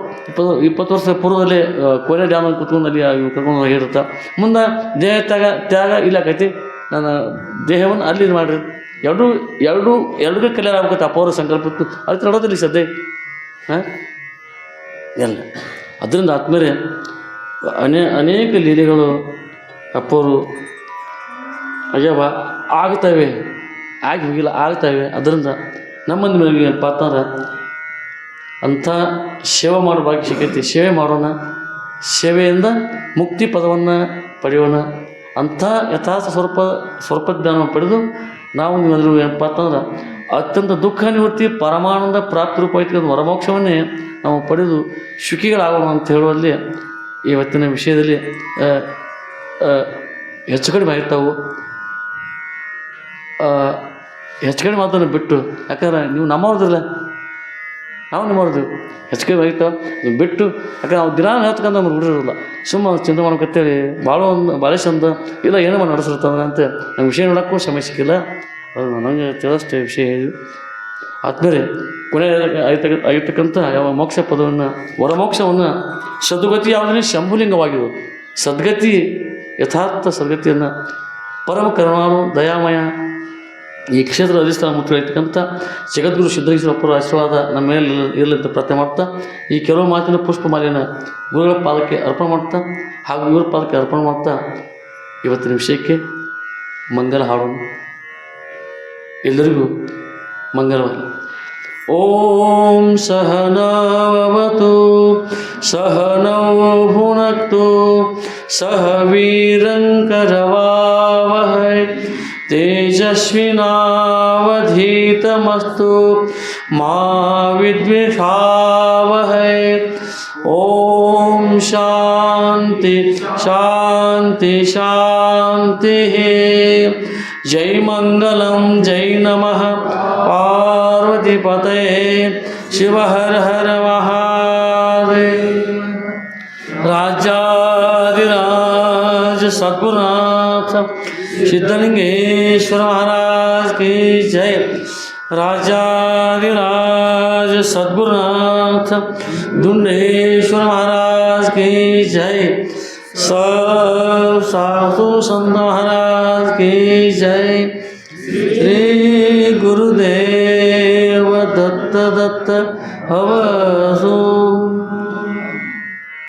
20 ವರ್ಷ ಪೂರ್ವದಲ್ಲಿ ಕೊನೆ ಡ್ಯಾಮಲ್ಲಿ ಕುತ್ಕೊಂಡು ಅಲ್ಲಿ ಕರ್ಕೊಂಡು ಹೇಳಿರ್ತ. ಮುಂದೆ ದೇಹ ತ್ಯಾಗ ಇಲ್ಲಾಕೈತಿ, ನನ್ನ ದೇಹವನ್ನು ಅಲ್ಲಿ ಮಾಡಿರಿ. ಎರಡೂ ಕಲ್ಯಾಣ ಆಗ್ಬೇಕತ್ತೆ ಅಪ್ಪ ಅವ್ರ ಸಂಕಲ್ಪತ್ತು. ಅದಕ್ಕೆ ನೋಡೋದಿಲ್ಲ ಸದ್ಯ ಎಲ್ಲ. ಅದರಿಂದ ಆದ್ಮೇಲೆ ಅನೇಕ ಲೀಲೆಗಳು ಅಪ್ಪವರು ಆಗ್ಯಾವ, ಆಗ್ತವೆ, ಆಗಿ ಹೋಗಿಲ್ಲ, ಆಗ್ತವೆ. ಅದರಿಂದ ನಮ್ಮಂದ ಮೇಲೆ ಏನಪ್ಪ ಅಂತಂದ್ರೆ ಅಂಥ ಸೇವೆ ಮಾಡೋ ಭಾಗ್ಯ ಸಿಕ್ಕೈತಿ. ಸೇವೆ ಮಾಡೋಣ, ಸೇವೆಯಿಂದ ಮುಕ್ತಿ ಪದವನ್ನು ಪಡೆಯೋಣ. ಅಂಥ ಯಥಾರ್ಥ ಸ್ವರೂಪ ಜ್ಞಾನವನ್ನು ಪಡೆದು ನಾವು ನೀವೆಲ್ಲರೂ ಏನಪ್ಪ ಅಂತಂದ್ರೆ ಅತ್ಯಂತ ದುಃಖ ನಿವೃತ್ತಿ ಪರಮಾನಂದ ಪ್ರಾಪ್ತಿ ರೂಪವಾಯ್ತು ವರಮೋಕ್ಷವನ್ನೇ ನಾವು ಪಡೆದು ಸುಖಿಗಳಾಗೋಣ ಅಂತ ಹೇಳುವಲ್ಲಿ ಇವತ್ತಿನ ವಿಷಯದಲ್ಲಿ ಹೆಚ್ಚು ಕಡಿಮೆ ಆಗಿರ್ತಾವೆ. ಹೆಚ್ಚು ಕಡಿಮೆ ಮಾತನ್ನು ಬಿಟ್ಟು, ಯಾಕಂದ್ರೆ ನೀವು ನಮ್ಮವ್ರದಿಲ್ಲ, ನಾವು ನಿಮ್ಮವ್ರದ್ದು ಹೆಚ್ಚು ಕಡಿಮೆ ಆಗಿರ್ತಾವೆ ಬಿಟ್ಟು. ಯಾಕಂದ್ರೆ ನಾವು ದಿನ ಹೇಳ್ತಕ್ಕಂಥ ನಮ್ಗೆ ಬಿಡಿರೋದಿಲ್ಲ. ಸುಮ್ಮನೆ ಚಿಂತೆ ಮಾಡ್ಕೊತೇಳಿ ಭಾಳ ಚಂದ ಇಲ್ಲ ಏನೋ ಮಾಡಿ ನಡೆಸಿರ್ತಂದ್ರೆ ಅಂತ ನಮ್ಗೆ ವಿಷಯ ನೋಡೋಕ್ಕೂ ಸಮಯ ಸಿಕ್ಕಿಲ್ಲ. ಅದು ನನಗೆ ತಿಳಿದಷ್ಟು ವಿಷಯ ಹೇಳಿ ಆದ್ಮೇಲೆ ಕೊನೆ ಆಗಿರ್ತಕ್ಕಂಥ ಯಾವ ಮೋಕ್ಷ ಪದವನ್ನು ವರಮೋಕ್ಷವನ್ನು ಸದ್ಗತಿ ಯಾವುದೇ ಶಂಭುಲಿಂಗವಾಗಿದ್ದು ಸದ್ಗತಿ ಯಥಾರ್ಥ ಸದ್ಗತಿಯನ್ನು ಪರಮ ಕರುಣಾಳು ದಯಾಮಯ ಈ ಕ್ಷೇತ್ರದ ಅಧಿಷ್ಠಾನ ಮುಖ್ಯವಾಗಿರ್ತಕ್ಕಂಥ ಜಗದ್ಗುರು ಸಿದ್ಧಲಿಂಗೇಶ್ವರಪ್ಪರ ಆಶೀರ್ವಾದ ನಮ್ಮ ಮೇಲೆ ಇರಲಿಂತ ಪ್ರಾರ್ಥನೆ ಮಾಡ್ತಾ ಈ ಕೆಲವು ಮಾತಿನ ಪುಷ್ಪ ಮಾಲೆಯನ್ನು ಗುರುಗಳ ಪಾದಕ್ಕೆ ಅರ್ಪಣೆ ಮಾಡ್ತಾ ಹಾಗೂ ಇವರ ಪಾದಕ್ಕೆ ಅರ್ಪಣೆ ಮಾಡ್ತಾ ಇವತ್ತಿನ ವಿಷಯಕ್ಕೆ ಮಂಗಲ ಹಾಡೋಣ. ಎಲ್ಲರಿಗೂ ಮಂಗಲವಾಗಿ. ಓಂ ಸಹನಾವತು ಸಹನೌ ಭುನಕ್ತು ಸಹ ವೀರಂಕರವಾವಹೈ ತೇಜಸ್ವಿನಾವಧೀತಮಸ್ತು ಮಾ ವಿದ್ವಿಷಾವಹೈ. ಓಂ ಶಾಂತಿ ಶಾಂತಿ ಶಾಂತಿ. ಜೈ ಮಂಗಲಂ ಜೈ ನಮಃ ಪಾರ್ವತಿಪತೇ ಶಿವ ಹರ ಹರ ಮಹಾದೇವ. ರಾಜಾಧಿರಾಜ ಸದ್ಗುರುನಾಥ सिद्धलिंगेश्वर महाराज की जय. राजाधिराज सद्गुरुनाथ दुंडेश्वर महाराज की जय. सब साधु संत महाराज की जय. श्री गुरुदेव दत्त दत्त हव